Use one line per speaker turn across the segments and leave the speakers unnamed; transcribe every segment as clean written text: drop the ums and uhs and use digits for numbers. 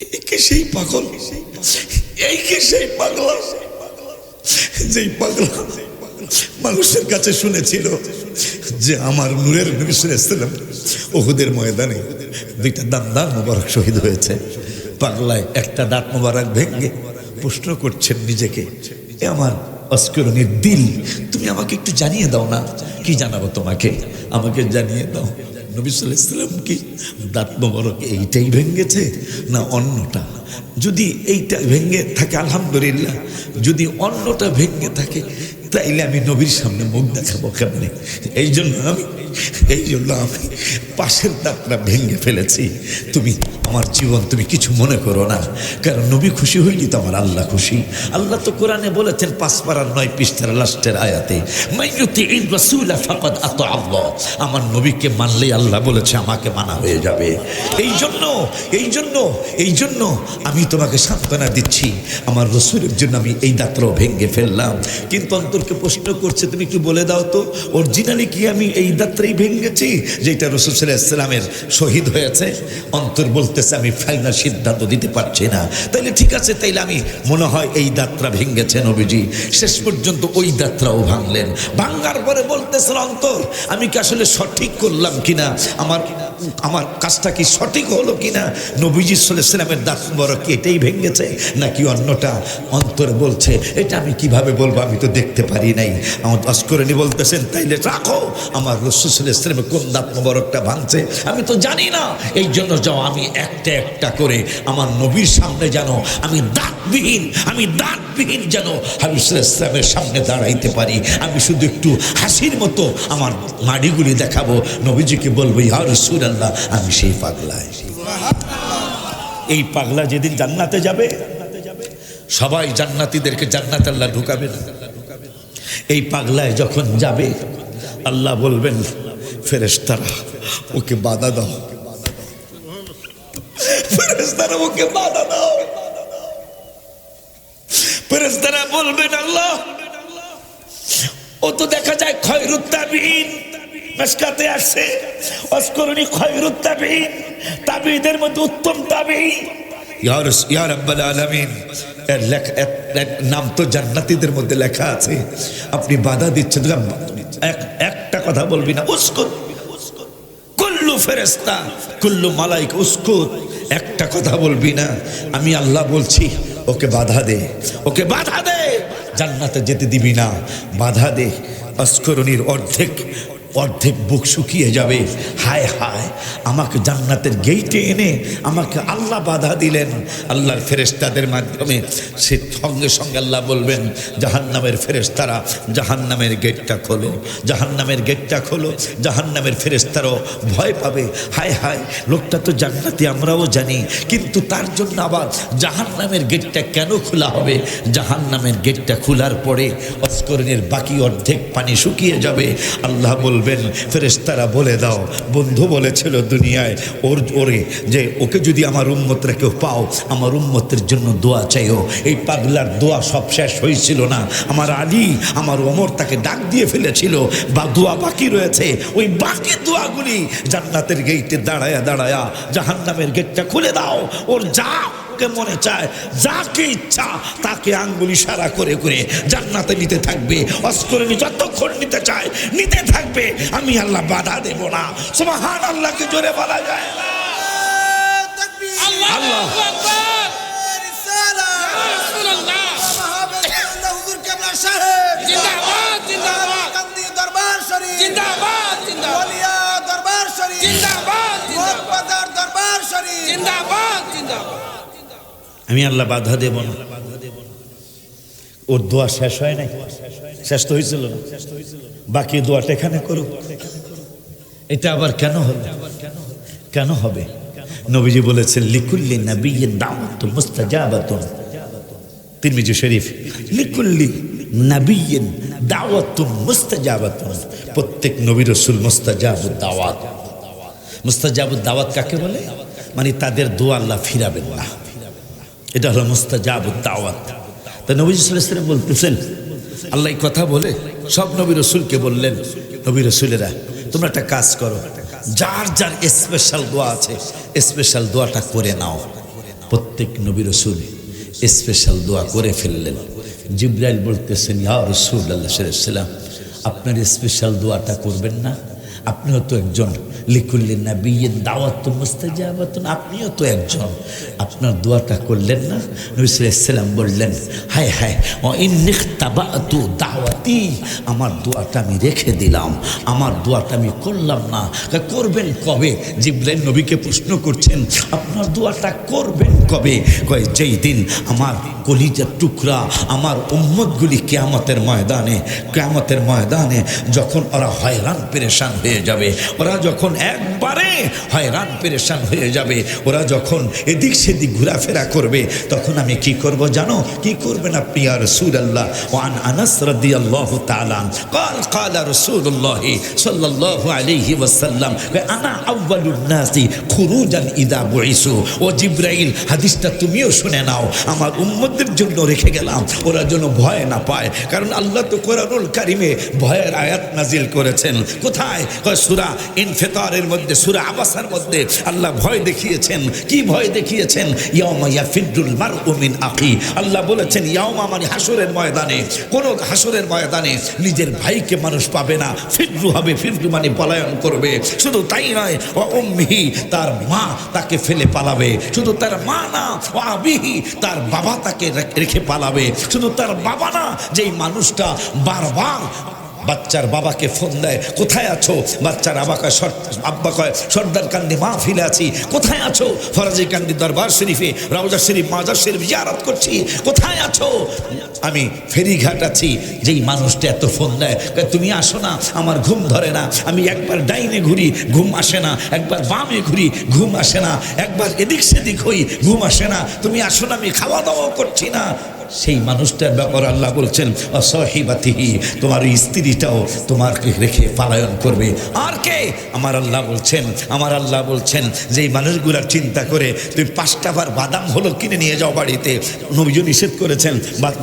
এই কে সেই পাগল, এই কে সেই পাগলা, যেই পাগলা মানুষের কাছে শুনেছিল যে আমার নূরের নবী সাল্লাল্লাহু আলাইহি ওয়াসাল্লাম উহুদের ময়দানে দুইটা দাঁত মোবারক শহীদ হয়েছে। পাগলায় একটা দাঁত মোবারক ভেঙে প্রশ্ন করছেন নিজেকে, এ আমার অস্করণীর দিল, তুমি আমাকে একটু জানিয়ে দাও না। কি জানাবো তোমাকে, আমাকে জানিয়ে দাও নবী সাল্লাল্লাহু আলাইহি ওয়াসাল্লাম কি দাঁত মোবারক এইটাই ভেঙেছে না অন্যটা? যদি এইটা ভেঙে থাকে আলহামদুলিল্লাহ, যদি অন্যটা ভেঙে থাকে তাইলে আমি নবীর সামনে মুখ দেখাবো কেমনে? এই জন্য আমি পাশের দাঁতটা ভেঙে ফেলেছি। তুমি আমার জীবন তুমি কিছু মনে করো না, কারণ নবী খুশি হইলি তো আমার আল্লাহ খুশি। আল্লাহ তো কোরআনে বলেছেন 5 পারার 9 পৃষ্ঠার লাস্টের আয়াতে, মাইয়ুতির রাসূল ফাকাদ আতা আল্লাহ, আমার নবীকে মানলেই আল্লাহ বলেছে আমাকে মানা হয়ে যাবে। এই জন্য আমি তোমাকে সান্ত্বনা দিচ্ছি, আমার রসুলের জন্য আমি এই দাঁতটাও ভেঙে ফেললাম। কিন্তু অন্তরকে প্রশ্ন করছে, তুমি একটু বলে দাও তো অরিজিনালি কি আমি এই দাঁতটাই ভেঙেছি যেটা রাসূল সাল্লাল্লাহু আলাইহি ওয়াসাল্লামের শহীদ হয়েছে? অন্তর বলতেছে আমি ফাইনাল সিদ্ধান্ত দিতে পারছি না। তাইলে ঠিক আছে, তাইলে আমি মনে হয় এই দাঁতটা ভেঙেছে নবীজি। শেষ পর্যন্ত ওই দাঁতটাও ভাঙলেন। ভাঙার পরে বলতেছেন অন্তর আমি কি আসলে সঠিক করলাম কিনা, আমার কাজটা কি সঠিক হলো কিনা, নবীজি সাল্লাল্লাহু আলাইহি ওয়াসাল্লামের দাঁত মোবারক কি এটাই ভেঙেছে নাকি অন্যটা? অন্তর বলছে এটা আমি কিভাবে বলবো, আমি তো দেখতে পারি নাই। আমার অস্করণী বলতেছেন তাইলে রাখো আমার রাসূল সাল্লাল্লাহু আলাইহি ওয়াসাল্লামের কোন দাঁত মোবারকটা ভাঙছে আমি তো জানি না। এই জন্য যাও আমি একটা একটা করে আমার নবীর সামনে যেন আমি দাঁতবিহীন যেন হাবিব সাল্লাল্লাহু আলাইহি ওয়াসাল্লামের সামনে দাঁড়াইতে পারি। আমি শুধু একটু হাসির মতো আমার মাড়িগুলি দেখাবো, নবীজিকে বলবো ইয়া রাসূলুল্লাহ আমি সেই পাগলায়। এই পাগলা যেদিন জান্নাতে যাবে সবাই জান্নাতীদেরকে জান্নাতে আল্লাহ ঢুকাবে না। এই পাগলায় যখন যাবে আল্লাহ বলবেন ফেরেশতারা ওকে বাধা দাও, ফেরেশতারা ওকে বাধা দাও। ফেরেশতারা বলবেন আল্লাহ ও তো দেখা যায় খয়রুত তাবিঈন, মিশকাতে আসে অস্করণী খয়রুত তাবিঈন, তাবিঈদের মধ্যে উত্তম তাবিঈ। ইয়া রাব্বাল আলামিন, এর নাম তো জান্নাতীদের মধ্যে লেখা আছে, আপনি বাধা দিচ্ছেন। একটা কথা বলবি না, উসকুত কুল্লু ফেরেশতা কুল্লু মালাইকা উসকুত, একটা কথা বলবি না। আমি আল্লাহ বলছি ওকে বাধা দে, ওকে বাধা দে, জান্নাতে যেতে দিবি না, বাধা দে। অস্করণীর অর্ধেক বুক শুকিয়ে যাবে। হায় হায়, আমাকে জান্নাতের গেইটে এনে আমাকে আল্লাহ বাধা দিলেন। আল্লাহর ফেরেশতাদের মাধ্যমে সে সঙ্গে সঙ্গে আল্লাহ বলবেন জাহান্নামের ফেরেশতারা জাহান্নামের গেটটা খোলো, জাহান্নামের গেটটা খোলো। জাহান্নামের ফেরেশতারাও ভয় পাবে, হায় হায় লোকটা তো জান্নাতি আমরাও জানি, কিন্তু তার জন্য আবার জাহান্নামের গেটটা কেন খোলা হবে? জাহান্নামের গেটটা খোলার পরে অস্করণের বাকি অর্ধেক পানি শুকিয়ে যাবে। আল্লাহ বলবেন ফেরেশতারা বলে দাও, বন্ধু বলেছিল দুনিয়ায় ওরে যে ওকে যদি আমার উম্মতরা কেউ পাও আমার উম্মতের জন্য দোয়া চাইও। এই পাগলার দোয়া সব শেষ হয়েছিল না, আমার আলী আমার ওমর তাকে ডাক দিয়ে ফেলেছিল, বা দোয়া বাকি রয়েছে। ওই বাকি দোয়াগুলি জান্নাতের গেটে দাঁড়ায়া দাঁড়ায়া জাহান্নামের গেটটা খুলে দাও। ওর যা মনে চায়, যাকে ইচ্ছা তাকে আঙ্গুল ইশারা করে করে জান্নাতে নিতে থাকবে। অস্করণী যতক্ষণ নিতে চায় নিতে থাকবে, আমি আল্লাহ বাধা দেব না। সুবহানাল্লাহকে জোরে বলা যায় না? আল্লাহ আমি আল্লাহ বাধা দেব না। ওর দোয়া শেষ হয় নাই, শেষ তো হয়েছিল না, বাকি দোয়াটা এখানে করো। এটা আবার কেন হলো, কেন হবে? নবীজি বলেছেন লিকুল্লি নাবিয়্যিন দাওয়াতুন মুস্তাজাবাতুন, তিরমিজি শরীফ, লিকুল্লি নাবিয়্যিন দাওয়াতুন মুস্তাজাবাতুন, প্রত্যেক নবী রাসূল মুস্তাজাবুদ দাওয়াত। মুস্তাজাবুদ দাওয়াত কাকে বলে? মানে তাদের দোয়া আল্লাহ ফিরাবেন না, এটা হলো মুস্তাজাবুদ দাওয়াত। তা নবী সাল্লাল্লাহু আলাইহি ওয়াসাল্লাম বলতেছেন, আল্লাহ এই কথা বলে সব নবী রাসূলকে বললেন, নবী রাসূলেরা তোমরা একটা কাজ করো, যার যার স্পেশাল দোয়া আছে স্পেশাল দোয়াটা করে নাও। প্রত্যেক নবী রাসূল স্পেশাল দোয়া করে ফেললেন। জিবরাইল বলতেছেন, ইয়া রাসূলুল্লাহ সাল্লাল্লাহু আলাইহি ওয়াসাল্লাম, আপনার স্পেশাল দোয়াটা করবেন না? আপনিও তো একজন, লিকুল্লি নাবিয়্যিন দাওয়াতুন মুস্তাজাবাতুন, আপনিও তো একজন, আপনার দোয়াটা করলেন না? নবী সাল্লাল্লাহু আলাইহি ওয়াসাল্লাম বললেন, হায় হায়, ওয়া ইন্নিখতাবাতু দাওয়াতি, আমার দোয়াটা আমি রেখে দিলাম, আমার দোয়াটা আমি করলাম না। করবেন কবে? জিবরাইল নবীকে প্রশ্ন করছেন, আপনার দোয়াটা করবেন কবে? কয়, যেই দিন আমার কলিজার টুকরা, আমার উম্মতগুলি কিয়ামতের ময়দানে যখন ওরা হয়রান পেরেশান হয়ে যাবে, ওরা যখন একবারে হয়রান পেরেশান হয়ে যাবে, ওরা যখন এদিক সেদিক ঘোরাফেরা করবে, তখন আমি কি করব জানো? কি করবেন আপনি? ইয়া রাসূলুল্লাহ, ওয়ান আনাস রাদিয়াল্লাহু তাআলা قال رسول الله صلى الله عليه وسلم انا اول الناس خروجا اذا بعثوا। ও জিবরাইল, হাদিসটা তুমিও শুনে নাও, আমার উম্মতদের জন্য রেখে গেলাম, ওরা যেন ভয় না পায়। কারণ আল্লাহ তো কোরআনুল কারিমে ভয়ের আয়াত নাজিল করেছেন। কোথায়? সূরা ইনফিতারের মধ্যে, সূরা আবাসার মধ্যে আল্লাহ ভয় দেখিয়েছেন। কি ভয় দেখিয়েছেন? ইয়াউমা ইয়াফিরুল মারউ মিন আখি। আল্লাহ বলেছেন, ইয়াউমা মানে হাসরের ময়দানে, কোন হাসরের ময়দানে নিজের ভাইকে মানুষ পাবে না। ফিররু হবে, ফিররু মানে পলায়ন করবে। শুধু তাই নয়, ও উম্মিহি, তার মা তাকে ফেলে পালাবে। শুধু তার মা না, ও আবিহি, তার বাবা তাকে রেখে পালাবে। শুধু তার বাবা না, যেই মানুষটা বারবার বাচ্চার বাবাকে ফোন দেয়, কোথায় আছো? বাচ্চার আব্বা কয়, সর্দার কান্দি মাহফিলে আছি। কোথায় আছো? ফরাজি কান্দি দরবার শরীফে, রওজা শরীফ, মাজার শরীফ জিয়ারত করছি। কোথায় আছো? আমি ফেরিঘাট আছি। যেই মানুষটা এত ফোন দেয়, তুমি আসো না, আমার ঘুম ধরে না, আমি একবার ডাইনে ঘুরি, ঘুম আসে না, একবার বামে ঘুরি, ঘুম আসে না, একবার এদিক সেদিক হই, ঘুম আসে না, তুমি আসো না, আমি খাওয়া দাওয়াও করছি না। সেই মানুষটার ব্যাপার আল্লাহ বলছেন, অসহিবাতিহি, তোমার স্ত্রীটাও তোমাকে রেখে পালায়ন করবে। আর কে? আমার আল্লাহ বলছেন যেই মানুষগুলার চিন্তা করে তুমি 5টা বার বাদাম হলো কিনে নিয়ে যাও বাড়িতে। নবীজি নিষেধ করেছেন,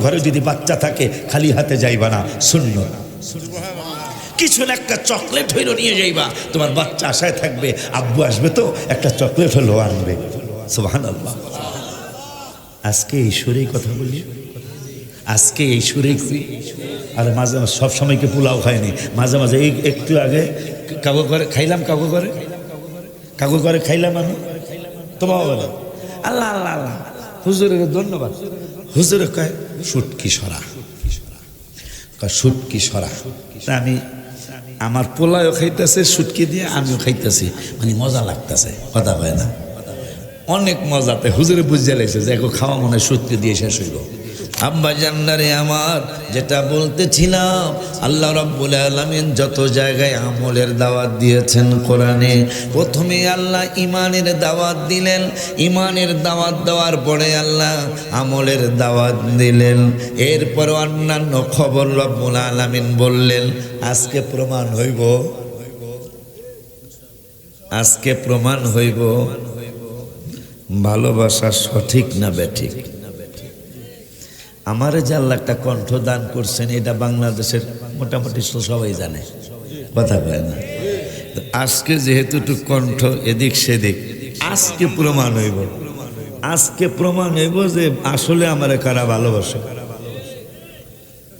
ঘরে যদি বাচ্চা থাকে খালি হাতে যাইবা না, সুন্নাত। কিছু না, একটা চকলেট হইলো নিয়ে যাইবা, তোমার বাচ্চা আশায় থাকবে আব্বু আসবে তো একটা চকলেট হলো আনবে। সুবহানাল্লাহ। আজকে এই সুরেই কথা বলি, আজকে এই সুরেই করি। আর মাঝে মাঝে সব সময়কে পোলাও খাইনি, মাঝে মাঝে এই একটু আগে কাগো করে খাইলাম, কাগো করে খাইলাম আমি। তোমার বলে আল্লাহ আল্লাহ আল্লাহ, হুজুরের ধন্যবাদ। হুজুরে কয় শুটকি সরা, শুটকি সরা। আমি আমার পোলাও খাইতেছে শুটকি দিয়ে, আমিও খাইতেছি, মানে মজা লাগতেছে, কথা কয় না, অনেক মজাতে। হুজুরে বুঝে লাগছে যে এখন খাওয়া মনে সত্যি দিয়ে শেষ হইল। আব্বা জান্নারে আমার, যেটা বলতেছিলাম, আল্লাহ রাব্বুল আলামিন যত জায়গায় আমলের দাওয়াত দিয়েছেন কোরআনে, প্রথমে আল্লাহ ইমানের দাওয়াত দিলেন, ইমানের দাওয়াত দেওয়ার পরে আল্লাহ আমলের দাওয়াত দিলেন, এরপর অন্যান্য খবর রাব্বুল আলামিন বললেন। আজকে প্রমাণ হইব ভালোবাসা সঠিক না বেঠিক। আমারে যে আল্লাহ একটা কণ্ঠ দান করছেন, এটা বাংলাদেশের মোটামুটি সবাই জানে, কথা কয় না। আজকে যেহেতু একটু কণ্ঠ এদিক সেদিক, আজকে প্রমাণ হইব যে আসলে আমারে কারা ভালোবাসে।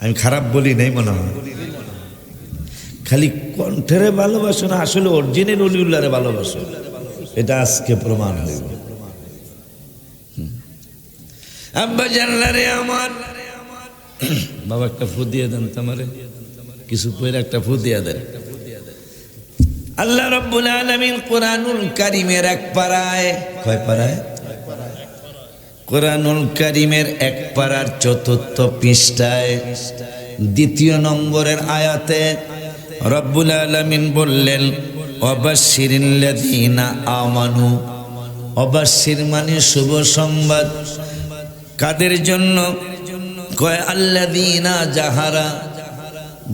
আমি খারাপ বলি নাই মনে হয়, খালি কণ্ঠের ভালোবাসো না, আসলে অরিজিনাল ওলিউল্লাহরে ভালোবাসো, এটা আজকে প্রমাণ হইব। আব্বা জানলারে আমার, বাবা একটা ফু দিয়ে দেন, তোমারে কিছু পরে একটা ফু দিয়ে দেন। আল্লাহ রাব্বুল আলামিন কোরআনুল কারীমের এক পারায়, কয় পারায়? কোরআনুল কারীমের এক পারার 4র্থ পৃষ্ঠায় 2য় নম্বরের আয়াতে রব্বুল আলামিন বললেন, ওয়াবাশশিরিল লাযীনা আমানু। অবাশশির মানে শুভ সংবাদ। কাদের জন্য? কয় আল্লাযীনা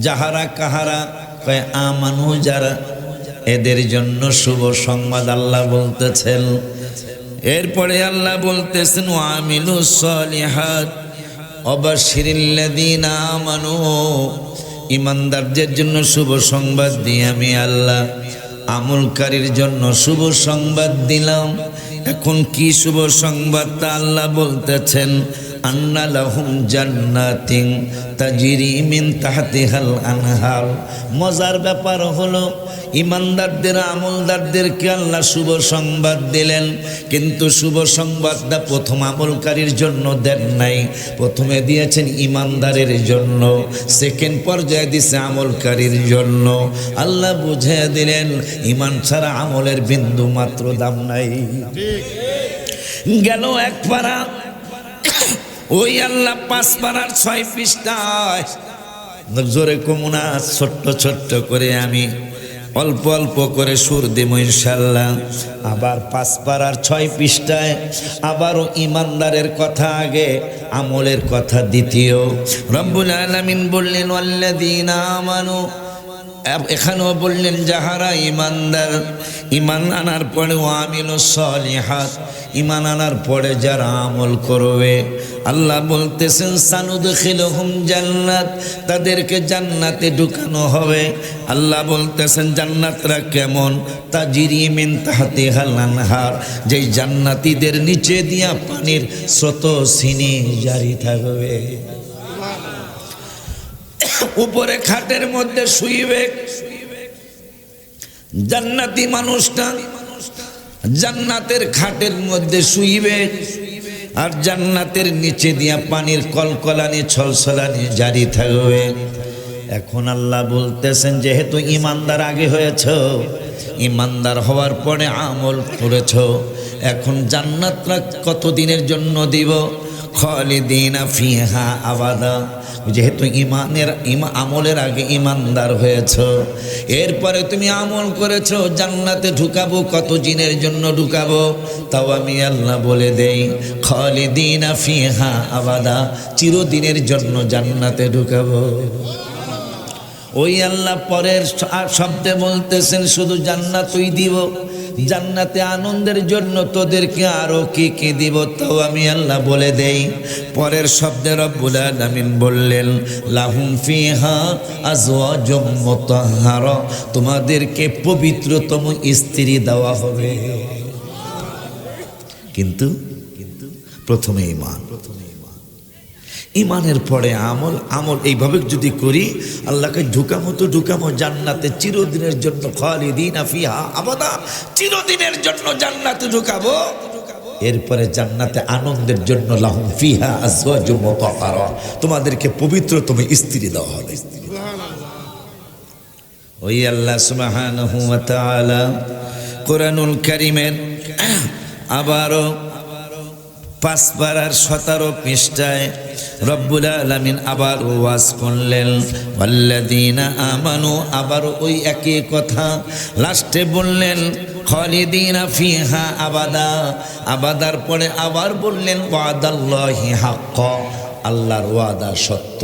যাহারা কাহারা? কয় আমানু, যারা, এদের জন্য শুভ সংবাদ আল্লাহ বলতেছেন। এরপরে আল্লাহ বলতেছেন ওয়া আমিলুস সলিহাত। অবাশশিরিল লাযীনা আমানু, ইমানদারদের জন্য শুভ সংবাদ দিয়ে আমি আল্লাহ আমলকারীর জন্য শুভ সংবাদ দিলাম। এখন কি শুভ সংবাদটা আল্লাহ বলতেছেন, আন্না লাহুম জান্নাতিন তাজরি মিন তাহতিহাল আনহার। মজার ব্যাপার হলো ইমানদারদের আমলদারদেরকে আল্লাহ শুভ সংবাদ দিলেন, কিন্তু শুভ সংবাদটা প্রথম আমলকারীর জন্য দেন নাই, প্রথমে দিয়েছেন ইমানদারের জন্য, সেকেন্ড পর্যায়ে দিছে আমলকারীর জন্য। আল্লাহ বুঝিয়ে দিলেন ইমান ছাড়া আমলের বিন্দু মাত্র দাম নাই। গেল এক পারা, ওই আল্লাহ 5 পারার 6 পৃষ্ঠায়, জোরে কমুনা ছোট্ট ছোট্ট করে আমি অল্প অল্প করে সুর দেব ইনশাল্লাহ। আবার 5 পারার 6 পৃষ্ঠায় আবারও ইমানদারের কথা আগে, আমলের কথা দ্বিতীয়। রব্বুল আলামিন বললেন ওয়াল্লাযীনা আমানু, এখানেও বললেন যাহারা ইমানদার, ইমান আনার পরে ওয়ামিলুস সলিহাত, ইমান আনার পরে যারা আমল করবে, আল্লাহ বলতেছেন সানুদখিলুহুম জান্নাত, তাদেরকে জান্নাতে ঢুকানো হবে। আল্লাহ বলতেছেন জান্নাতরা কেমন, তাজরি মিন তাহতিহাল আনহার, যেই জান্নাতীদের নিচে দিয়া পানির স্রোত সিনি জারি থাকবে। উপরে খাটের মধ্যে শুইবে জান্নাতি মানুষটা, জান্নাতের খাটের মধ্যে শুইবে, আর জান্নাতের নিচে দিয়া পানির কলকলানি ছলছলানি জারি থাকবে। এখন আল্লাহ বলতেছেন যেহেতু ইমানদার আগে হয়েছ, ইমানদার হওয়ার পরে আমল করেছ, এখন জান্নাতরা কতদিনের জন্য দিব, খালিদিনা ফিহা আবাদা। যেহেতু আমলের আগে ইমানদার হয়েছ, এরপরে তুমি আমল করেছো, জান্নাতে ঢুকাবো, কত দিনের জন্য ঢুকাবো, তাও আমি আল্লাহ বলে দেই খালিদিনা ফিহা আবাদা, চিরদিনের জন্য জান্নাতে ঢুকাবো। ওই আল্লাহ পরের শব্দে বলতেছেন শুধু জান্নাতই দিব, জান্নাতে আনন্দের জন্য তোদেরকে আরো কি কি দিব, তাও আমি আল্লাহ বলে দেই। পরের শব্দে রব্বুল আলামিন বললেন লাহুম ফিহা আজওয়াজুম মুতাহহারা, তোমাদেরকে পবিত্রতম স্ত্রী দেওয়া হবে। কিন্তু প্রথমে ঈমান, ঈমানের পরে আমল, আমল এইভাবে যদি করি আল্লাহকে ঢুকামো তো ঢুকামো জান্নাতে চিরদিনের জন্য, খালিদিনা ফিহা আবাদা, চিরদিনের জন্য জান্নাতে ঢুকাবো। এরপরে জান্নাতে আনন্দের জন্য লাহুম ফিহা আজওয়াজুম মুতাহহারা, তোমাদেরকে পবিত্রতম স্ত্রী দেওয়া হবে। ওই আল্লাহ সুবহানাহু ওয়া তাআলা কোরআনুল কারীমের আবারও 5 পারার 17 পৃষ্ঠায় রব্বুল আলামিন আবার ওয়াজ করলেন ওয়াল্লাযীনা আমানু, আবার ওই একই কথা লাস্টে বললেন খালিদিনা ফিহা আবাদা, আবাদার পরে আবার বললেন ওয়াদাল্লাহি হাক্কা, আল্লাহর ওয়াদা সত্য।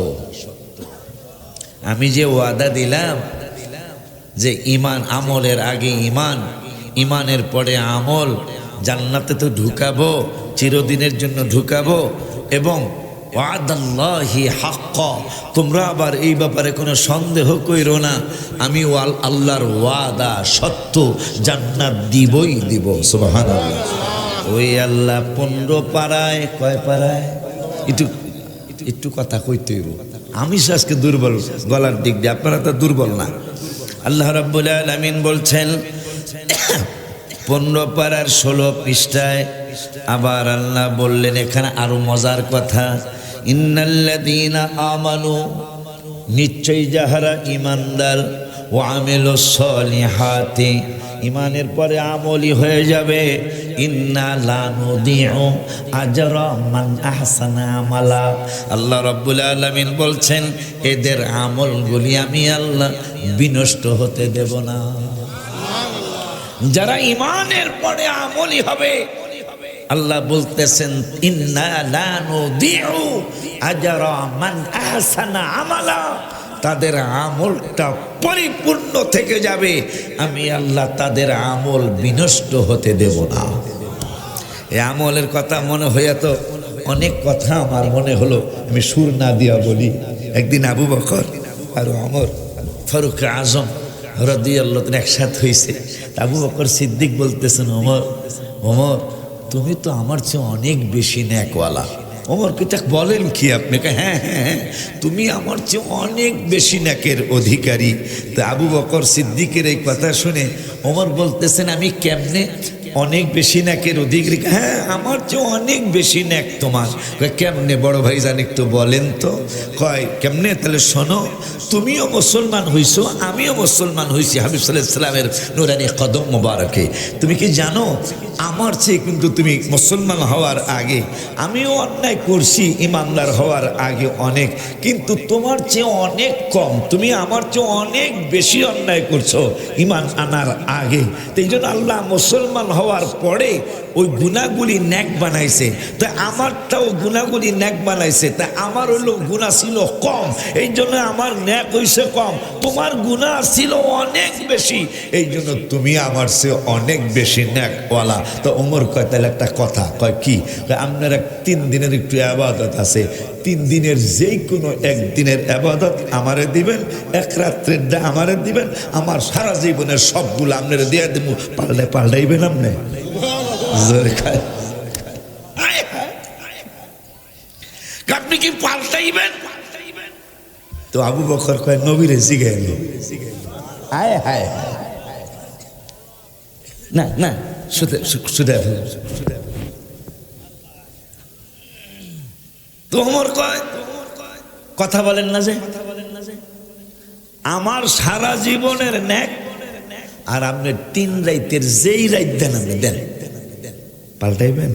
আমি যে ওয়াদা দিলাম যে ঈমান, আমলের আগে ঈমান, ঈমানের পরে আমল, জান্নাতে তো ঢুকাবো, চিরদিনের জন্য ঢুকাবো, এবং ওয়াদাল্লাহি হাক্কা, তোমরা আবার এই ব্যাপারে কোনো সন্দেহ কইরো না, আমি আল্লাহর ওয়াদা সত্য, জান্নাত দিবই দিব। সুবহানাল্লাহ। ওই আল্লাহ 15 পারায়, কয় পারায়, একটু কথা কইতে হইব, আমি আজকে দুর্বল গলার দিক দিয়ে, আপনারা তো দুর্বল না। আল্লাহ রাব্বুল আলামিন বলছেন 15 পারার 16 পৃষ্ঠায় আবার আল্লাহ বললেন, এখানে আরো মজার কথা, ইন্নাল্লাযীনা আমানু, নিশ্চয়ই যাহারা ইমানদার, ওয়া আমিলুস সলিহাতি, ইমানের পরে আমলি হয়ে যাবে, ইন্না লা নুদিউ আজরা মান আহসানা আমালা। আল্লাহ রাব্বুল আলামিন বলছেন এদের আমলগুলি আমি আল্লাহ বিনষ্ট হতে দেব না। যারা ইমানের পরে আমলি হবে, আল্লাহ বলতেছেন ইন্না লা নুদিউ আজরা মান আহসানা আমালা, তাদের আমলটা পরিপূর্ণ থেকে যাবে, আমি আল্লাহ তাদের আমল বিনষ্ট হতে দেব না। এই আমলের কথা মনে হইয়া তো অনেক কথা আমার মনে হলো, আমি সুর না দিয়া বলি। একদিন আবু বকর আর ওমর ফারুক আজম রাদিয়াল্লাহু তাআলা একসাথে হয়েছে। আবু বকর সিদ্দিক বলতেছেন ওমর, তুমি তো আমার চেয়ে অনেক বেশি ন্যাকওয়ালা। ওমরকে তাক বলেন কি আপনাকে? হ্যাঁ হ্যাঁ হ্যাঁ, তুমি আমার চেয়ে অনেক বেশি ন্যাকের অধিকারী। তা আবু বকর সিদ্দিকের এই কথা শুনে ওমর বলতেছেন, আমি কেমনে অনেক বেশি ন্যাকের অধিকারী? হ্যাঁ, আমার চেয়ে অনেক বেশি ন্যাক তোমার। কেমনে বড় ভাই জান একটু বলেন তো? কয় কেমনে? তাহলে শোনো, তুমিও মুসলমান হইছো, আমিও মুসলমান হইছি হাবিব সাল্লাল্লাহু আলাইহি ওয়াসাল্লামের নুরানি কদম মোবারকে। তুমি কি জানো আমার চেয়ে কিন্তু তুমি মুসলমান হওয়ার আগে আমিও অন্যায় করছি ইমানদার হওয়ার আগে অনেক, কিন্তু তোমার চেয়ে অনেক কম। তুমি আমার চেয়ে অনেক বেশি অন্যায় করছো ইমান আনার আগে। তো এই জন্য আল্লাহ মুসলমান হওয়ার পরে ওই গুনাহগুলি ন্যাক বানাইছে। তা আমারটাও গুনাহগুলি ন্যাক বানাইছে। তা আমার হলো গুনাহ ছিল কম, এই জন্য আমার ন্যাক হইছে কম। তোমার গুনাহ ছিল অনেক বেশি, এই জন্য তুমি আমার চেয়ে অনেক বেশি ন্যাকওয়ালা। তো ওমর কয় তাহলে একটা কথা, কয় কি? আপনার 3 দিনের একটু আবাদত আছে, 3 দিনের যেই কোনো একদিনের আবাদত আমারে দিবেন, এক রাত্রেরটা আমারে দিবেন, আমার সারা জীবনের সবগুলো আপনারা দিয়ে দেবো। পাল্টাইবেন আপনি? আপনি কি পাল্টাইবেন? তো আবু বকর কয় নবীরে জিগাইল। আয় হায়, না না, তো ওমর কয় কথা বলেন না যে আমার সারা জীবনের ন্যাক আর আপনি 3 রাইতের যেই রাইত দেন আপনি দেন, পাল্টাইবেন?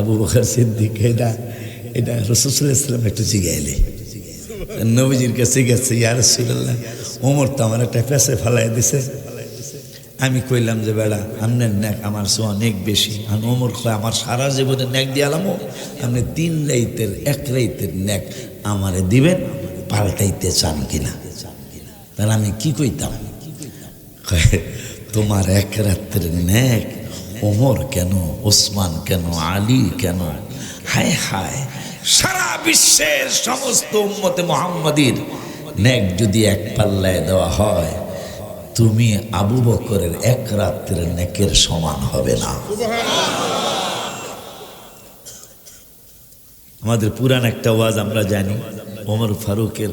আবু বকর সিদ্দিক এটা রাসূল সাল্লাল্লাহু আলাইহি ওয়াসাল্লাম একটু জিগাইলে, নবীজির কাছে গেছে, ইয়া রাসূলুল্লাহ ওমর তো আমার একটা পেছে ফালাই দিছে। আমি কইলাম যে বেড়া আপনার ন্যাক আমার চেয়ে অনেক বেশি। আর ওমর কয় আমার সারা জীবনের ন্যাক দিয়ে আলামো, আপনি 3 রাইতের 1 রাইতের ন্যাক আমারে দিবেন, পাল্টাইতে চান কিনা? তাহলে আমি কি কইতাম? তোমার 1 রাত্রের ন্যাক ওমর কেন, ওসমান কেন, আলী কেন? হায় হায়, সারা বিশ্বের সমস্ত উম্মতে মুহাম্মাদীর ন্যাক যদি এক পাল্লায় দেওয়া হয়, তুমি আবু বকরের 1 রাত্রের নেকের সমান হবে না। আমাদের পুরান একটা ওয়াজ আমরা জানি, ওমর ফারুকের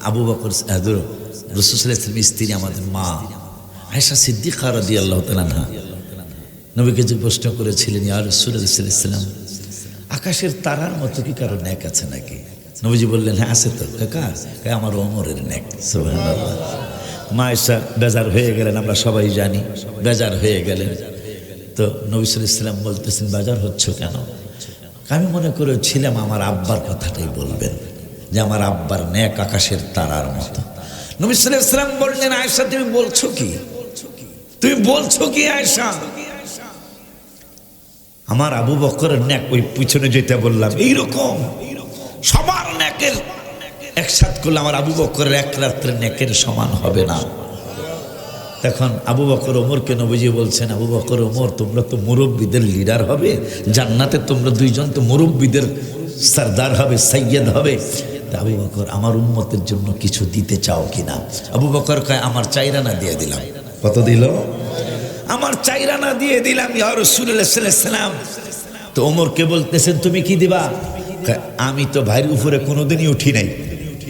আবু বকর রাসূল সাল্লাল্লাহু আলাইহি ওয়াসাল্লামের স্ত্রী আমাদের মা আয়েশা সিদ্দিকা রাদিয়াল্লাহু তাআলা আনহা নবীকে যে প্রশ্ন করেছিলেন, ইয়া রাসূলুল্লাহ সাল্লাল্লাহু আলাইহি ওয়াসাল্লাম আকাশের তারার মতো কি কারো নেক আছে নাকি? নবীজি বললেন, হ্যাঁ আছে তো। কাকা আমার ওমরের নেক। সুবহানাল্লাহ। মা আয়েশা বেজার হয়ে গেলেন, আমরা সবাই জানি বেজার হয়ে গেলেন। তো নবী সাল্লাল্লাহু আলাইহি ওয়াসাল্লাম বলতেছেন, বেজার হচ্ছ কেন? আমি মনে করেছিলাম আমার আব্বার কথাটাই বলবেন, যে আমার আব্বার নেক আকাশের তারার মতো। নবী সাল্লাল্লাহু আলাইহি ওয়াসাল্লাম বললেন, আয়েশা তুমি বলছো কি? তুমি বলছো কি আয়েশা? আমার আবু বকরের নেক ওই পিছনে যেটা বললাম এইরকম সবার নেকের একসাথে করলে আমার আবু বকরের 1 রাত্রের নেকের সমান হবে না। তখন আবু বকর ওমরকে নবীজি বলছেন, আবু বকর ওমর তোমরা তো মুরব্বীদের লিডার হবে জান্নাতে, তোমরা 2 জন তো মুরব্বীদের সরদার হবে, সৈয়দ হবে। আবু বকর আমার উম্মতের জন্য কিছু দিতে চাও কিনা? আবু বকর কয় আমার 4 আনা দিয়ে দিলাম। কত দিল? আমার 4 আনা দিয়ে দিলাম ইয়া রাসূলুল্লাহ সাল্লাল্লাহু আলাইহি ওয়াসাল্লাম। তো ওমরকে বলতেছেন তুমি কি দিবা? আমি তো ভাইয়ের উপরে কোনোদিনই উঠি নাই,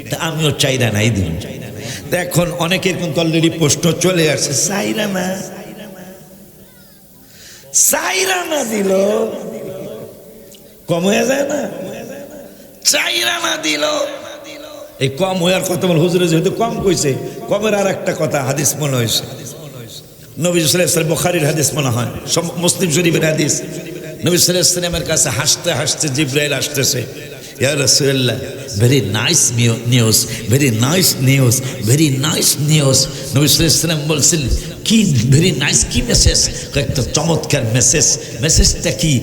তা আমিও 4 আনাই দিব। এখন অনেকের কিন্তু অলরেডি প্রশ্ন চলে আসছে, 4 আনা দিল, কম হয়ে যায় না? 4 আনা দিল, এই কম হওয়ার কথা বল হুজুরে যেহেতু কম কইছে, কমের আর একটা কথা হাদিস মনে হয়েছে, নবী সাল্লাল্লাহু আলাইহি ওয়াসাল্লাম বুখারীর হাদিস মনে হয়, মুসলিম শরীফের হাদিস। নবী সাল্লাল্লাহু আলাইহি ওয়াসাল্লামের কাছে হাসতে হাসতে জিবরাইল আসতেছে, ইয়া রাসূলুল্লাহ very nice news, very nice news, very nice news. নবী সাল্লাল্লাহু আলাইহি ওয়াসাল্লাম বলছেন, কি ভেরি নাইস, কি মেসেজ? একটা চমৎকার মেসেজ। মেসেজটা কি?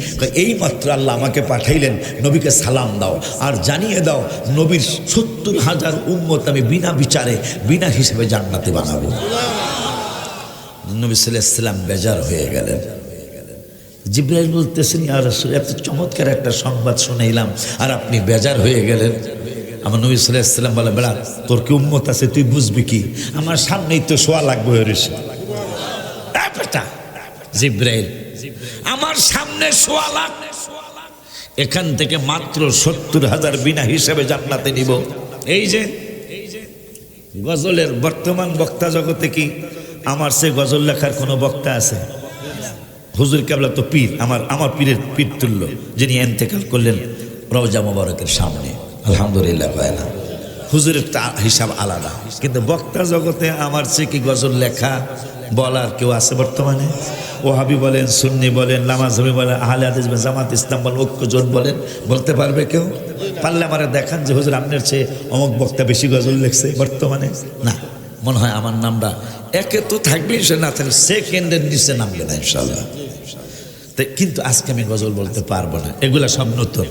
এই মাত্র আল্লাহ আমাকে পাঠাইলেন, নবীকে সালাম দাও আর জানিয়ে দাও নবীর 70,000 উম্মত আমি বিনা বিচারে বিনা হিসেবে জান্নাতে বানাবো। নবী সাল্লাল্লাহু আলাইহি ওয়াসাল্লাম বেজার হয়ে গেলেন। জিবরাইল বলতেছেন, ইয়া রাসূল এত চমৎকার একটা সংবাদ শুনাইলাম আর আপনি বেজার হয়ে গেলেন। আমার নবী সাল্লাল্লাহু আলাইহি ওয়াসাল্লাম বলে, বেড়া তোর কি উম্মত আছে তুই বুঝবি কি? আমার সামনেই তো শোয়া লাগবে হয়েছে। জিবরাইল আমার সামনে 1.25 লাখ, এখান থেকে মাত্র 70,000 বিনা হিসাবে জান্নাতে নিব। এই যে গজলের বর্তমান বক্তা জগতে কি আমার সে গজল লেখার কোনো বক্তা আছে? হুজুর কেবলা তো পীর, আমার পীরের পীর তুল্য, যিনি ইন্তেকাল করলেন রওজা মোবারকের সামনে, আলহামদুলিল্লাহ। না, হুজুরের হিসাব আলাদা, কিন্তু বক্তা জগতে আমার সে কি গজল লেখা বলার কেউ আছে বর্তমানে? ওহাবি বলেন, সুন্নি বলেন, লামাজহাবি বলেন, আহলে হাদিস বলেন, জামাত ইসলাম বলেন, ঐক্যজোট বলেন, বলতে পারবে কেউ? পারলে আমারে দেখান যে হুজুর আপনার চেয়ে অমুক বক্তা বেশি গজল লিখছে বর্তমানে। না, মনে হয় আমার নামটা একে তো থাকবে, সে না থাকলে সেকেন্ডের নিচে নামবে না ইনশাল্লাহ। কিন্তু আজকে আমি গজল বলতে পারবো না, এগুলা সব নতুন।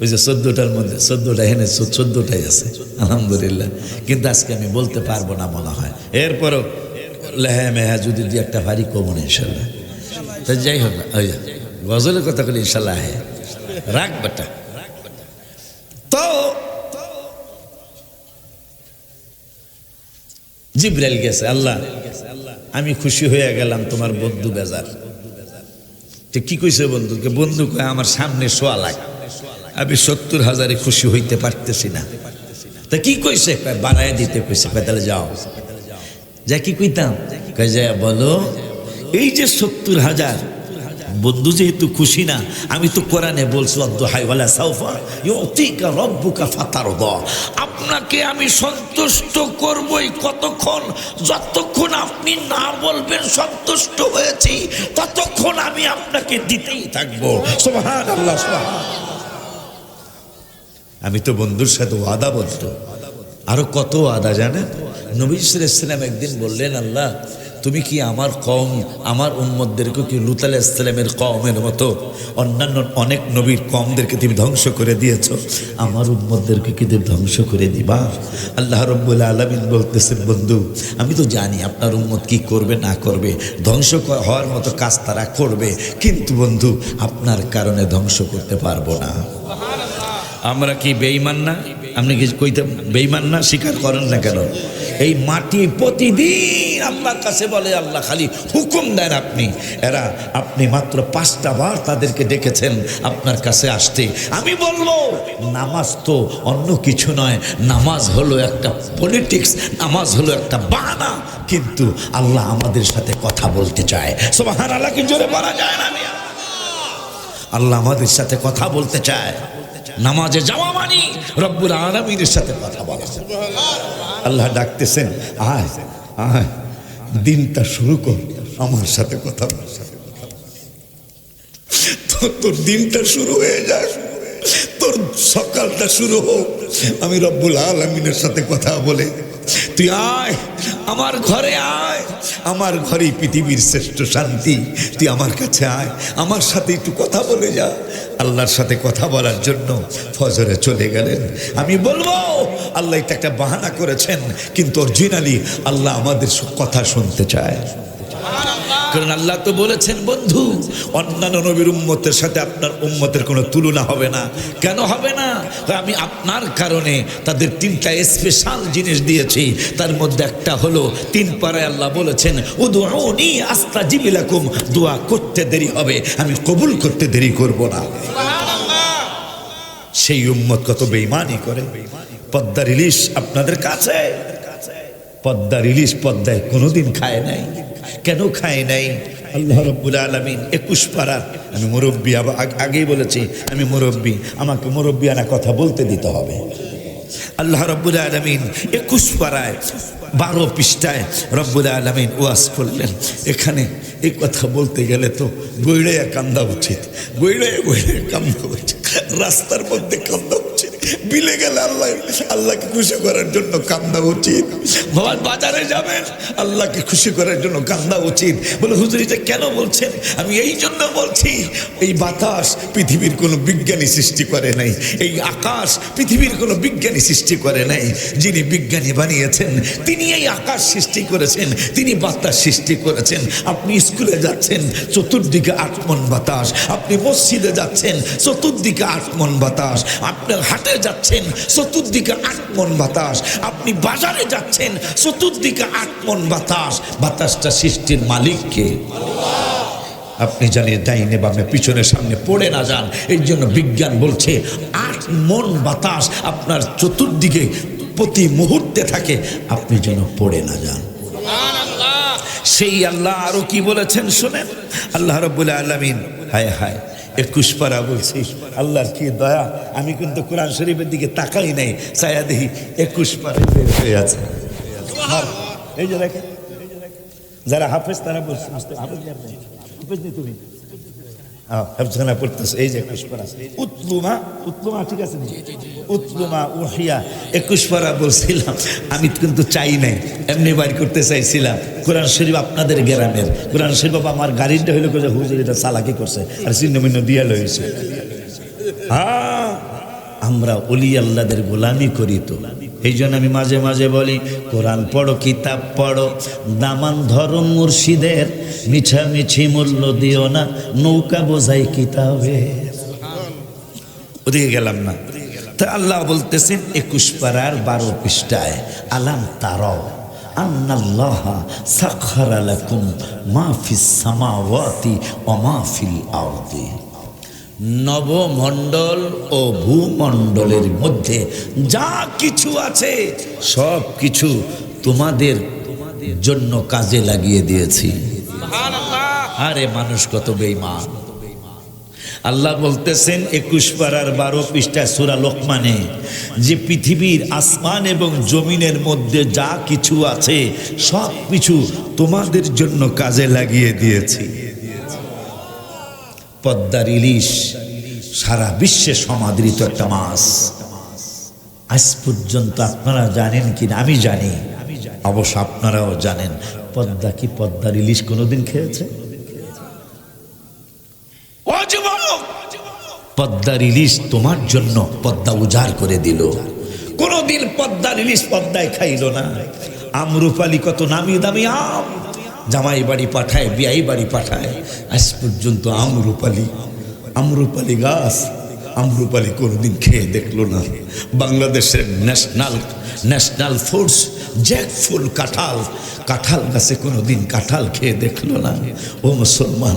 ওই যে 14টার মধ্যে 14টা এনে 14টাই আছে আলহামদুলিল্লাহ, কিন্তু আজকে আমি বলতে পারবো না মনে হয়। এরপরও লেহা মেহা যদি দিয়ে একটা ভারী কমন ইনশাল্লাহ। তো যাই হোক, ওই গজলের কথা বলি ইনশাল্লাহ, হ্যাঁ রাখ বেটা। তো জিবরাইল গেছে, আল্লাহ আমি খুশি হয়ে গেলাম, তোমার বন্ধু বেজার। কি কইছে বন্ধুকে? বন্ধু কয় আমার সামনে 1.25 লাখ, আমি 70,000-এ খুশি হইতে পারতেছি না। তা কি কইছে? বাড়ায় দিতে কইছে। তাহলে যাও, যা কি কইতাম, যা বলো এই যে 70,000, বন্ধু যেহেতু খুশি না, আমি তো কোরআনে বলছি আপনাকে আমি সন্তুষ্ট করবই। কতক্ষণ? যতক্ষণ আপনি না বলবেন সন্তুষ্ট হয়েছি, ততক্ষণ আমি আপনাকে দিতেই থাকবো। সুবহানাল্লাহ, সুবহানাল্লাহ। আমি তো বন্ধুর সাথে ওয়াদা বলতো, আরো কত ওয়াদা জানেন? নবী সাল্লাল্লাহু আলাইহি ওয়াসাল্লাম একদিন বললেন, আল্লাহ তুমি কি আমার কওম, আমার উম্মতদেরকে কি লূত আলাইহিস সালামের কওমের মতো অন্যান্য অনেক নবীর কওমদেরকে তুমি ধ্বংস করে দিয়েছো, আমার উম্মতদেরকে কি তুমি ধ্বংস করে দিবা? আল্লাহ রাব্বুল আলামিন বলতেছেন, বন্ধু আমি তো জানি আপনার উম্মত কি করবে না করবে, ধ্বংস হওয়ার মতো কাজ তারা করবে, কিন্তু বন্ধু আপনার কারণে ধ্বংস করতে পারবো না। আমরা কি বেঈমান না? আপনি কি কইতে বেঈমান না? স্বীকার করেন না কেন? এই মাটি প্রতিদিন আল্লাহর কাছে বলে, আল্লাহ খালি হুকুম দেন আপনি মাত্র 5টা বার তাদেরকে ডেকেছেন আপনার কাছে আসতে। আমি বলবো নামাজ তো অন্য কিছু নয়, নামাজ হলো একটা পলিটিক্স, নামাজ হলো একটা বাহানা, কিন্তু আল্লাহ আমাদের সাথে কথা বলতে চায়। সুবহানাল্লাহ, কি জোরে বলা যায় না? আল্লাহ আমাদের সাথে কথা বলতে চায়। নামাজে যাওয়া মানে রব্বুল আলামিনের সাথে কথা বলা। আল্লাহ ডাকতেছেন, আয় আয় দিনটা শুরু কর, আমার সাথে কথা বল। তোর দিনটা শুরু হয়ে যায়, তোর সকালটা শুরু হোক আমি রব্বুল আলামিনের সাথে কথা বলে। তুই আয় আমার ঘরে, আয় আমার ঘরেই পৃথিবীর শ্রেষ্ঠ শান্তি। তুই আমার কাছে আয়, আমার সাথে একটু কথা বলে যা। আল্লাহর সাথে কথা বলার জন্য ফজরে চলে গেলেন। আমি বলবো আল্লাহ এটা একটা বাহানা করেছেন, কিন্তু অরিজিনালি আল্লাহ আমাদের কথা শুনতে চায়। কারণ আল্লাহ তো বলেছেন, বন্ধু অন্যান্য নবীর উম্মতের সাথে আপনার উম্মতের কোনো তুলনা হবে না। কেন হবে না? আমি আপনার কারণে তাদের 3টা স্পেশাল জিনিস দিয়েছি। তার মধ্যে একটা হলো 3 পারায় আল্লাহ বলেছেন, উদউনি আস্তাজিব লাকুম, দোয়া করতে দেরি হবে, আমি কবুল করতে দেরি করব না। সেই উম্মত কত বেঈমানি করে। পদ্মার ইলিশ আপনাদের কাছে, পদ্মার ইলিশ পদ্মায় কোনোদিন খায় নাই। কেন খায় নাই? আল্লাহ রাব্বুল আলামিন 21 পারার, আমি মুরব্বী, আগেই বলেছি আমি মুরব্বী, আমাকে মুরব্বিয়ানা কথা বলতে দিতে হবে। আল্লাহ রাব্বুল আলামিন 21 পারায় 12 পৃষ্ঠায় রব্বুল আলামিন ওয়াজ করলেন। এখানে এই কথা বলতে গেলে তো বইড়াইয়া কান্দা উচিত, বইড়াইয়া কান্দা উচিত, রাস্তার মধ্যে কান্দা উচিত, বিলে গেলে আল্লাহকে খুশি করার জন্য কান্দা উচিত। বাজারে যাবেন, আল্লাহকে খুশি করার জন্য কান্দা উচিত। বলে হুজুর এটা কেন বলছেন? আমি এই জন্য বলছি, এই বাতাস পৃথিবীর কোনো বিজ্ঞানী সৃষ্টি করে নাই, এই আকাশ পৃথিবীর কোনো বিজ্ঞানী সৃষ্টি করে নাই। যিনি বিজ্ঞানী বানিয়েছেন তিনি এই আকাশ সৃষ্টি করেছেন, তিনি বাতাস সৃষ্টি করেছেন। আপনি স্কুলে যাচ্ছেন, চতুর্দিকে 8 মণ বাতাস। আপনি মসজিদে যাচ্ছেন, চতুর্দিকে 8 মণ বাতাস। আপনার হাটে যাচ্ছেন, চতুর্দিকে 8 মণ বাতাস। আপনি বাজারে যাচ্ছেন, চতুর্দিকে 8 মণ বাতাস। বাতাসটা সৃষ্টির মালিক কে? আপনি জানি ডাইনে বামে পিছনে সামনে পড়ে না যান। এই জন্য বিজ্ঞান বলছে 8 মণ বাতাস আপনার চতুর্দিকে প্রতি মুহূর্তে থাকে, আপনি যেন পড়ে না যান। সেই আল্লাহ আরো কি বলেছেন শুনেন, আল্লাহ রাব্বুল আলামিন হায় হায় 21 পারা বলছি, আল্লাহর কি দয়া, আমি কিন্তু কোরআন শরীফের দিকে তাকাই নাই, ছায়া দেখি 21 পারা বের হয়ে আছে। এই যে দেখেন, যারা হাফেজ তারা বলছে হাফেজ নেই, তুমি হেফজখানা পড়তেছে, এই যে 21 পারা উতলুমা, উতলুমা ঠিক আছে, উতলুমা উহিয়া 21 পারা বলছিলাম। আমি কিন্তু চাই নাই, এমনি বাইর করতে চাইছিলাম। কোরআন শরীফ আপনাদের গ্রামের কোরআন শরীফ, আমার গাড়িটা হইলো হুজুর এটা চালাকি করছে আর ছিন্ন দিয়া লইছে। হ্যাঁ, আমরা ওলি আল্লাহদের গোলামি করি তো, এই জন্য আমি মাঝে মাঝে বলি কোরআন পড়ো, কিতাব পড়ো, দামান ধরো মুর্শিদের, মিছামিছি মূল্য দিও না, নৌকা বোঝাই কিতাবে। ওদিকে গেলাম না। তা আল্লাহ বলতেছেন 21 পারার 12 পৃষ্ঠায়, আলাম তারাও আন্নাল্লাহা সাখখারা লাকুম মা ফিস সামাওয়াতি ওয়া মা ফিল আরদি। নবমণ্ডল ও ভূমণ্ডলের মধ্যে যা কিছু আছে সব কিছু তোমাদের জন্য কাজে লাগিয়ে দিয়েছি। আরে মানুষ কত বেঈমান। আল্লাহ বলতেছেন 21 পারার 12 পৃষ্ঠা সূরা লোকমানে, যে পৃথিবীর আসমান এবং জমিনের মধ্যে যা কিছু আছে সব কিছু তোমাদের জন্য কাজে লাগিয়ে দিয়েছি। পদ্মার ইলিশ সারা বিশ্বে সমাদৃত একটা মাছ। আজ পর্যন্ত আপনারা জানেন কিনা আমি জানি, অবশ্য আপনারাও জানেন, পদ্মা কি পদ্মার ইলিশ কোনোদিন খেয়েছে? পদ্মার ইলিশ তোমার জন্য পদ্মা উজাড় করে দিল, কোনোদিন পদ্মার ইলিশ পদ্মায় খাইল না। আমরুপালি কত নামি দামি আম জামাই বাড়ি পাঠায়, বিয়াই বাড়ি পাঠায়, আজ পর্যন্ত আমরুপালি গাছ আমরুপালি কোনোদিন খেয়ে দেখলো না। বাংলাদেশের ন্যাশনাল ফ্রুটস জ্যাকফ্রুট কাঁঠাল গাছে কোনোদিন কাঁঠাল খেয়ে দেখলো না। ও মুসলমান,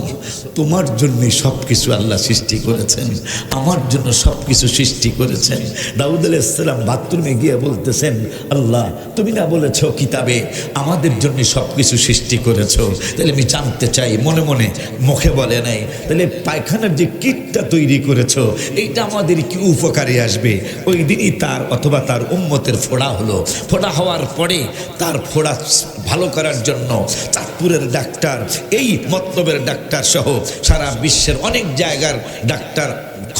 তোমার জন্যই সব কিছু আল্লাহ সৃষ্টি করেছেন, আমার জন্য সব কিছু সৃষ্টি করেছেন। দাউদ আলাইহিস সালাম বাথরুমে গিয়ে বলতেছেন, আল্লাহ তুমি না বলেছো কিতাবে আমাদের জন্য সব কিছু সৃষ্টি করেছো, তাহলে আমি জানতে চাই, মনে মনে মুখে বলে নাই, তাহলে পায়খানার যে কিটটা তৈরি করেছো এইটা আমাদের কি উপকারে আসবে? ওই দিনই তার অথবা তার উম্মতের ফোড়া হলো। ফোড়া হওয়ার পরে তার ফোড়া ভালো করার জন্য চাঁদপুরের ডাক্তার, এই মতলবের ডাক্তার সহ সারা বিশ্বের অনেক জায়গার ডাক্তার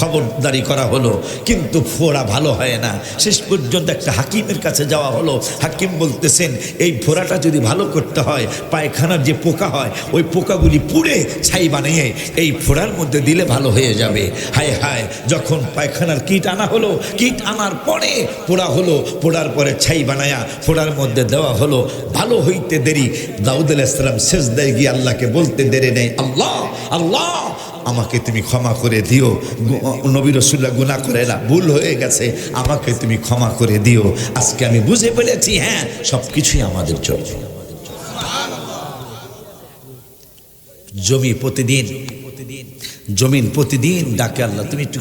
খবরদারি করা হলো, কিন্তু ফোড়া ভালো হয় না। শেষ পর্যন্ত একটা হাকিমের কাছে যাওয়া হলো। হাকিম বলতেছেন, এই ফোড়াটা যদি ভালো করতে হয়, পায়খানার যে পোকা হয় ওই পোকাগুলি পুড়ে ছাই বানিয়ে এই ফোড়ার মধ্যে দিলে ভালো হয়ে যাবে। হায় হায়, যখন পায়খানার কিট আনা হলো, কিট আনার পরে পোড়া হলো, পোড়ার পরে ছাই বানায়া ফোড়ার মধ্যে দেওয়া হলো, ভালো হইতে দেরি। দাউদ আলাইহিস সালাম সেজদায় গিয়ে আল্লাহকে বলতে দেরি নেই, আল্লাহ আল্লাহ আমাকে তুমি ক্ষমা করে দিও, নবী রাসূলুল্লাহ গুনাহ করে না, ভুল হয়ে গেছে, আমাকে তুমি ক্ষমা করে দিও। আজকে আমি বুঝে ফেলেছি, হ্যাঁ সব কিছুই আমাদের জন্য। জমিন প্রতিদিন ডাকে, আল্লাহ তুমি একটু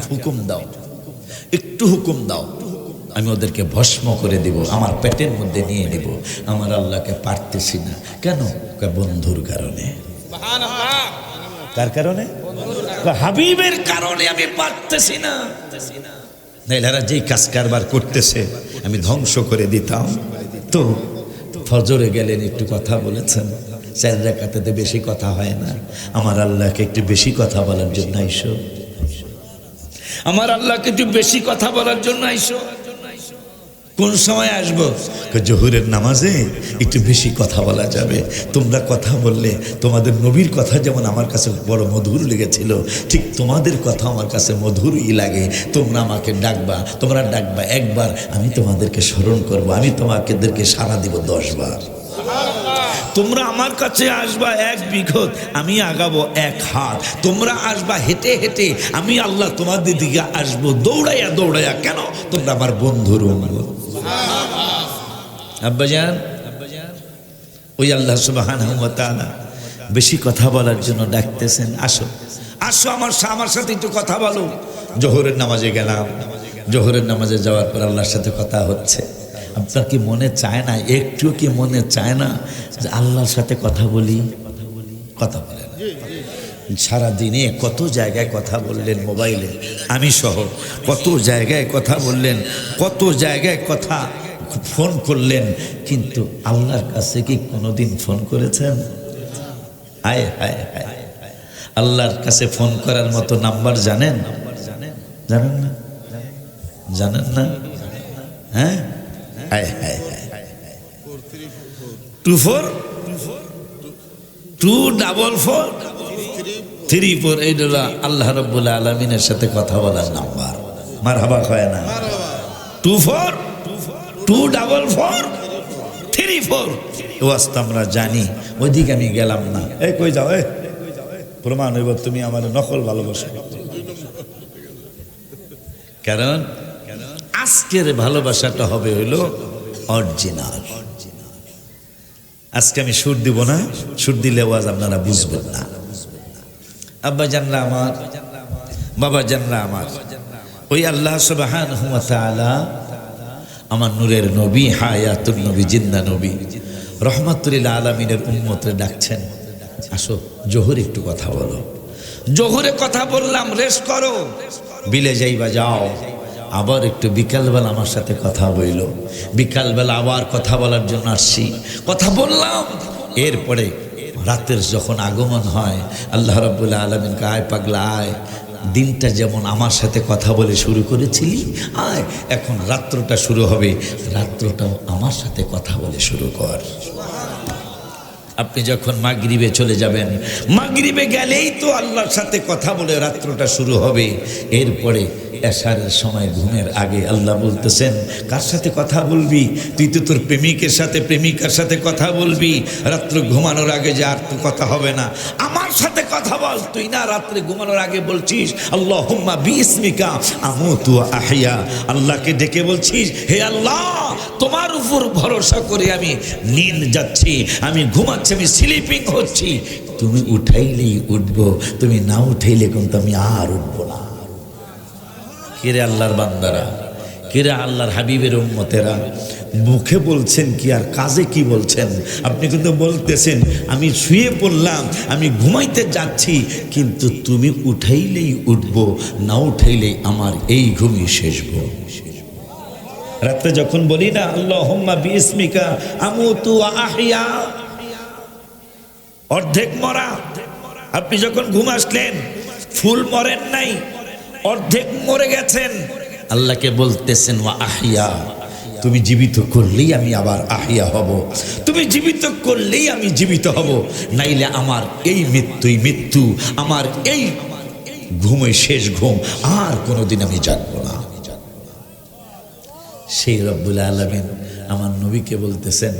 হুকুম দাও, আমি ওদেরকে ভস্ম করে দিব, আমার পেটের মধ্যে নিয়ে নিব। আমার আল্লাহকে পারতেছি না কেন? বন্ধুর কারণে। কার কারণে? হাবিবের কারণে আমি পারতেছি না। এরা যেই কাজ কারবার করতেছে আমি ধ্বংস করে দিতাম। তো ফজরে গেলেন, একটু কথা বলেছেন, 4 রাকাতে বেশি কথা হয় না। আমার আল্লাহকে একটু বেশি কথা বলার জন্য আইসো, আমার আল্লাহকে একটু বেশি কথা বলার জন্য আইসো। কোন সময় আসবো? জোহরের নামাজে একটু বেশি কথা বলা যাবে। তোমরা কথা বললে তোমাদের নবীর কথা যেমন আমার কাছে বড় মধুর লেগেছিল, ঠিক তোমাদের কথা আমার কাছে মধুরই লাগে। তোমরা আমাকে ডাকবা, তোমরা ডাকবা একবার, আমি তোমাদেরকে স্মরণ করব, আমি তোমাদেরকে সাড়া দিব 10 বার। তোমরা আমার কাছে আসবা 1 বিঘত, আমি আগাবো 1 হাত। তোমরা আসবা হেঁটে হেঁটে, আমি আল্লাহ তোমাদের দিকে আসবো দৌড়াইয়া। কেন? তোমরা আমার বন্ধুর উম্মত। আব্বাজান, ওই আল্লাহ সুবহানাহু ওয়া তাআলা বেশি কথা বলার জন্য ডাকতেছেন, আসো আসো আমার সাথে একটু কথা বলো। জোহরের নামাজে গেলাম, জোহরের নামাজে যাওয়ার পর আল্লাহর সাথে কথা হচ্ছে। আপনার কি মনে চায় না, একটু কি মনে চায় না যে আল্লাহর সাথে কথা বলি? কথা বলেন। সারাদিনে কত জায়গায় কথা বললেন মোবাইলে, আমি সহ কত জায়গায় কথা বললেন, কত জায়গায় কথা ফোন করলেন, কিন্তু আল্লাহর কাছে কি কোনোদিন ফোন করেছেন? হায় হায় হায়, আল্লাহর কাছে ফোন করার মতো নাম্বার জানেন? জানেন না? জানেন না? হ্যাঁ, হায় হায় হায়, 242434 এই হলো আল্লাহ রাব্বুল আলামিনের সাথে কথা বলার নাম্বার। মারহাবা কয় না? 242434 ওয়াস্ত আমরা জানি। ওইদিকে আমি গেলাম না। এই কই যাও? প্রমাণ হইব তুমি আমার নকল ভালোবাসো। কারণ আজকের ভালোবাসাটা হবে হইল অরিজিনাল। আজকে আমি সুর দিব না, সুর দিলে আওয়াজ আপনারা বুঝবেন না। আব্বা জানরা আমার, বাবা জানরা আমার, ওই আল্লাহ সুবহানাহু ওয়া তাআলা আমার নূরের নবী, হায়াতুন নবী, জিন্দা নবী, রহমাতুল লিল আলামিনের উম্মতরে ডাকছেন, আসো জোহরে একটু কথা বলো। জোহরে কথা বললাম, রেস্ট করো, বিলে যাইবা যাও। আবার একটু বিকালবেলা আমার সাথে কথা বইল। বিকালবেলা আবার কথা বলার জন্য আসছি, কথা বললাম। এরপরে রাতের যখন আগমন হয়, আল্লাহ রাব্বুল আলামিন কে, আয় পাগলা আয়, দিনটা যেমন আমার সাথে কথা বলে শুরু করেছিলি, আয় এখন রাত্রটা শুরু হবে, রাত্রটাও আমার সাথে কথা বলে শুরু কর। আপনি যখন মাগরিবে চলে যাবেন, মাগরিবে গেলেই তো আল্লাহর সাথে কথা বলে রাত্রটা শুরু হবে। এরপরে এশারের সময় ঘুমের আগে আল্লাহ বলতেছেন, কার সাথে কথা বলবি? তুই তো তোর প্রেমিকের সাথে, প্রেমিকার সাথে কথা বলবি। রাত্রে ঘুমানোর আগে যে আর তো কথা হবে না, আমার সাথে কথা বল। তুই না রাত্রে ঘুমানোর আগে বলছিস আল্লাহুম্মা বিইসমিকা আমুতু ওয়া আহইয়া, আল্লাহকে ডেকে বলছিস, হে আল্লাহ তোমার উপর ভরসা করে আমি নিন যাচ্ছি, আমি ঘুমাচ্ছি, আমি স্লিপিং হচ্ছি। তুমি উঠাইলেই উঠবো, তুমি না উঠাইলে কিন্তু আমি আর উঠবো না। কিরে আল্লাহর বান্দারা, কিরে আল্লাহর হাবিবের উম্মতেরা, মুখে বলছেন কি আর কাজে কি বলছেন? আপনি কিন্তু বলতেছেন আমি শুয়ে পড়লাম, আমি ঘুমাইতে যাচ্ছি, কিন্তু তুমি উঠাইলেই উঠবো, না উঠাইলেই আমার এই ঘুমই শেষ ঘুম। রাতে যখন বলি না আল্লাহুম্মা বিইসমিকা আমুতু ওয়া আহইয়া, অর্ধেক মরা। আপনি যখন ঘুম আসলেন, ফুল মরেন নাই, অর্ধেক মরে গেছেন। আল্লাহকে বলতেছেন ওয়া আহইয়া, তুমি জীবিত করলেই আমি আবার আহিয়া হব, তুমি জীবিত করলেই আমি জীবিত হব, নাইলে আমার এই মৃত্যুই মৃত্যু, আমার এই ঘুমই শেষ ঘুম, আর কোনোদিন আমি জাগবো না। সেই রব্বুল আলামিন আমার নবীকে বলতেছেন,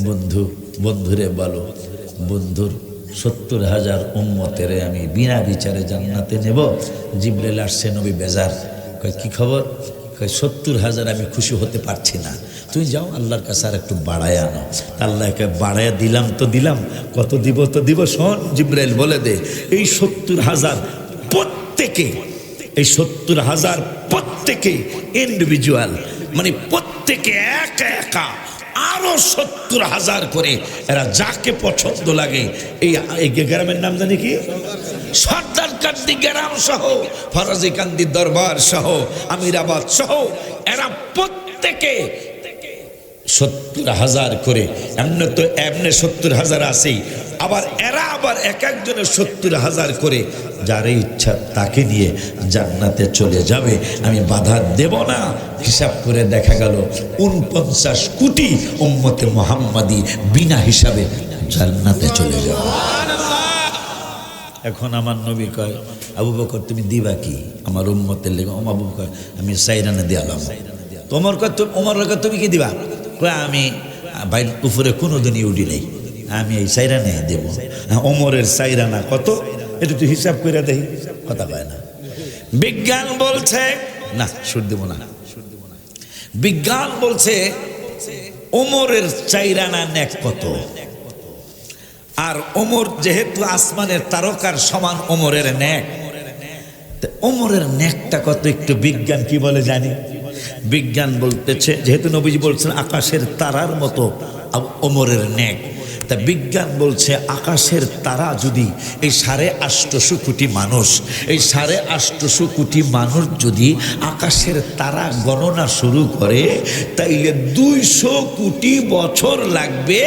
বন্ধু, বন্ধুরে বলো, বন্ধুর 70,000 উম্মতেরে আমি বিনা বিচারে জান্নাতে নেব। জিবরাইল আসছে, নবী বেজার, কয় কি খবর? কয় 70,000 আমি খুশি হতে পারছি না, তুমি যাও আল্লাহর কাছে আর একটু বাড়ায় আনো। আল্লাহকে বাড়ায় দিলাম তো দিলাম, কত দিব তো দিব, শোন জিবরাইল বলে দে, এই 70,000 প্রত্যেকে, এই 70,000 প্রত্যেকে ইন্ডিভিজুয়াল, মানে প্রত্যেকে একা একা আরো 70,000 করে এরা যাকে পছন্দ লাগে, এই গ্রামের নাম জানি কি, সর্দার কান্দি গ্রাম সহ, ফরাজি কান্দি দরবার সহ, আমিরাবাদ সহ, এরা প্রত্যেকে 70,000 করে। এমনি তো এমনি 70,000 আছেই, আবার এরা আবার এক একজনের 70,000 করে, যার ইচ্ছা তাকে নিয়ে জান্নাতে চলে যাবে, আমি বাধা দেব না। হিসাব করে দেখা গেল 49 কোটি উম্মতে মুহাম্মাদি বিনা হিসাবে জান্নাতে চলে যাবে। এখন আমার নবী কয়, আবু বকর তুমি দিবা কি আমার উম্মতের লেগে? আবু বকর, আমি সাইরানা দিয়ালাম। তোমার কত, ওমর কয় তুমি কি দিবা? কয় আমি ভাই উপরে কোনোদিনই উঠি নেই, আমি এই সাইরানে দেব। ওমরের সাইরানা কত, এটা তুই হিসাব করে দেখি, কথা পায় না। বিজ্ঞান বলছে না, সুর দেব না। বিজ্ঞান বলছে ওমরের চাইরানা নেক কত, আর ওমর যেহেতু আসমানের তারকার সমান ওমরের নেক, ওমরের নেকটা কত একটু বিজ্ঞান কি বলে জানি? বিজ্ঞান বলতেছে যেহেতু নবীজি বলছেন আকাশের তারার মতো ওমরের নেক, তা বিজ্ঞান বলছে আকাশের তারা যদি এই 850 কোটি মানুষ, এই 850 কোটি মানুষ যদি আকাশের তারা গণনা শুরু করে, তাইলে 200 কোটি বছর লাগবে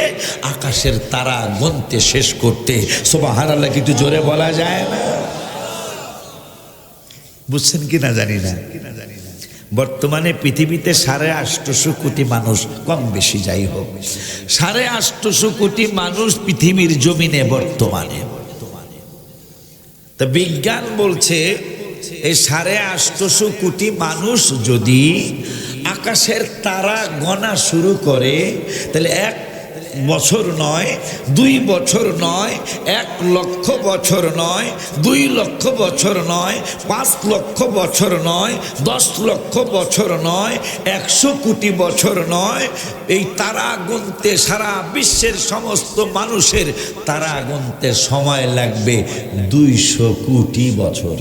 আকাশের তারা গণতে শেষ করতে। সুবহানাল্লাহ, একটু জোরে বলা যায় না? বুঝছেন কি না জানি না। বর্তমানে পৃথিবীতে 850 কোটি মানুষ, কম বেশি যাই হোক, 850 কোটি মানুষ পৃথিবীর জমিনে বর্তমানে। তা বিজ্ঞান বলছে এই 850 কোটি মানুষ যদি আকাশের তারা গণা শুরু করে, তাহলে 1 বছর নয়, 2 বছর নয়, 1 লক্ষ বছর নয়, 2 লক্ষ বছর নয়, 5 লক্ষ বছর নয়, 10 লক্ষ বছর নয়, 100 কোটি বছর নয়, এই তারা গুনতে সারা বিশ্বের সমস্ত মানুষের তারা গুনতে সময় লাগবে 200 কোটি বছর।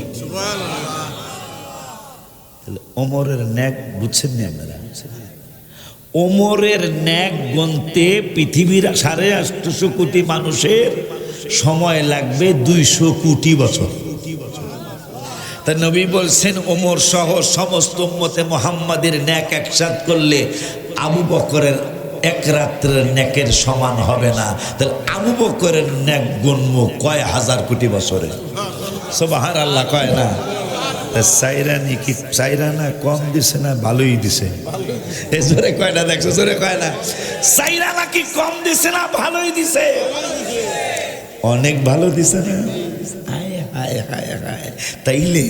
ওমরের নেক বুঝছেন না আপনারা? ওমরের নেক গুনতে পৃথিবীর 850 কোটি মানুষের সময় লাগবে 200 কোটি বছর। তা নবী বলছেন ওমর সহ সমস্ত উম্মতে মুহাম্মাদের নেক একসাথ করলে আবু বকরের 1 রাত্রের নেকের সমান হবে না। তাহলে আবু বকরের নেক গুনবো কয় হাজার কোটি বছরে। সুবহানাল্লাহ কয় না? সাইরানি কি সাইরা না কম দিছে না ভালোই দিছে? এই জোরে কয় না, দেখছো জোরে কয় না? সাইরা নাকি কম দিছে না ভালোই দিছে? অনেক ভালো দিছে না? হায় হায় হায় হায়। তাইলে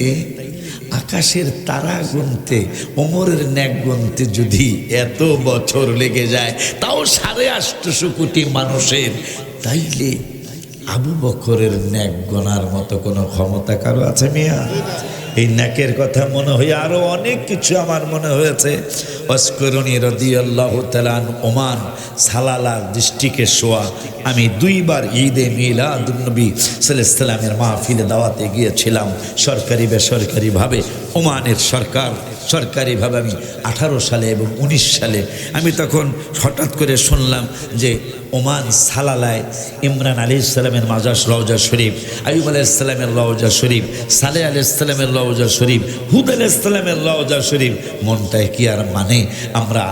আকাশের তারা গুনতে ওমরের নেক গুনতে যদি এত বছর লেগে যায়, তাও 850 কোটি মানুষের, তাইলে আবু বকরের নেক গোনার মতো কোনো ক্ষমতা কারো আছে মিয়া? এই নেকের কথা মনে হয় আরো অনেক কিছু আমার মনে হয়েছে। অস্করণী রাদিয়াল্লাহু তাআলা ওমান সালালা ডিস্ট্রিক্টের শোয়া আমি 2 বার ঈদে মিলাদুন নবী সাল্লাল্লাহু আলাইহি ওয়াসাল্লামের মাহফিলে দাওয়াতে গিয়েছিলাম, সরকারি বেসরকারিভাবে। ওমানের সরকারিভাবে আমি 18 সালে এবং 19 সালে আমি তখন হঠাৎ করে শুনলাম যে ওমান সালালায় ইমরান আলাইহিস সালামের মাজার রওজা শরীফ, আইয়ুব আলাইহিস সালামের রওজা শরীফ, সালেহ আলাইহিস সালামের রওজা শরীফ, হুদ আলাইহিস সালামের রওজা শরীফ। মনটায় কি আর মানে?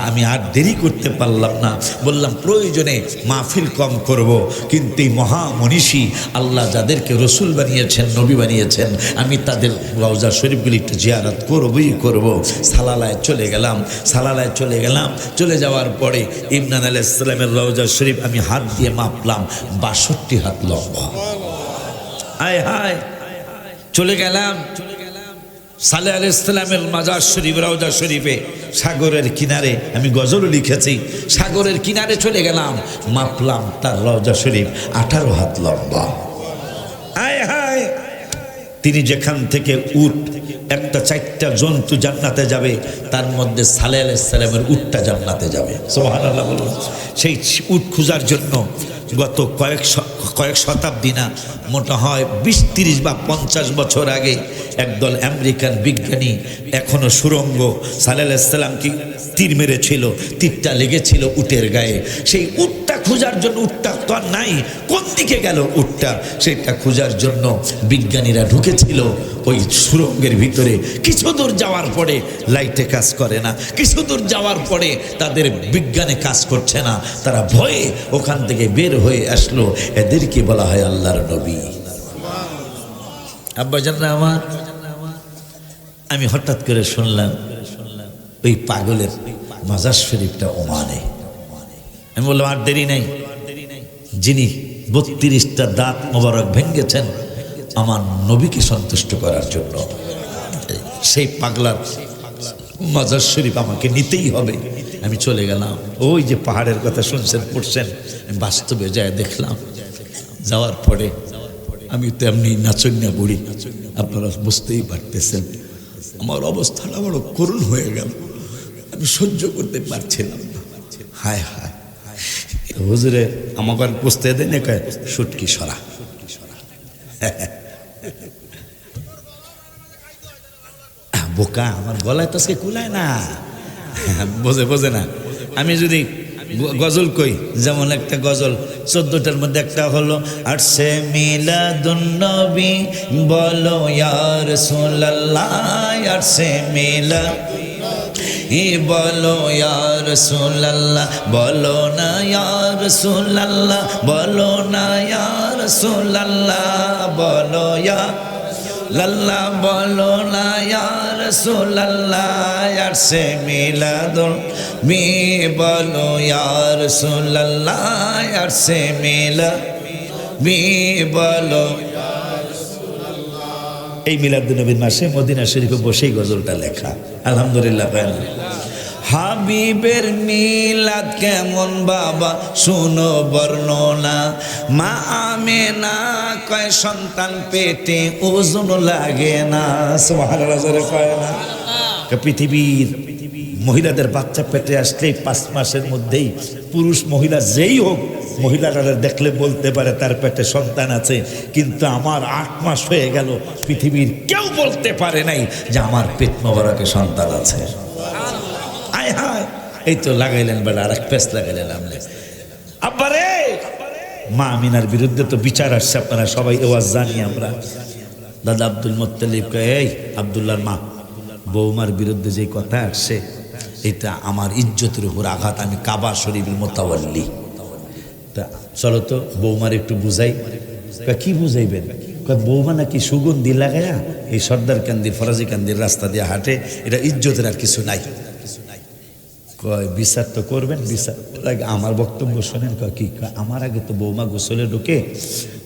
আমি আর দেরি করতে পারলাম না, বললাম প্রয়োজনে মাহফিল কম করব, কিন্তু এই মহামনীষী আল্লাহ যাদেরকে রসুল বানিয়েছেন, নবী বানিয়েছেন, আমি তাদের রওজা শরীফগুলি একটু জিয়ারত করবই করব। সালালায় চলে গেলাম। চলে যাওয়ার পরে ইমরান আলাইহিস সালামের রওজা শরীফ আমি হাত দিয়ে মাপলাম 62 হাত লম্বা। আয় হায়, চলে গেলাম সালেহ আলাইহিস সালামের মাজার শরীফ রওজা শরীফে, সাগরের কিনারে, আমি গজল লিখেছি, সাগরের কিনারে চলে গেলাম, মাপলাম তার রওজা শরীফ 18 হাত লম্বা। আয় হায়, তিনি যেখান থেকে উট একটা 4টা জন্তু জান্নাতে যাবে, তার মধ্যে সালেহ আলাইহিস সালামের উটটা জান্নাতে যাবে। সুবহানাল্লাহ বলুন। সেই উট খোঁজার জন্য গত কয়েক শতাব্দী না, মোটা হয় 20-30 বা 50 বছর আগে একদল আমেরিকান বিজ্ঞানী এখনো সুরঙ্গ সালেহ আলাইহিস সালামকে তীর মেরেছিল, তীরটা লেগেছিল উটের গায়ে। সেই উটটা খোঁজার জন্য, উটটা তো আর নাই, কোন দিকে গেল উটটা, সেটা খোঁজার জন্য বিজ্ঞানীরা ঢুকেছিল ওই সুরঙ্গের ভিতরে। কিছু দূর যাওয়ার পরে লাইটে কাজ করে না, কিছু দূর যাওয়ার পরে তাদের বিজ্ঞানে কাজ করছে না, তারা ভয়ে ওখান থেকে বের হয়ে আসলো। এদেরকে বলা হয় আল্লাহর নবী। আব্বাজানরা আমার, আমি হঠাৎ করে শুনলাম ওই পাগলের মাজার শরীফটা ওমানে। আমি বললাম আর দেরি নাই, যিনি 32টা দাঁত মোবারক ভেঙ্গেছেন আমার নবীকে সন্তুষ্ট করার জন্য, সেই পাগলার মাজার শরীফ আমাকে নিতেই হবে। আমি চলে গেলাম, ওই যে পাহাড়ের কথা শুনছেন পড়ছেন, আমি বাস্তবে যায় দেখলাম। যাওয়ার পরে আমি তো এমনি নাচন্যা বুড়ি, আপনারা বুঝতেই পারতেছেন আমার অবস্থাটা বড় করুণ হয়ে গেল। আমি সহ্য করতে পারছিলাম না। হায় হায়, হুজুরে আমাকে পুষতে দেন কয় সুটকি সরা বোকা আমার গলায় তো আজকে কুলায় না বোঝে না আমি যদি গজল কই যেমন একটা গজল 14টার মধ্যে একটা হলো আর সে মিলাদুন নবী বলো ইয়া রাসূলুল্লাহ আর সে মিলাদ বলো ইয়া রাসূলুল্লাহ বলো না ইয়া রাসূলুল্লাহ বলো না ইয়া রাসূলুল্লাহ বলো ইয়া লাল্লা বলো না ইয়া রাসূলুল্লাহ আর সে মিলাদুল মি বলো ইয়া রাসূলুল্লাহ আর সে মিলাদ মি বলো এই মিলাদুন নবীর মাসে মদিনা শরীফে বসেই গজলটা লেখা আলহামদুলিল্লাহ হাবিবের মিলাদ কেমন বাবা শুনো বর্ণনা মা আমেনা কয় সন্তান পেটে ওজন লাগে না সুবহানাল্লাহ কয় না পৃথিবীর মহিলাদের বাচ্চা পেটে আসলে 5 মাসের মধ্যেই পুরুষ মহিলা যেই হোক মহিলারা দেখলে বলতে পারে তার পেটে সন্তান আছে কিন্তু আমার 8 মাস হয়ে গেল পৃথিবীর কেউ বলতে পারে নাই যে আমার পেট মোবারকে সন্তান আছে আয় হায় এই তো লাগাইলেন বেলা আর এক পেস লাগাইলেন আমলে আব্বারে মা আমিনার বিরুদ্ধে তো বিচার আসছে আপনারা সবাই ওয়াজ জানি আমরা দাদা আব্দুল মুত্তালিব কয় এই আব্দুল্লাহর মা বৌমার বিরুদ্ধে যে কথা আসছে এটা আমার ইজ্জতের উপর আঘাত আমি কাবা শরীফের মোতাওয়াল্লি তা চলো তো বৌমার একটু বুঝাই কি বুঝাইবেন বৌমা নাকি সুগন্ধি লাগায়া এই সর্দার কান্দির ফরাজি কান্দির রাস্তা দিয়ে হাঁটে এটা ইজ্জতের আর কিছু নাই কয় বিচার তো করবেন বিচার আমার বক্তব্য শোনেন কি আমার আগে তো বৌমা গোসলে ঢুকে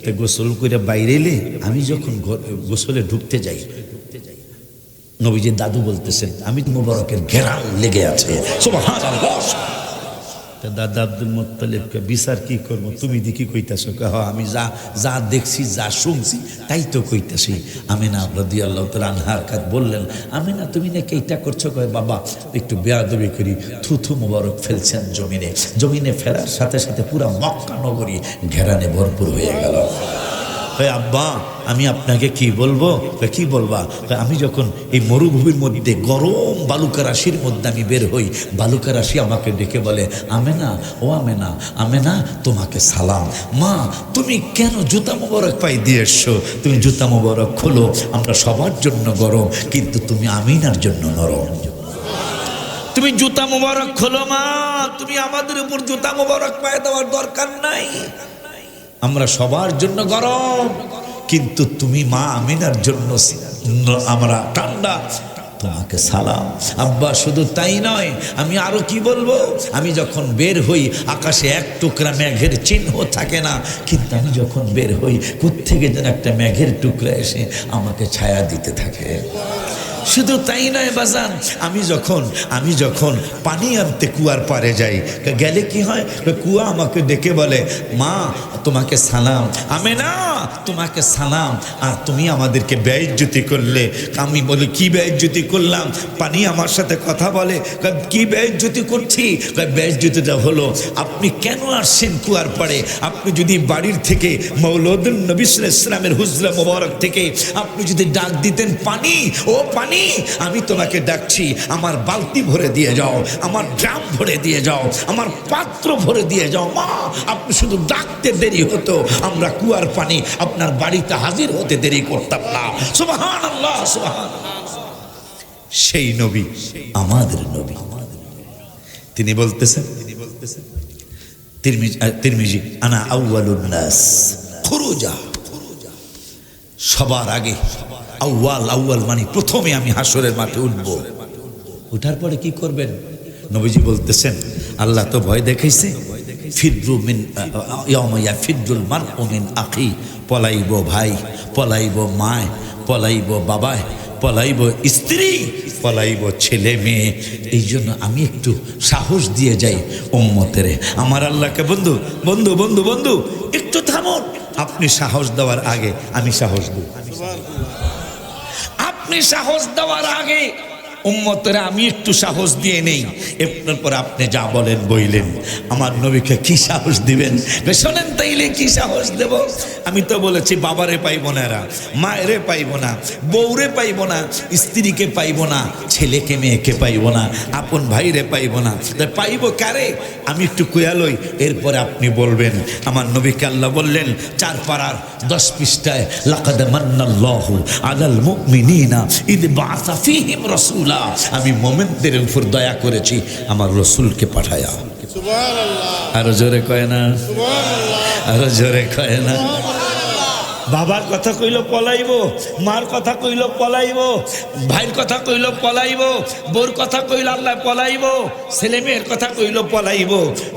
তো গোসল করে বাইরে এলে আমি যখন গোসলে ঢুকতে যাই নবীজির দাদু বলতেছেন আমি তো মোবারকের ঘেরাল লেগে আছে সুবহানাল্লাহ দাদা আব্দুল মুত্তালিবকে বিচার কি করবো তুমি দেখি কইতাছো আমি যা যা দেখছি যা শুনছি তাই তো কইতাছি আমিনা রাদিয়াল্লাহু তাআলা আনহার কাছে বললেন আমিনা তুমি নাকি এইটা করছো কয় বাবা একটু বেয়াদবি করি থুথু মোবারক ফেলছেন জমিনে ফেলার সাথে সাথে পুরা মক্কা নগরী ঘেরানে ভরপুর হয়ে গেল আব্বা আমি আপনাকে কি বলবো কি বলবা আমি যখন এই মরুভূমির মধ্যে গরম বালুকা রাশির মধ্যে আমি বের হই বালুকা রাশি আমাকে ডেকে বলে আমেনা ও আমেনা আমেনা তোমাকে সালাম মা তুমি কেন জুতা মোবারক পাই দিয়ে এসছো তুমি জুতা মোবারক খোলো আমরা সবার জন্য গরম কিন্তু তুমি আমিনার জন্য নরম তুমি জুতা মোবারক খোলো মা তুমি আমাদের উপর জুতা মোবারক পায়ে দেওয়ার দরকার নাই আমরা সবার জন্য গরম কিন্তু তুমি মা আমিনার জন্য আমরা ঠান্ডা তোমাকে সালাম আব্বা শুধু তাই নয় আমি আরো কি বলবো আমি যখন বের হই আকাশে এক টুকরা মেঘের চিহ্ন থাকে না কিন্তু আমি যখন বের হই কোত্থেকে যেন একটা মেঘের টুকরা এসে আমাকে ছায়া দিতে থাকে শুধু তাই নয় বাজান আমি যখন পানি আনতে কুয়ার পারে যাই গেলে কি হয় কুয়া আমাকে ডেকে বলে মা তোমাকে সালাম আমেনা তোমাকে সালাম আর তুমি আমাদেরকে বেইজ্জতি করলে আমি বলি কি বেইজ্জতি করলাম পানি আমার সাথে কথা বলে কি বেইজ্জতি করছি বেইজ্জতিটা হলো আপনি কেন আসছেন কুয়ার পাড়ে আপনি যদি বাড়ির থেকে মৌলুদুন নবী সাল্লাল্লাহু আলাইহি ওয়াসাল্লামের হুজরা মোবারক থেকে আপনি যদি ডাক দিতেন পানি ও পানি আমি তোমাকে ডাকছি আমার বালতি ভরে দিয়ে যাও আমার ড্রাম ভরে দিয়ে যাও আমার পাত্র ভরে দিয়ে যাও মা আপনি শুধু ডাকতে দেরি হতো আমরা কুয়ার পানি আপনার বাড়িতে হাজির হতে দেরি করতাম না সুবহানাল্লাহ সুবহানাল্লাহ সেই নবী আমাদের নবী তিনি বলতেছেন তিরমিজি আনা আউয়ালুন নাস খুরুজা সবার আগে আউয়াল মানে প্রথমে আমি হাসরের মাঠে উঠবো উঠার পরে কি করবেন নবীজি বলতেছেন আল্লাহ তো ভয় দেখাইছে ফিররু মিন ইয়াউমা ইয়াফিরুল মারউ মিন আখি পলাইব ভাই পলাইব মা পলাইব বাবা পলাইব স্ত্রী পলাইব ছেলে মেয়ে এই জন্য আমি একটু সাহস দিয়ে যাই উম্মতেরে আমার আল্লাহকে বন্ধু বন্ধু বন্ধু বন্ধু একটু থামুন আপনি সাহস দেওয়ার আগে আমি সাহস দেব আপনি সাহস দেওয়ার আগে উম্মতরা আমি একটু সাহস দিয়ে নেই, এরপর পর আপনি যা বলেন বইলেন। আমার নবীকে কি সাহস দিবেন? শোনেন তাইলে কি সাহস দেব? আমি তো বলেছি বাবারে পাইব না, এরা মায়েরে পাইব না, বউরে পাইব না, স্ত্রীকে পাইব না, ছেলেকে মেয়েকে পাইব না, আপন ভাইরে পাইব না, পাইব কারে? আমি একটু কুয়ালই, এরপরে আপনি বলবেন। আমার নবীকে আল্লাহ বললেন 4 পারার 10 পৃষ্ঠায়, লাকাদ মান্নাল্লাহু আলাল মুমিনিনা ইদ বাআসা ফীহিম রাসূলা, আমি মুমিনদের উপর দয়া করেছি আমার রাসূলকে পাঠায়া। সুবহানাল্লাহ। আরো জোরে কয় না সুবহানাল্লাহ? আরো জোরে কয় না? বাবার কথা কইল পলাইব, মার কথা কইল পলাইব, ভাইয়ের কথা কইল পলাইব, বউর কথা কইল আল্লাহ পলাইব, ছেলে মেয়ের কথা কইল পলাইব।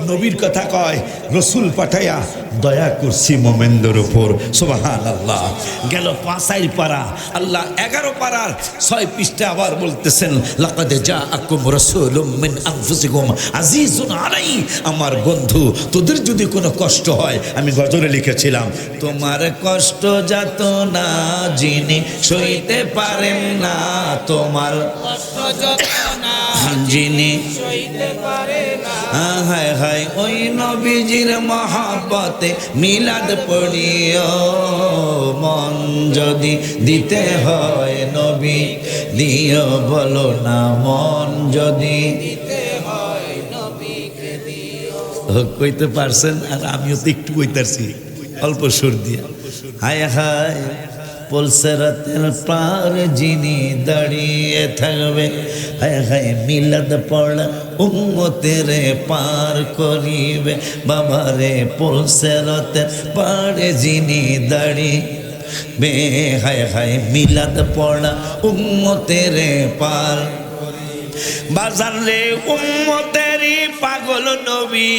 নবীর কথা কয় রসুল পাঠাইয়া দয়া করছি মোমেনদের উপর। সুবহানাল্লাহ। গেল 5 পারা, আল্লাহ 11 পারার 6 পৃষ্ঠা আবার বলতেছেন, লাকাদ জাআকুম রাসূলুম মিন আনফুসিকুম আজিজুন আলাইহি, আমার বন্ধু তোদের যদি কোনো কষ্ট হয়, আমি গজলে লিখেছিলাম, তোমার কষ্ট যাত না যিনি সইতে পারেন না, তোমার কষ্ট যত না যিনি সইতে পারে না। হায় হায় ওই নবীজির মহব্বতে মিলাদ পড়িও, মন যদি দিতে হয় নবী দিও, বলো না মন যদি দিতে হয় নবীকে দিও। কইতে পারছেন? আর আমিও তো একটু কইতাছি অল্প সুর দিয়ে। হায় হায় পুলসেরাতের পার যিনি দাঁড়িয়ে থাকবে, হায় হায় মিলাদ পড়া উম্মতের পার করিবে, বাবারে পুলসেরাতের পারে যিনি দাঁড়িয়ে, হায় হায় মিলাদ পড়া উম্মতের পার। বাজার রে উম্মতেরই পাগল নবী,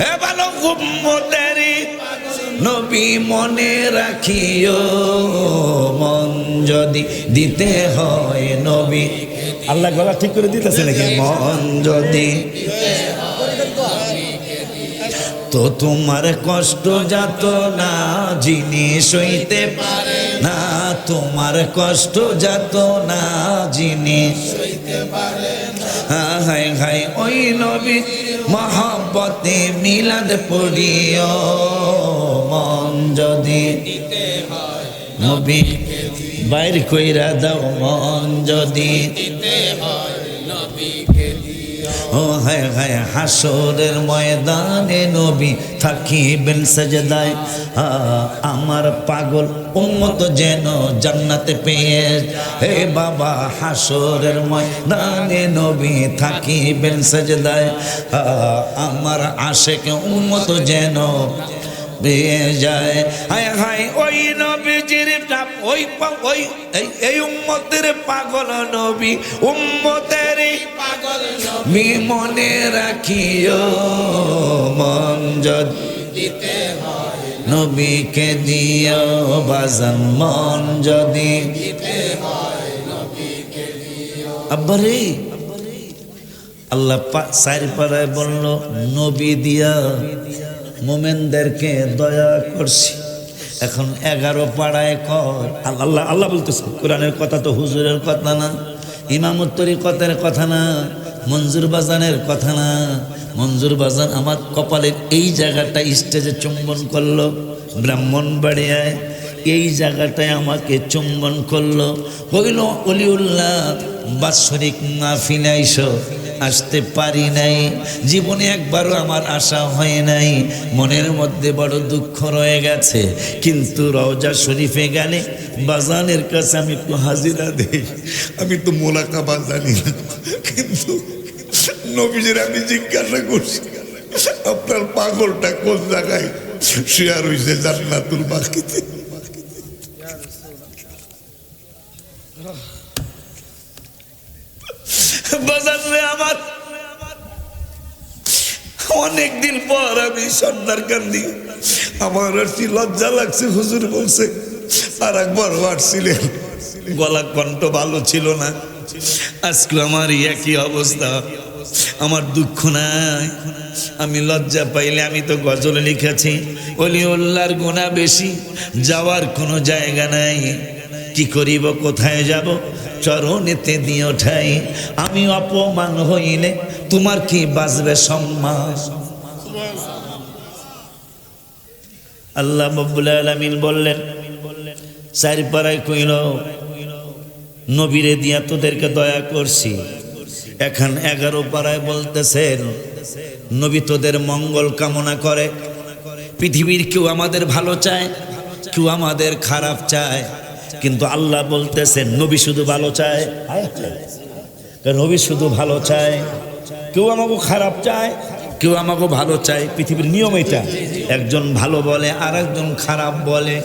হে ভালো উম্মতেরই নবী মনে রাখিও, মন যদি দিতে হয় নবী। আল্লাহ গলা ঠিক করে দিতেছে নাকি? মন যদি তো তোমার কষ্ট যাত না যিনি সইতে পারে না, তোমার কষ্ট যাত না যিনি সইতে পারে না। হায় হায় ওই নবী মহব্বতে মিলাদ পড়িও, মন যদি দিতে হয় নবী বাইর কইরা দাও, মন যদি দিতে হয় নবীকে দিও। ও হায় হায় হাসরের ময়দানে নবী থাকিবেন সাজদায়, আমার পাগল উম্মত যেন জান্নাতে পেয়ে। হে বাবা হাসরের ময়দানে নবী থাকিবেন সাজদায়, আমার আশেক উম্মত যেন পেয়ে যায়। হায় হায় ওই নবীজির নাম, ওই ওই এই উম্মতের পাগল নবী, উম্মতের পাগল নবী মনে রাখিও, মন যদি দিতে হয় নবীকে দিও, বাজান মন যদি দিতে হয় নবীকে দিও। আব্বারে আল্লাহ 4 পারায় বলল নবী দিয়া মোমেনদেরকে দয়া করছি। এখন 11 পাড়ায় কর আল্লাহ আল্লাহ বলতেছে। কোরআনের কথা তো হুজুরের কথা না, ইমামুত তরিকতের কথা না, মঞ্জুর বাজানের কথা না। মঞ্জুর বাজান আমার কপালের এই জায়গাটা স্টেজে চুম্বন করলো, ব্রাহ্মণবাড়িয়ায় এই জায়গাটায় আমাকে চুম্বন করলো। হইল অলিউল্লাহ বাৎসরিক মাহফিলে আইসো, আসতে পারি নাই, জীবনে একবারও আমার আশা হয় নাই, মনের মধ্যে বড় দুঃখ রয়ে গেছে। কিন্তু রওজা শরীফে গেলে বাজানের কাছে আমি একটু হাজিরা দেই, আমি তো মোলাকাবা জানি না, কিন্তু নবীজির আমি জিজ্ঞাসা করছি আপনার পাগলটা কোন জায়গায় শেয়ার হয়েছে জান্নাতুল বাকিতে। বাজারে আমার অনেকদিন পর আমি সর্দার কান্দি, আমার লজ্জা লাগছে। হুজুর বলছে আর একবার আসছিলেন, গলা কণ্ঠ ভালো ছিল না। আজকে আমার একই অবস্থা, আমার দুঃখ নাই, আমি লজ্জা পাইলে আমি তো গজলে লিখেছি ওলিউল্লাহর গুনাহ বেশি, যাওয়ার কোনো জায়গা নাই, কি করিব কোথায় যাব। চরণেতে দিও ঠাই, আমি অপমান হইলে তোমার কি বাজবে সম্মান। আল্লাহ রাব্বুল আলামিন বললেন, চার পাড়ায় কইল নবীরে দিয়া তোদেরকে দয়া করছি। এখন 11 পাড়ায় বলতেছেন নবী তোদের মঙ্গল কামনা করে। পৃথিবীর কেউ আমাদের ভালো চায়, কেউ আমাদের খারাপ চায়, কিন্তু আল্লাহ বলতেছেন নবী শুধু ভালো চায়। নবী শুধু ভালো চায়, কেউ আমাকে খারাপ চায়, কেউ আমাকে ভালো চায়। পৃথিবীর নিয়ম এটা, একজন ভালো বলে আর একজন খারাপ বলে।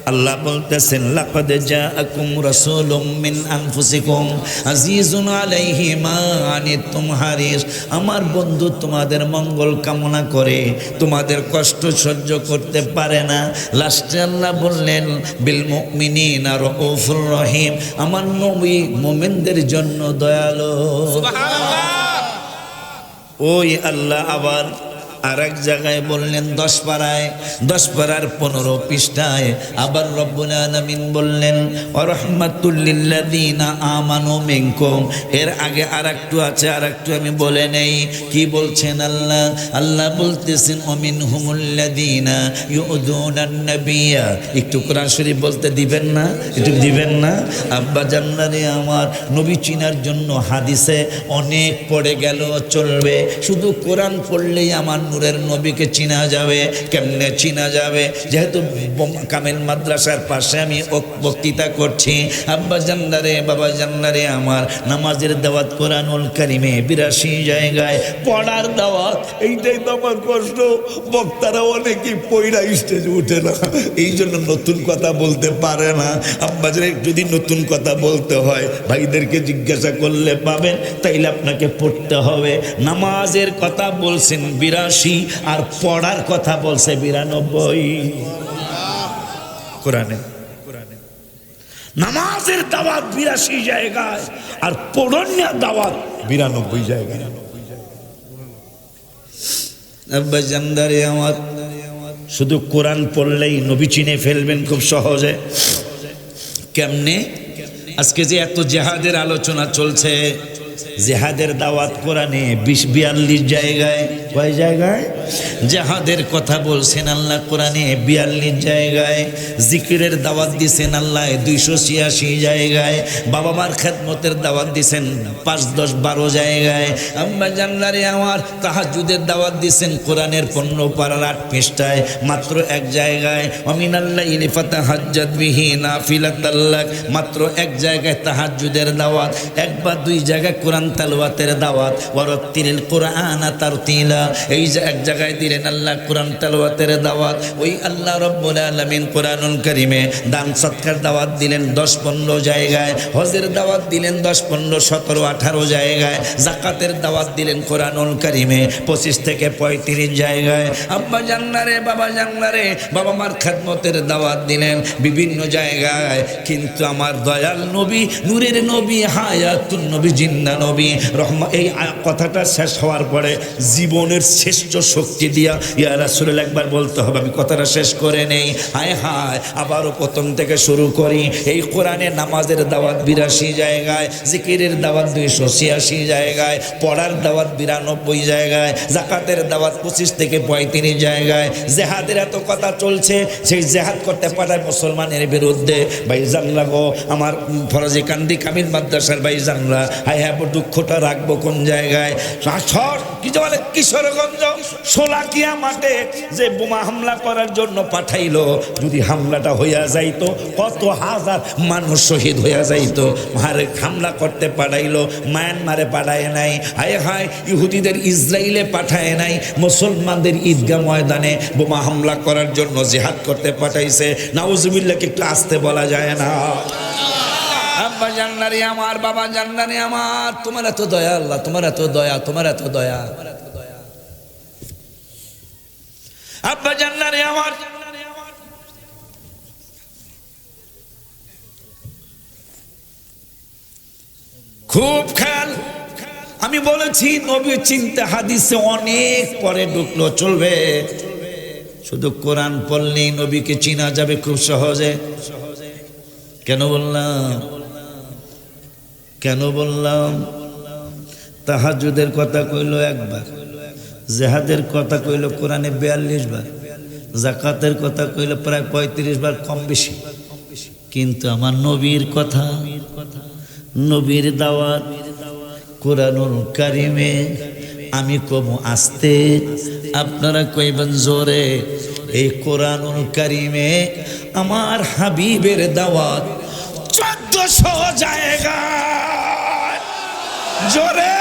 আল্লাহ বলতেছেন লাকাদ জাআকুম রাসূলুম মিন আনফুসিকুম আজিজুন আলাইহি মা আনিতুম হারিস। আমার বন্ধু তোমাদের মঙ্গল কামনা করে, তোমাদের কষ্ট সহ্য করতে পারে না। লাস্টে আল্লাহ বললেন বিল মুমিনিনা রাউফুর রহিম, আমার নবী মুমিনদের জন্য দয়ালু। সুবহানাল্লাহ। ওই আল্লাহ আবার আর এক জায়গায় বললেন 10 পাড়ায়, 10 পাড়ার 15 পৃষ্ঠায় আবার রব্বুল আলামিন বললেন ওয়ারাহমাতুল লিল্লাযিনা আমানু মিনকুম। এর আগে আরেকটু আছে, আরেকটু আমি বলে নেই কি বলছেন আল্লাহ। আল্লাহ বলতেছেন ওমিনহুমুল্লাযিনা ইউযুনান নাবিয়্যা। একটু কোরআন শরীফ বলতে দিবেন না? একটু দিবেন না? আব্বা জান্নারে আমার নবী চিনার জন্য হাদিসে অনেক পড়ে গেল চলবে, শুধু কোরআন পড়লেই আমার নূরের নবীকে চিনা যাবে। কেমনে চিনা যাবে? যেহেতু কামেল মাদ্রাসার পাশে আমি বক্তৃতা করছি, আব্বা জান্নারে বাবা জান্নারে আমার নামাজের দাওয়াত কোরআনুল কারিমে 82 জায়গায় পড়ার দাওয়াত। এইটাই তো আমার কষ্ট, বক্তারা অনেকেই পয়রা স্টেজে উঠে না, এই জন্য নতুন কথা বলতে পারে না। আব্বা জান যদি নতুন কথা বলতে হয় ভাইদেরকে জিজ্ঞাসা করলে পাবেন, তাইলে আপনাকে পড়তে হবে। নামাজের কথা বলছেন 82 আর পড়ার কথা বলছে 92 কোরআনে। নামাজের দাওয়াত 82 জায়গায় আর পড়ার দাওয়াত 92 জায়গায়। আব্বা জানদারে আমার শুধু কোরআন পড়লেই নবী চিনে ফেলবেন খুব সহজে। কেমনে? আজকে যে এত জিহাদের আলোচনা চলছে, জিহাদের দাওয়াত কোরআনে 42 জায়গায়। কয় জায়গায় জিহাদের কথা বলছেন আল্লাহ কোরআনে? 42 জায়গায়। জিকিরের দাওয়াত দিছেন আল্লাহ 286 জায়গায়। বাবা মার খেদমতের দাওয়াত দিছেন 5, 10, 12 জায়গায়। আম্মা জান্নারে আমার তাহাজ্জুদের দাওয়াত দিছেন কোরআনের 15 পারার 8 পৃষ্ঠায় মাত্র এক জায়গায়। ওয়ামিনাল্লাইলি ফাতাহাজ্জাদ বিহি নাফিলাতাল লাক, মাত্র এক জায়গায় তাহাজ্জুদের দাওয়াত। এক বা 2 জায়গায় কোরআন তেলাওয়াতের দাওয়াত। ওয়ারাত্তিলিল কুরআনা তারতিলা, এই যে এক জায়গায় দিলেন আল্লাহ কোরআন তেলাওয়াতের দাওয়াত। ওই আল্লাহ রাব্বুল আলামিন কোরআনুল কারীমে দান সদকার দাওয়াত দিলেন 10-15 জায়গায়। হজের দাওয়াত দিলেন 10, 15, 17, 18 জায়গায়। যাকাতের দাওয়াত দিলেন কোরআনুল কারীমে 25 থেকে 35 জায়গায়। আব্বা জান্নারে বাবা জান্নারে বাবা মার খেদমতের দাওয়াত দিলেন বিভিন্ন জায়গায়। কিন্তু আমার দয়াল নবী, নূরের নবী, হায়াতুন নবী, জিন্দা নবী রহমা, এই কথাটা শেষ হওয়ার পরে জীবনের শ্রেষ্ঠ শক্তি দিয়া ইয়া রাসূলুল্লাহ একবার বলতে হবে। আমি কথাটা শেষ করে নেই। হায় হায়, আবারও প্রথম থেকে শুরু করি। এই কোরআনে নামাজের দাওয়াত 82 জায়গায়, জিকিরের দাওয়াত 286 জায়গায়, পড়ার দাওয়াত 92 জায়গায়, যাকাতের দাওয়াত 25 থেকে 35 জায়গায়। জেহাদের এত কথা চলছে, সেই জেহাদ করতে পাঠায় মুসলমানের বিরুদ্ধে। ভাই জানলা গো আমার ফরজে কান্দি কামিল মাদ্রাসার ভাই জানলা, হায় হ্যাঁ দুঃখটা রাখবো কোন জায়গায়? কি বলে কিশোরগঞ্জ শোলাকিয়া মাঠে যে বোমা হামলা করার জন্য পাঠাইলো, যদি হামলাটা হইয়া যাইতো কত হাজার মানুষ শহীদ হইয়া যাইতো। হামলা করতে পাঠাইলো, মায়ানমারে পাঠায় নাই। হায় হায়, ইহুদিদের ইসরায়েলে পাঠায় নাই, মুসলমানদের ঈদগাহ ময়দানে বোমা হামলা করার জন্য জিহাদ করতে পাঠাইছে। নাউজুবিল্লাহকে একটু আসতে বলা যায় না? আব্বা জান্নারে আমার বাবা জান্নারে আমার, তোমার এত দয়া আল্লাহ, তোমার এত দয়া, তোমার এত দয়া। আব্বা জান্নারে আমার খুব খেয়াল। আমি বলেছি নবী চিন্তা হাদিসে অনেক পরে ঢুকলো, চলবে। শুধু কোরআন পড়লেই নবীকে চিনা যাবে খুব সহজে। কেন বললাম? কেন বললাম? তাহাজ্জুদের কথা কইল একবার, জিহাদের কথা কইল কোরআনে 42 বার, যাকাতের কথা কইল প্রায় 35 বার, কম বেশি। কিন্তু আমার নবীর কথা, নবীর দাওয়াত কোরআনুল কারিমে আমি কম আস্তে, আপনারা কইবেন জোরে। এই কোরআনুল কারিমে আমার হাবিবের দাওয়াত 1400 জায়গা, জোরে।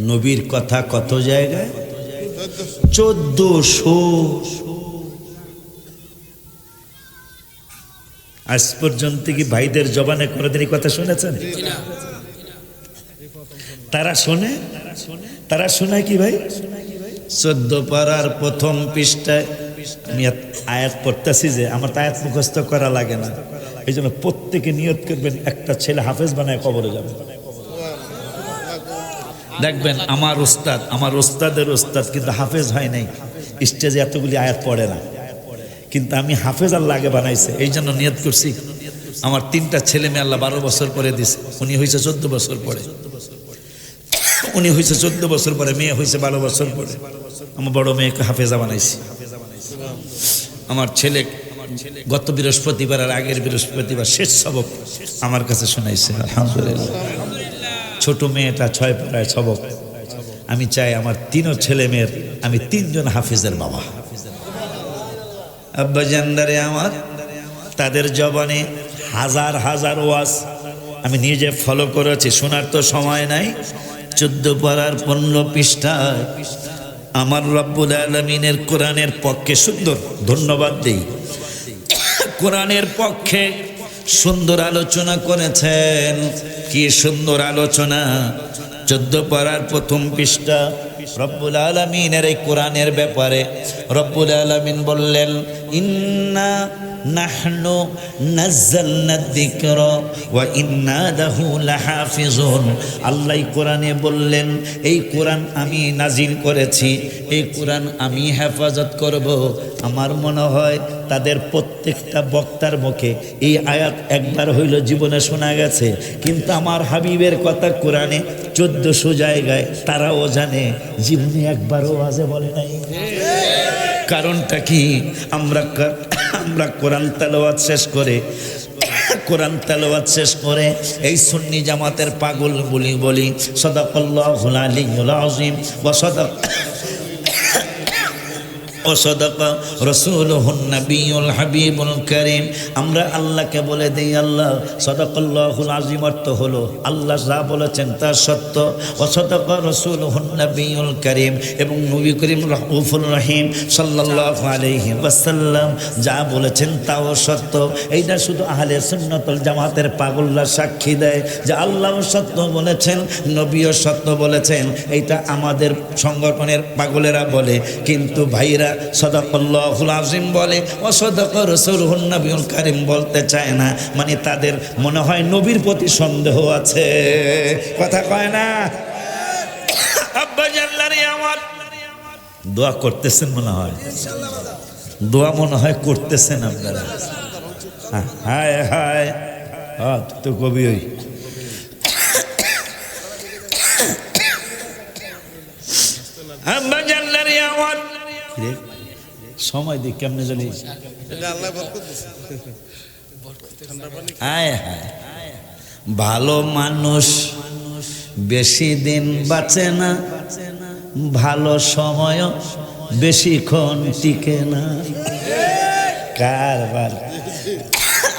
নবীর কথা কত জায়গায়? 1400। আজ পর্যন্ত কি ভাইদের জবানে কোনদিন কথা শুনেছেন? তারা শোনে, তারা শোনায় কি ভাই? 14 পারার প্রথম পৃষ্ঠায় আমি আয়াত পড়তেছি, যে আমার তো আয়াত মুখস্থ করা লাগে না, এই জন্য প্রত্যেকে নিয়ত করবেন একটা ছেলে হাফেজ বানায় কবরে যাবে। দেখবেন আমার ওস্তাদ, আমার ওস্তাদের ওস্তাদ কিন্তু হাফেজ হয় নাই, স্টেজে এতগুলি আয়াত পড়ে না, কিন্তু আমি হাফেজ আল্লাহ আগে বানাইছে, এই জন্য নিয়ত করছি। আমার 3টা ছেলে মেয়ে আল্লাহ 12 বছর পরে দিছে, উনি হয়েছে 14 বছর পরে, উনি হয়েছে 14 বছর পরে, মেয়ে হয়েছে 12 বছর পরে। আমার বড় মেয়েকে হাফেজা বানাইছি। আমার ছেলে গত বৃহস্পতিবার আর আগের বৃহস্পতিবার শেষ সবক আমার কাছে শোনাইছে, আলহামদুলিল্লাহ। ছোট মেয়েটা 6 পারায় সবক। আমি চাই আমার 3 ছেলে মেয়ের আমি 3 জন হাফিজের বাবা। আব্বা জানদারে আমার, তাদের জবানে হাজার হাজার ওয়াজ আমি নিজে ফলো করেছি, শোনার তো সময় নাই। 14 পারার 15 পৃষ্ঠায় আমার রব্বুল আলামিনের কোরআনের পক্ষে সুন্দর, ধন্যবাদ দেই, কোরআনের পক্ষে সুন্দর আলোচনা করেছেন। কি সুন্দর আলোচনা! 14 পারার প্রথম পৃষ্ঠা রব্বুল আলামিনের এই কোরআনের ব্যাপারে রব্বুল আলামিন বললেন, ইন্না নাহনু নাযালনা যিকরা ওয়া ইন্না লাহু লাহাফিজুন। আল্লাহ কোরআনে বললেন, এই কোরআন আমি নাজিল করেছি, এই কোরআন আমি হেফাজত করব। আমার মনে হয় তাদের প্রত্যেকটা বক্তার মুখে এই আয়াত একবার হইল জীবনে শোনা গেছে, কিন্তু আমার হাবিবের কথা কোরআনে 1400 জায়গায়, তারাও জানে, জীবনে একবারও আজে বলে নাই। কারণটা কি? আমরা কোরআন তেলাওয়াত শেষ করে, কোরআন তেলাওয়াত শেষ করে এই সুন্নি জামাতের পাগল বলি সাদাকাল্লাহুল আলিয়্যুল আযীম ওয়া সাদাকা রাসূলুহুন নাবিয়ুল হাবিবুল কারীম। আমরা আল্লাহকে বলে দেই, আল্লাহ সাদাকাল্লাহুল আযীম অর্থ হলো আল্লাহ যা বলেছেন তা সত্য, ওয়া সাদাকা রাসূলুহুন নাবিয়ুল কারীম, এবং নবী করিম রাউফুর রহিম সাল্লাল্লাহু আলাইহি ওয়াসাল্লাম যা বলেছেন তাও সত্য। এইটা শুধু আহলে সুন্নাত ওয়াল জামাতের পাগলরা সাক্ষী দেয় যে আল্লাহ সত্য বলেছেন, নবীও সত্য বলেছেন, এইটা আমাদের সংগঠনের পাগলেরা বলে। কিন্তু ভাইরা সাদাকাল্লাহুল আযীম বলে, ওয়া সাদাকা রাসূলুহুন নাবিয়ুল কারীম বলতে চায় না, মানে তাদের মনে হয় নবীর প্রতি সন্দেহ আছে, কথা কয় না? আব্বা জানলারে আমার দোয়া করতেছেন মনে হয়, দোয়া মনে হয় করতেছেন আপনারা। হায় হায়, তো কবি ওই আব্বা জানলারে আমার সময় দিক কেমনে চলে, হায় হায়। ভালো মানুষ বেশি দিন বাঁচে না, ভালো সময় বেশিক্ষণ টিকে না। কারবার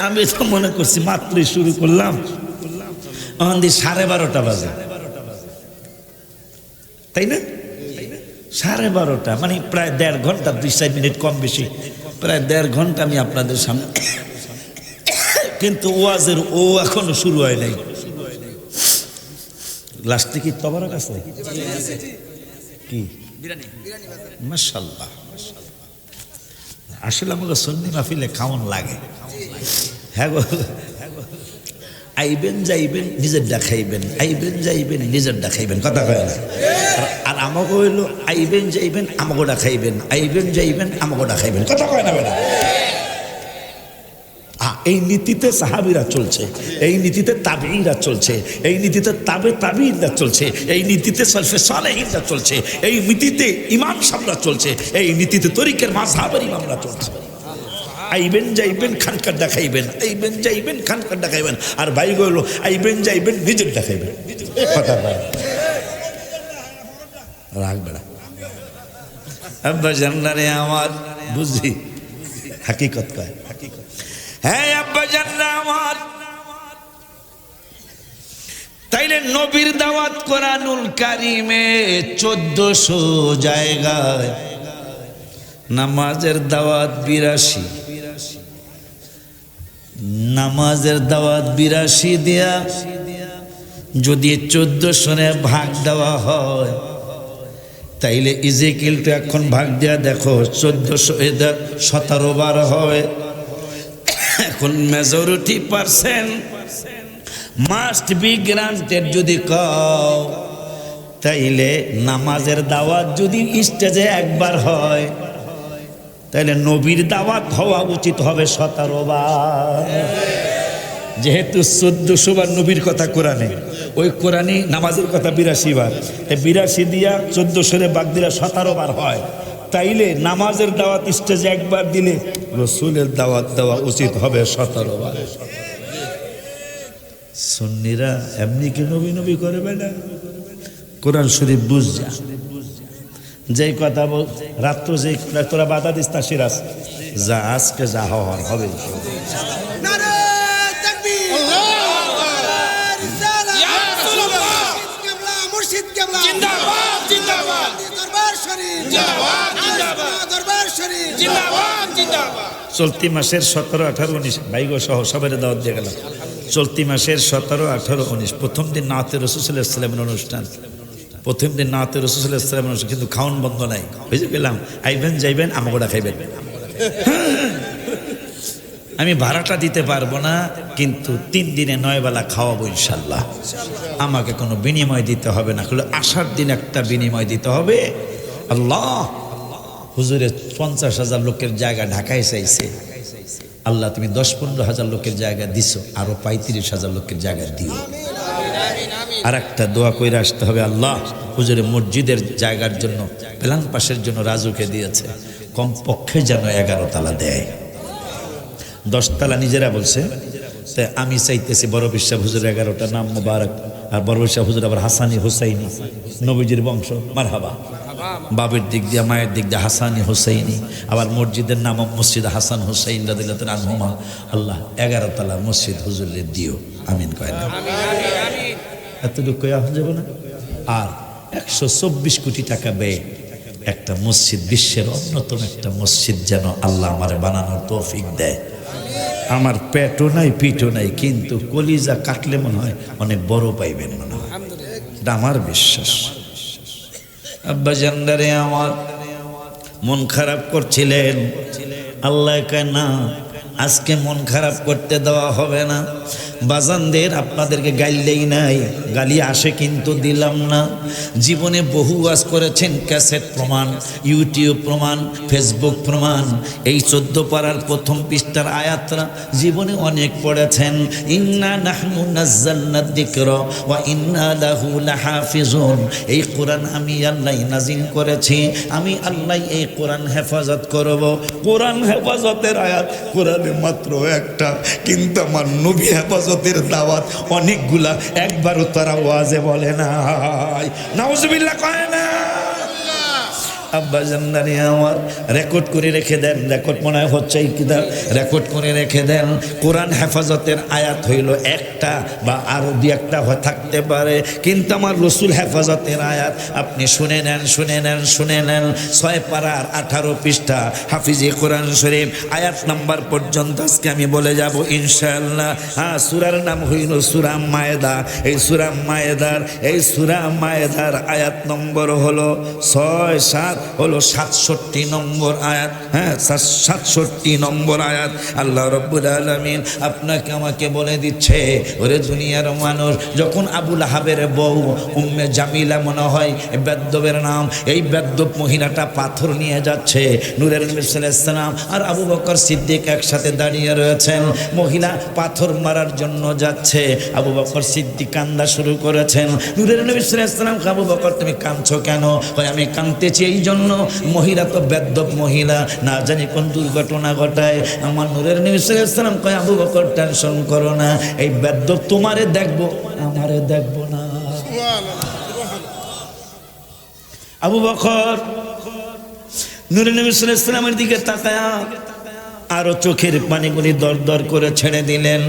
আমি তো মনে করছি মাত্রই শুরু করলাম, এখন 12:30 বাজে, তাই না? 12:30, মানে প্রায় 1.5 ঘন্টা, 2-4 মিনিট কম বেশি, প্রায় 1.5 ঘন্টা আমি আপনাদের সামনে, কিন্তু ওয়াজের এখনো শুরু হয় নাই। লাস্টে কি তবরক আছে কি? মাশাআল্লাহ। আসলে আমাকে সুন্নি মাহফিলে কেমন লাগে? হ্যাঁ গো, আইবেন যাইবেন নিজেরটা খাইবেন, আইবেন যাইবেন নিজেরটা খাইবেন, কথা কয় না? আর আমাকে হইলো আইবেন যাইবেন আমাকেটা খাইবেন, আইবেন যাইবেন আমাকেটা খাইবেন, কথা কয় না বেটা? এই নীতিতে সাহাবীরা চলছে, এই নীতিতে তাবেঈরা চলছে, এই নীতিতে তাবেঈরা চলছে, এই নীতিতে সলফে সালেহিনরা চলছে, এই নীতিতে ইমাম সাহেবরা চলছে, এই নীতিতে তরিকের মাযহাবের ইমামরা চলছে। আইবেন যাইবেন খানকার দেখাইবেন, আইবেন যাইবেন খানকার দেখাইবেন, আর ভাই গেল আইবেন যাইবেন নিজের দেখাইবেন, কথা বলে রাখবে না। আব্বা জান্নারে আমার বুঝি হাকিকত কয়, হ্যাঁ আব্বা জান্না আমার। তাইলে নবীর দাওয়াত কোরআনুল কারিমে 1400 জায়গায়, নামাজের দাওয়াত 82, নামাজের দাওয়াত 82 দিয়া যদি 1400 ভাগ দেওয়া হয়, তাইলে ইজিকিলটা এখন ভাগ দেয়া দেখো 1417 বার হয়। এখন majority percent must be granted যদি কও, তাইলে নামাজের দাওয়াত যদি স্টেজে একবার হয়, তাইলে নবীর দাওয়াত হওয়া উচিত হবে 17 বার। যেহেতু 1400 বার নবীর কথা কোরআনে, ওই কোরআনই নামাজের কথা 82 বার, 82 দিয়া 1400 ভাগ দিলে 17 বার হয়। তাইলে নামাজের দাওয়াত স্টেজে একবার দিলে রসুলের দাওয়াত দেওয়া উচিত হবে 17 বার। সুন্নিরা এমনি কি নবী নবী করবে না? কোরআন শরীফ বুঝ যা, যেই কথা বল রাত্র যেই তোরা বাধা দিস তা সিরাজ যা, আজকে যা হওয়ার হবে। চলতি মাসের 17, 18, 19 ভাইগো সহ সবাই দাওয়াত দিয়ে গেলাম। চলতি মাসের 17, 18, 19 প্রথম দিন নাতে রাসূল সাল্লাল্লাহু আলাইহি ওয়াসাল্লামের অনুষ্ঠান, প্রথম দিন নাতে রাসূল সাল্লাল্লাহু আলাইহি ওয়াসাল্লামের অনুষ্ঠান, কিন্তু খাওয়ান বন্ধ নাই। বুঝে গেলাম আইবেন যাইবেন আমাগোটা খাইবেন। আমি ভাড়াটা দিতে পারবো না, কিন্তু 3 দিনে 9 বেলা খাওয়াবো ইনশাল্লাহ। আমাকে কোনো বিনিময় দিতে হবে না, শুধু আসার দিন একটা বিনিময় দিতে হবে। আল্লাহ হুজুরের 50,000 লোকের জায়গা ঢাকায় চাইছে, আল্লাহ তুমি 10-15 হাজার লোকের জায়গা দিছো, আরো 35,000 লোকের জায়গা দিও। আর একটা দোয়া কইরা আসতে হবে, আল্লাহ হুজুরের মসজিদের জায়গার জন্য প্ল্যান পাশের জন্য রাজুকে দিয়েছে, কমপক্ষে যেন 11 তালা দেয়। 10 তালা নিজেরা বলছে, তাই আমি চাইতেছি বড় বিশ্বাস হুজুর 11টা নাম মুবারক, আর বড় বিশ্বাস হুজুর আবার হাসানি হুসাইনি, নবীজির বংশ, মারহাবা। বাবের দিক দিয়ে মায়ের দিক দিয়ে হাসানি হুসাইনি, আবার মসজিদের নাম মসজিদ হাসান হুসাইন রাদিয়াল্লাহু আনহুমা। আল্লাহ 11 তালা মসজিদ হুজুরের দিও, আমিন কয় না? এতটুকু কয়া যাবে না? আর 124 কোটি টাকা ব্যয় একটা মসজিদ, বিশ্বের অন্যতম একটা মসজিদ যেন আল্লাহ আমার বানানোর তৌফিক দেয়। আমার পেটও নাই পিঠও নাই, কিন্তু কলিজা কাটলে মনে হয় অনেক বড় পাইবেন মনে হয়, এটা আমার বিশ্বাস। আব্বা জান্নারে আমার মন খারাপ করছিলেন, আল্লাহ কয় না আজকে মন খারাপ করতে দেওয়া হবে না। বাজানদের আপনাদেরকে গাইল দেই নাই, গালি আসে কিন্তু দিলাম না। জীবনে বহু ওয়াজ করেছেন, ক্যাসেট প্রমাণ, ইউটিউব প্রমাণ, ফেসবুক প্রমাণ। এই 14 পারার প্রথম পৃষ্ঠার আয়াতরা জীবনে অনেক পড়েছেন। ইন্না নাহনু নাযালনা যিকরা ওয়া ইন্না লাহু লাহাফিজুন। এই কোরআন আমি আল্লাহ নাজিল করেছি, আমি আল্লাহ এই কোরআন হেফাজত করব। কোরআন হেফাজতের আয়াত কোরআনে মাত্র একটা, কিন্তু আমার নবী হেফাজতের দাওয়াত অনেকগুলা, একবারও তারা ওয়াজে বলে নাই। নাউজুবিল্লাহ কয় না? আব্বা জান্নারি আমার রেকর্ড করে রেখে দেন, রেকর্ড মনে হয় হচ্ছে কিতাব, রেকর্ড করে রেখে দেন। কোরআন হেফাজতের আয়াত হইল একটা বা আরো দুই একটা থাকতে পারে, কিন্তু আমার রসুল হেফাজতের আয়াত আপনি শুনে নেন, শুনে নেন, শুনে নেন। 6 পারার 18 পৃষ্ঠা হাফিজে কোরআন শরীফ আয়াত নাম্বার পর্যন্ত আজকে আমি বলে যাব ইনশাআল্লাহ। হ্যাঁ, সূরার নাম হইল সূরা মায়েদা। এই সূরা মায়েদার আয়াত নম্বর হলো 6, 7 হলো 67 নম্বর আয়াত। হ্যাঁ, 67 নম্বর আয়াত। আল্লাহ রাব্বুল আলামিন আপনাকে আমাকে বলে দিচ্ছে, ওরে দুনিয়ার মানুষ, যখন আবু লাহাবের বউ উম্মে জামিলা মনে হয় বেদ্যবের নাম, এই বেদ্যব মহিলাটা পাথর নিয়ে যাচ্ছে, নূরের নবী সাল্লাল্লাহু আলাইহি সাল্লাম আর আবু বকর সিদ্দিক একসাথে দাঁড়িয়ে রয়েছেন। মহিলা পাথর মারার জন্য যাচ্ছে, আবু বকর সিদ্দিক কান্দা শুরু করেছেন। নূরের নবী সাল্লাল্লাহু আলাইহি সাল্লাম, আবু বকর তুমি কাঁদছো কেন? কয় আমি কাঁদতেছি এই জন্য, মহিলা তো বেদ্যব মহিলা, না জানি কোন দুর্ঘটনা ঘটায়। আমার নূরের নবী সাল্লাল্লাহু আলাইহি সাল্লাম কয়, আবু বকর টেনশন করো না, এই বেদ্যব তোমারে দেখবো, আমারে দেখবো না। আবু বকর নূরের নবী সাল্লাল্লাহু আলাইহি সাল্লামের দিকে তাকায়া আরো চোখের পানিগুলি দর দর করে ছেড়ে দিলেন।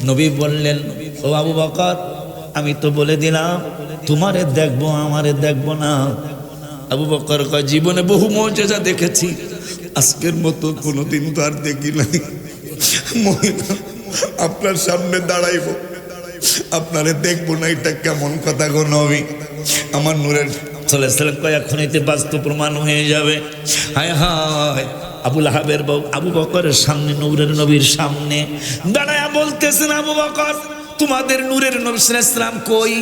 নবী বললেন, ও আবু বকর, আমি তো বলে দিলাম তোমারে দেখবো, আমারে দেখবো না। আবু বকর কয়, জীবনে বহু মুজিজা দেখেছি, আজকের মতো কোনোদিন তো আর দেখি নাই। মহিলা আপনার সামনে দাঁড়াইব, আপনারে দেখবো না, এটা কেমন কথা গো নবী? আমার নূরের সাল্লাল্লাহু কয়, এখন এতে বাস্তব প্রমাণ হয়ে যাবে। হায় হায়, আবু লাহাবের বউ আবু বকরের সামনে, নূরের নবীর সামনে দাঁড়ায়া বলতেছেন, আবু বকর তোমাদের নূরের নবী সাল্লাল্লাহু আলাইহি সাল্লাম কই?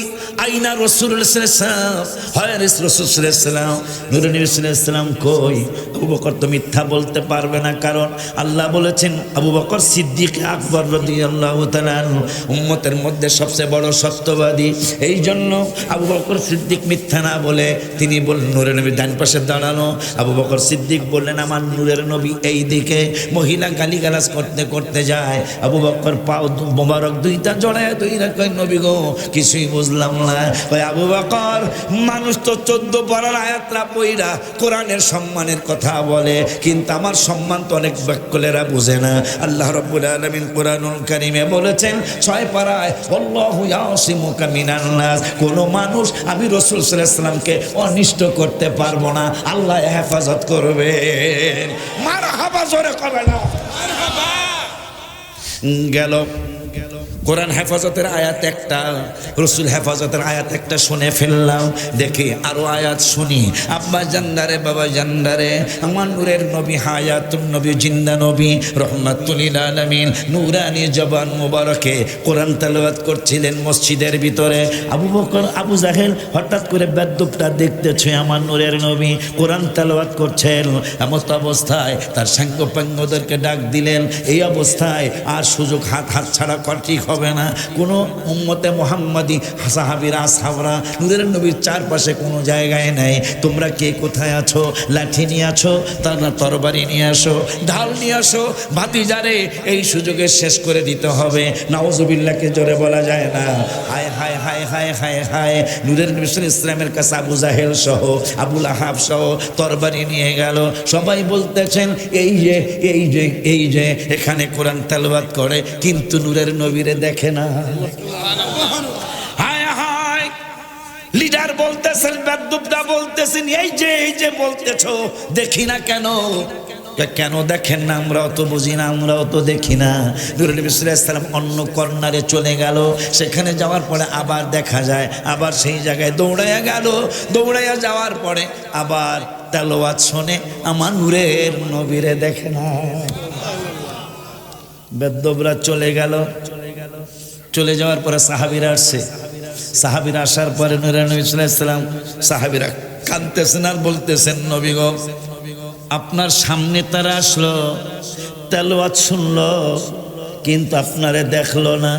আইনা রাসূলুল্লাহ সাল্লাল্লাহু আলাইহি সাল্লাম, হায়রে রাসূল সাল্লাল্লাহু আলাইহি সাল্লাম, নূরের নবী সাল্লাল্লাহু আলাইহি সাল্লাম কই? আবু বকর তো মিথ্যা বলতে পারবে না, কারণ আল্লাহ বলেছেন আবু বকর সিদ্দিক আকবর রাদিয়াল্লাহু তাআলা আনহু উম্মতের মধ্যে সবচেয়ে বড় সত্যবাদী। এই জন্য আবু বকর সিদ্দিক মিথ্যা না বলে তিনি বললেন, নূরের নবী ডান পাশে দাঁড়ানো, আবু বকর সিদ্দিক বললেন আমার নূরের নবী এই দিকে। মহিলা গালিগালাজ করতে করতে যায়, আবু বকর পাও মোবারক দুইটা জড়ায় দুইটা কয়, নবী গো কিছুই বুঝলাম না। কয়, আবু বকর মানুষ তো 14 পারার আয়াতরা পড়া কোরআনের সম্মানের কথা বলে, কিন্তু আমার সম্মান তো অনেক ব্যাকলেরা বুঝে না। আল্লাহ রাব্বুল আলামিন কোরআনুল কারীমে বলেছেন 6 পারায়, আল্লাহু ইয়াসিমুকা মিনান নাস, কোন মানুষ আমি রাসূল সাল্লাল্লাহু আলাইহি সাল্লামকে অনিষ্ট করতে পারবো না, আল্লাহ হেফাজত করবেন। মারহাবা, জোরে কবে না মারহাবা। গেল কোরআন হেফাজতের আয়াত একটা, রসুল হেফাজতের আয়াত একটা শুনে ফেললাম, দেখি আরো আয়াত শুনি। আব্বা জান্দারে, বাবা জান্দারে, আমার নূরের নবী হায়াতুন নবী, জিন্দা নবী, রহমাতুল লিল আলামিন, নূরানি জবান মুবারকে কোরআন তেলাওয়াত করছিলেন মসজিদের ভিতরে। আবু বকর, আবু জাহেল হঠাৎ করে বেদ্যুপটা দেখতেছে আমার নূরের নবী কোরআন তেলাওয়াত করছেন। এমত অবস্থায় তার সাঙ্গপাঙ্গদেরকে ডাক দিলেন। এই অবস্থায় আর সুযোগ হাত ছাড়া ঠিক হবে না। কোনো উম্মতে মুহাম্মাদি সাহাবীরা আসহাবরা নূরের নবীর চারপাশে কোনো জায়গায় নেই। তোমরা কে কোথায় আছো? লাঠি নিয়ে আছো, তার না তরবারি নিয়ে আসো, ঢাল নিয়ে আসো, ভাতিজারে এই সুযোগে শেষ করে দিতে হবে। নাউজুবিল্লাহকে জোরে বলা যায় না। হায় হায় হায় হায় হায় হায়, নূরের নবী সাল্লাল্লাহু আলাইহি ওয়াসাল্লামের কাছে আবু জাহেল সহ, আবু লাহাব সহ তরবারি নিয়ে গেল। সবাই বলতেছেন এই যে এই যে এই যে এখানে কোরআন তেলাওয়াত করে, কিন্তু নূরের নবীরে দেখে না। হায় হায়, লিডার বলতেছেন, বেদ্যুপদা বলতেছেন এই যে বলতেছো দেখি না কেন? কেন দেখেন না? আমরাও তো বুঝি না, আমরাও তো দেখি না। নূরুল নবী সাল্লাল্লাহু আলাইহি ওয়াসাল্লাম অন্য কর্নারে চলে গেল, সেখানে যাওয়ার পরে আবার দেখা যায়, আবার সেই জায়গায় দৌড়াইয়া গেল। দৌড়াইয়া যাওয়ার পরে আবার তেলাওয়াত শোনে, আমার নূরের নবীরে দেখে না। বেদ্যুপরা চলে গেল। চলে যাওয়ার পরে সাহাবীরা আসছে। সাহাবীরা আসার পরে নূরের নবী সাল্লাল্লাহু আলাইহি ওয়াসাল্লাম, সাহাবীরা কাঁদতেছেন আর বলতেছেন, নবী গো আপনার সামনে তারা আসলো, তেলাওয়াত শুনলো, কিন্তু আপনারে দেখলো না।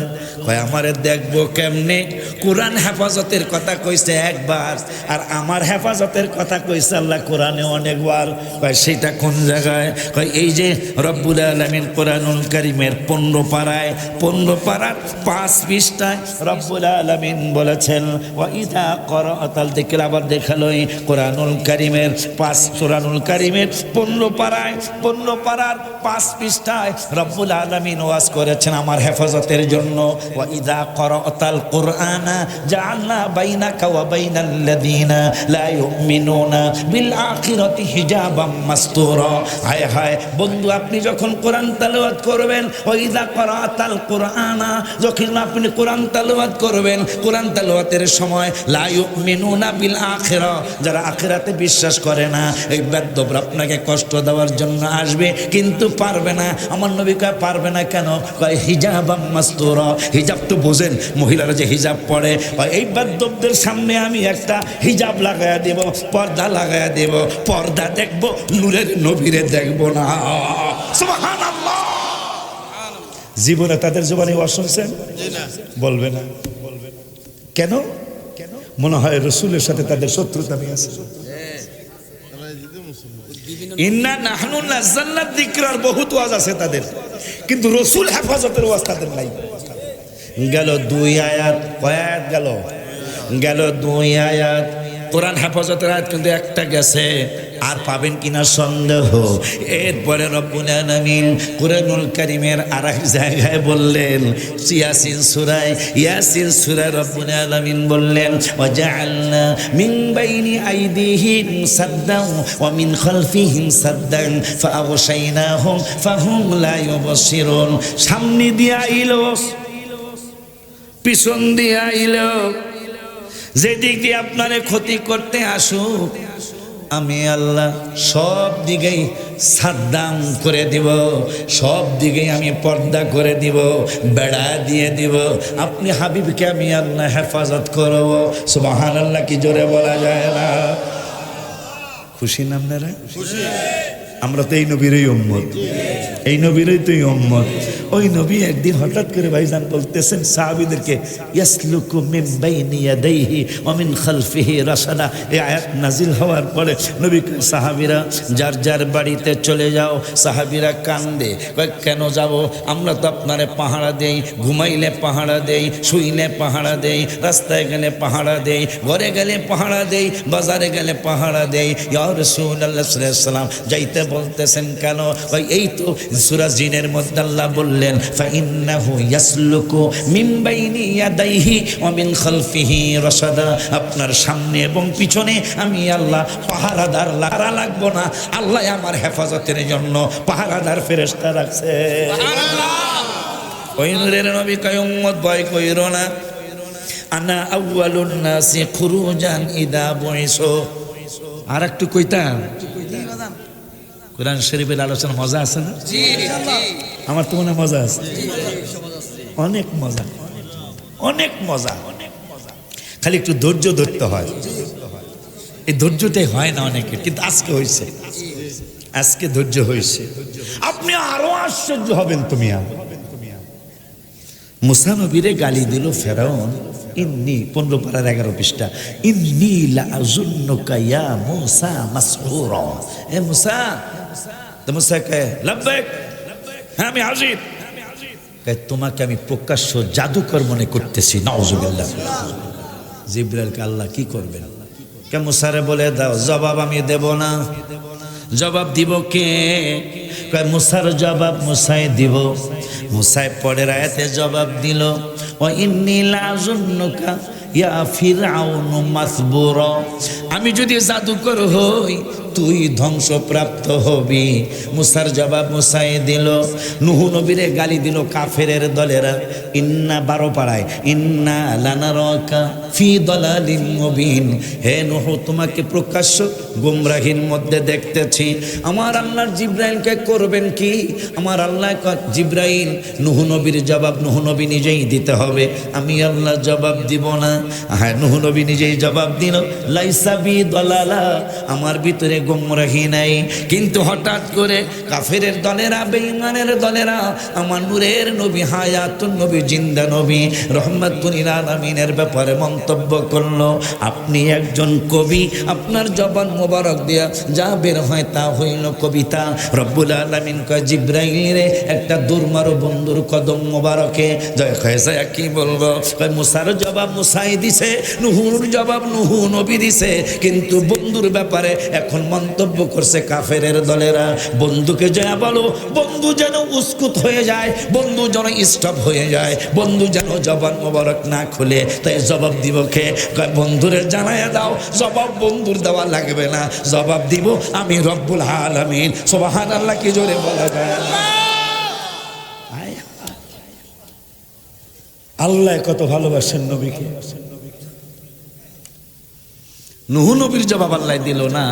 কয় আমারে দেখবো কেমনে? কোরআন হেফাজতের কথা কইছে একবার, আর আমার হেফাজতের কথা কইছে আল্লাহ কোরআনে অনেকবার। কয় সেটা কোন জায়গায়? কয় এই যে রব্বুল আলামিন কোরআনুল কারীমের 15 পারায় 15 পারার 5 পৃষ্ঠায় রব্বুল আলামিন বলেছেন ওয়া ইযা ক্বরাআতাল যিকরা। আবার দেখালোই কোরআনুল কারীমের 5 সূরানুল কারীমের 15 পারায় 15 পারার 5 পৃষ্ঠায় রব্বুল আলামিন ওয়াজ করেছেন আমার হেফাজতের জন্য। ওয়া ইযা ক্বরাআতাল কুরআনা জাআলনা বাইনাকা ওয়া বাইনাল্লাযীনা লা ইউমিনুনা বিল আখিরাতি হিজাবাম মাসতুরা। হায় হায় বন্ধু, আপনি যখন কোরআন তেলাওয়াত করবেন, ওয়া ইযা ক্বরাআতাল কুরআনা, যখন আপনি কোরআন তেলাওয়াত করবেন, কোরআন তেলাওয়াতের সময় লা ইউমিনুনা বিল আখিরা, যারা আখিরাতে বিশ্বাস করে না, এই বেদ্যবরা আপনাকে কষ্ট দেওয়ার জন্য আসবে, কিন্তু পারবে না। আমার নবী কয় পারবে না কেন? কয় হিজাবাম মাসতুরা। হিজাব তো বোঝেন, মহিলারা যে হিজাব পরে, এই বেদ্যবদের সামনে আমি একটা হিজাব লাগায়া দেব, পর্দা লাগায়া দেব। পর্দা দেখব, নূরের নবীরে দেখব না। সুবহানাল্লাহ। জীবনে তাদের জবানে ওয়াজ শুনছেন? বলবে না। কেন? মনে হয় রসুলের সাথে তাদের শত্রুতা আছে। ইন্না নাহনু নাযালনা যিকরার বহুত ওয়াজ আছে তাদের, কিন্তু রসুল হেফাজতের ওয়াজ তাদের নাই। গেল 2 আয়াত, কয় আয়াত গেল? গেল 2 আয়াত। কোরআন হেফাজতের আয়াত কিন্তু একটা গেছে, আর পাবেন কিনা সন্দেহ। এরপরে রব্বুল আলামিন কোরআনুল কারীমের আরেক জায়গায় বললেন, ইয়াসিন সূরায় রব্বুল আলামিন বললেন ওয়া জাআলনা মিন বাইনি আইদিহিম সাদ্দান ওয়া মিন খালফিহিম সাদ্দান ফাআগশাইনাহুম ফাহুম লা ইউবসিরুন। সামনে দিয়ে আইলো, পিছন দিয়ে আইলো, যেদিক দিয়ে আপনারে ক্ষতি করতে আসুক, আমি আল্লাহ সব দিকেই সাদ্দাম করে দিব, সব দিকেই আমি পর্দা করে দিব, বেড়া দিয়ে দিব। আপনি হাবিবকে আমি আল্লাহ হেফাজত করব। সুবহানাল্লাহ, কি জোরে বলা যায় না? খুশি না আপনারা? আমরা তো এই নবীরই উম্মত, এই নবীরই তো উম্মত। ওই নবী একদিন হঠাৎ করে ভাইজান বলতেছেন সাহাবীদেরকে, ইয়াসলুকু মিন বাইনি ইয়াদাইহি ওয়া মিন খালফিহি রাসাদা। এই আয়াত নাজিল হওয়ার পরে নবী সাহাবীরা যার যার বাড়িতে চলে যাও। সাহাবীরা কান্দে, কয় কেন যাব? আমরা তো আপনারে পাহারা দেই, ঘুমাইলে পাহারা দেই, শুইলে পাহারা দেই, রাস্তায় গেলে পাহারা দেই, ঘরে গেলে পাহারা দেই, বাজারে গেলে পাহারা দেই। ইয়া রাসূলুল্লাহ সাল্লাল্লাহু আলাইহি ওয়াসাল্লাম যাইতে বলতেছেন কেন? এই তো সূরা জিনের মধ্যে আল্লাহ বললেন ফাইন্নাহু ইয়াসলুকু মিন বাইনি ইয়াদাইহি ওয়া মিন খালফিহি রাসাদা। আপনার সামনে এবং পিছনে আমি আল্লাহ পাহারাদার লাগবো না, আল্লাহ আমার হেফাজতের জন্য পাহারাদার ফেরেশতা রাখছে। সুবহানাল্লাহ। ওই নূরের নবী কয় উম্মত ভয় কইরো না, আনা আউয়ালুন নাসি খুরুজান ইদা বুইসু। আর একটু কইতাম, কোরআন শরীফের আলোচনা মজা আছে না? আমার তো মনে মজা আছে, অনেক মজা, অনেক মজা। খালি একটু ধৈর্য ধরতে হয়, এই ধৈর্যটাই হয় না অনেকের, কিন্তু আজকে হয়েছে, আজকে ধৈর্য হয়েছে। আপনি আরো আশ্চর্য হবেন। তুমি মুসা নবীরে গালি দিল ফেরাউন, ইন্নী 15 পারার 11 পৃষ্ঠা, ইন্নী লাআযুন্নুকা ইয়া মুসা মাসউরা। এ মুসা, তো মুসা কে লাব্বাইক, হ্যাঁ আমি হাজির। তোমাকে আমি প্রকাশ্য জাদুকর মনে করতেছি। নাউজুবিল্লাহ। জিবরাইলকে আল্লাহ কি করবেন? কে মুসারে বলে দাও, জবাব আমি দেব না। জবাব দিব কে? মুসার জবাব মুসাই দিব। মুসাই পরের আয়াতে জবাব দিল, ওয়া ইন্নী লাআযুন্নুকা ইয়া ফিরআউন মাসবুরা। আমি যদি জাদুকর হই তুই ধ্বংসপ্রাপ্ত হবি। মুসার জবাব মুসাই দিল। নূহ নবীরে গালি দিল কাফেরের দলেরা, ইন্না 12 পাড়ায়, ইন্না লানারাকা ফি দালালিন মুবিন। হে নূহ, তোমাকে প্রকাশ্য গুমরাহির মধ্যে দেখতেছি। আমার আল্লাহর জিবরাইলকে করবেন কি? আমার আল্লাহ জিবরাইল, নূহ নবীর জবাব নূহ নবী নিজেই দিতে হবে, আমি আল্লাহ জবাব দিব না। হ্যাঁ, নূহ নবী নিজেই জবাব দিল, লাইসা বি দালালা, আমার ভিতরে গোমরাহি নাই। কিন্তু হঠাৎ করে কাফেরের দলেরা, বেঈমানের দলেরা আমার নূরের নবী, হায়াতুন নবী, জিন্দা নবী, রহমাতুল লিল আলামিনের ব্যাপারে মন্তব্য করলো, আপনি একজন কবি, আপনার জবান মোবারক দিয়া যা বের হয় তা হইল কবিতা। রব্বুল আলামিন কয় জিবরাইল রে একটা দুর্মারো বন্ধুর কদম মোবারকে জয় খায়সা কি বলবো, কয় মুসার জবাব মুসাই দিছে, নুহুর জবাব নুহু নবী দিছে, কিন্তু বন্ধুর ব্যাপারে এখন মন্তব্য করছে কাফেরের দলেরা। বন্ধুকে যা বলো, বন্ধু যেন উস্কুত হয়ে যায়, বন্ধু যেন স্টপ হয়ে যায়, বন্ধু যেন জবান মোবারক না খুলে, তাই জবাব দিব কে? কয় বন্ধুরে জানাইয়া দাও, জবাব বন্ধুর দেওয়া লাগবে না, জবাব দিব আমি রব্বুল আলামিন। সুবহানাল্লাহ কি জোরে বলা যায়। আল্লাহ কত ভালোবাসেন নবীকে। নূহ নবীর জবাব আল্লাহ দিল না,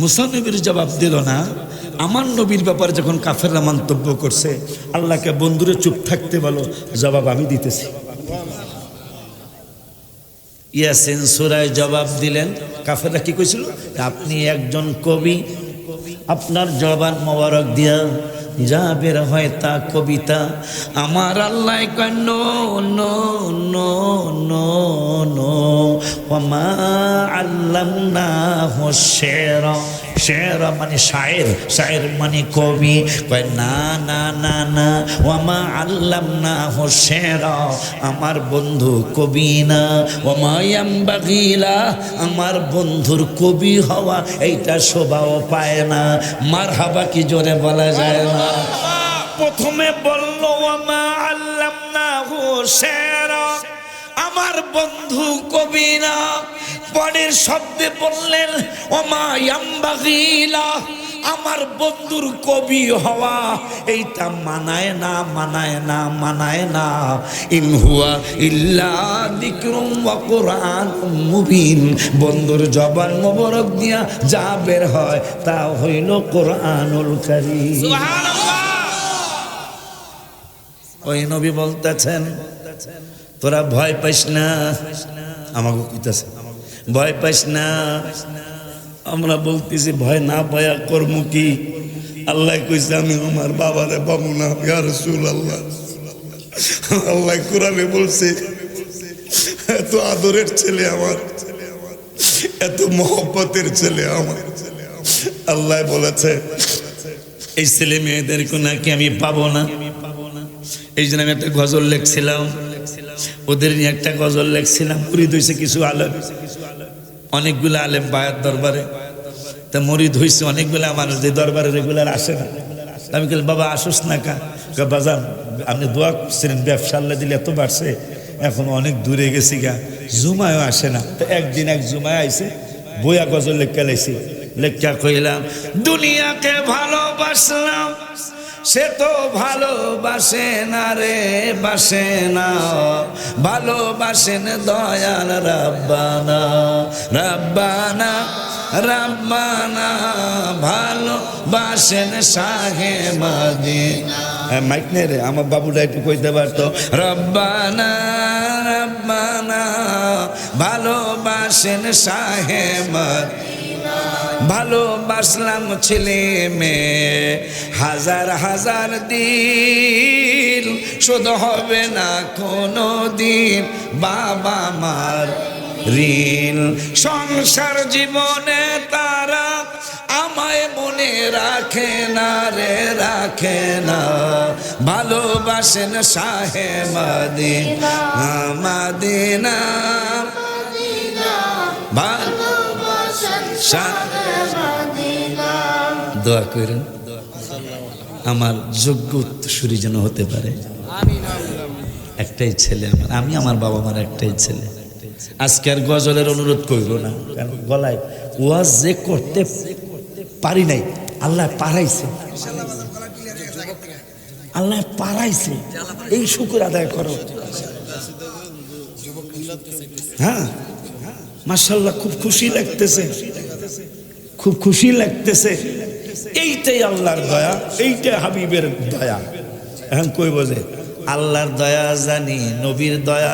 মুসা নবীর জবাব দিল না। আমার নবীর ব্যাপারে যখন কাফেররা মন্তব্য করছে, আল্লাহকে বন্ধুরে চুপ থাকতে বলো, জবাব আমি দিতেছি। ইয়াসিন সূরায় জবাব দিলেন। কাফেররা কি কইছিল? আপনি একজন কবি, আপনার জবান মোবারক দিয়া যা বের হয় তা কবিতা। আমার আল্লাহ কয় নো নো নো নো নো ওমা আল্লামনাহু শি'রা, শি'রা মানে শায়ের, শায়ের মানে কবি। কয় না না না না, ওমা আল্লামনাহু শি'রা, আমার বন্ধু কবি না। ওমা ইয়ামবাগি লাহু, আমার বন্ধুর কবি হওয়া এইটা শোভাও পায় না। মারহাবা কি জোরে বলা যায় না? প্রথমে বলল ওমা আল্লামনাহু শি'রা, আমার বন্ধু কবি না। পরের শব্দে বললেন ওমা ইয়ামবাগি লাহু, আমার বন্ধুর কবি হওয়া এইটা মানায় না, মানায় না, মানায় না। ইন হুয়া ইল্লা যিকরুম ওয়া কুরআনুম মুবিন, বন্ধুর জবান মোবারক দিয়া যা বের হয় তা হইল কোরআনুল কারীম। সুবহানাল্লাহ। ওই নবী বলতেছেন তোরা ভয় পাইস না, আমাকে কইতাছে ভয় পাইস না। আমরা বলতেছি ভয় না পায়া কর্ম কি? আল্লাহ কইছে আমি আমার বাবারে পাবো না, ইয়া রাসূলুল্লাহ। আল্লাহ কোরআনে বলছে এত আদরের ছেলে আমার, এত মহব্বতের ছেলে আমার। আল্লাহ বলেছে এই ছেলে মেয়েদেরকে নাকি আমি পাবো না। এই জন্য আমি একটা গজল লিখছিলাম, ওদের নিয়ে একটা গজল লিখছিলাম। মুরিদ হয়েছে কিছু আলেম, অনেকগুলো আলেম বায়াত দরবারে, তা মুরিদ হয়েছে অনেকগুলো মানুষ যে দরবারে রেগুলার আসে না। আমি বলি বাবা আসুস না কা? বাজান আপনি দোয়া করছিলেন, ব্যবসা আল্লাহ দিলে এত বাড়ছে, এখন অনেক দূরে গেছি গা, জুমায়ও আসে না। তো একদিন এক জুমায় আইসে, বইয়া গজল লেখা লাইছি, লেখা কইলাম দুনিয়াকে ভালোবাসলাম, সে তো ভালোবাসে না রে, বাসে না, ভালোবাসেন দয়াল রাব্বানা, রাব্বানা রাব্বানা, ভালোবাসেন শাহে মদিনা। মাইক নে রে, আমার বাবুটা একটু কইতে পারতো। রব্বানা রব্বানা, ভালোবাসেন শাহে মদিনা। ভালোবাসলাম ছেলে মেয়ে হাজার হাজার দিন, শুধু হবে না কোনো দিন বাবা মার ঋণ। সংসার জীবনে তারা আমায় মনে রাখে না রে, রাখে না, ভালোবাসেন শাহে মদিনা, মদিনা ভালোবাসেন শাহে মদিনা। দোয়া করেন আমার যোগ্য উত্তরসূরি যেন হতে পারে। একটাই ছেলে আমার, আমি আমার বাবা মার একটাই ছেলে। আজকে আর গজলের অনুরোধ করবো না, কারণ গলায় ওয়াজ যে করতে পারি নাই, আল্লাহ পারাইছে, আল্লাহ পারাইছে, এই শুকর আদায় করো। হ্যাঁ মাশাআল্লাহ, খুব খুশি লাগতেছে, খুব খুশি লাগতেছে। এইটাই আল্লাহর দয়া, এইটা হাবিবের দয়া। এখন কই বোঝে আল্লাহর দয়া জানি, নবীর দয়া।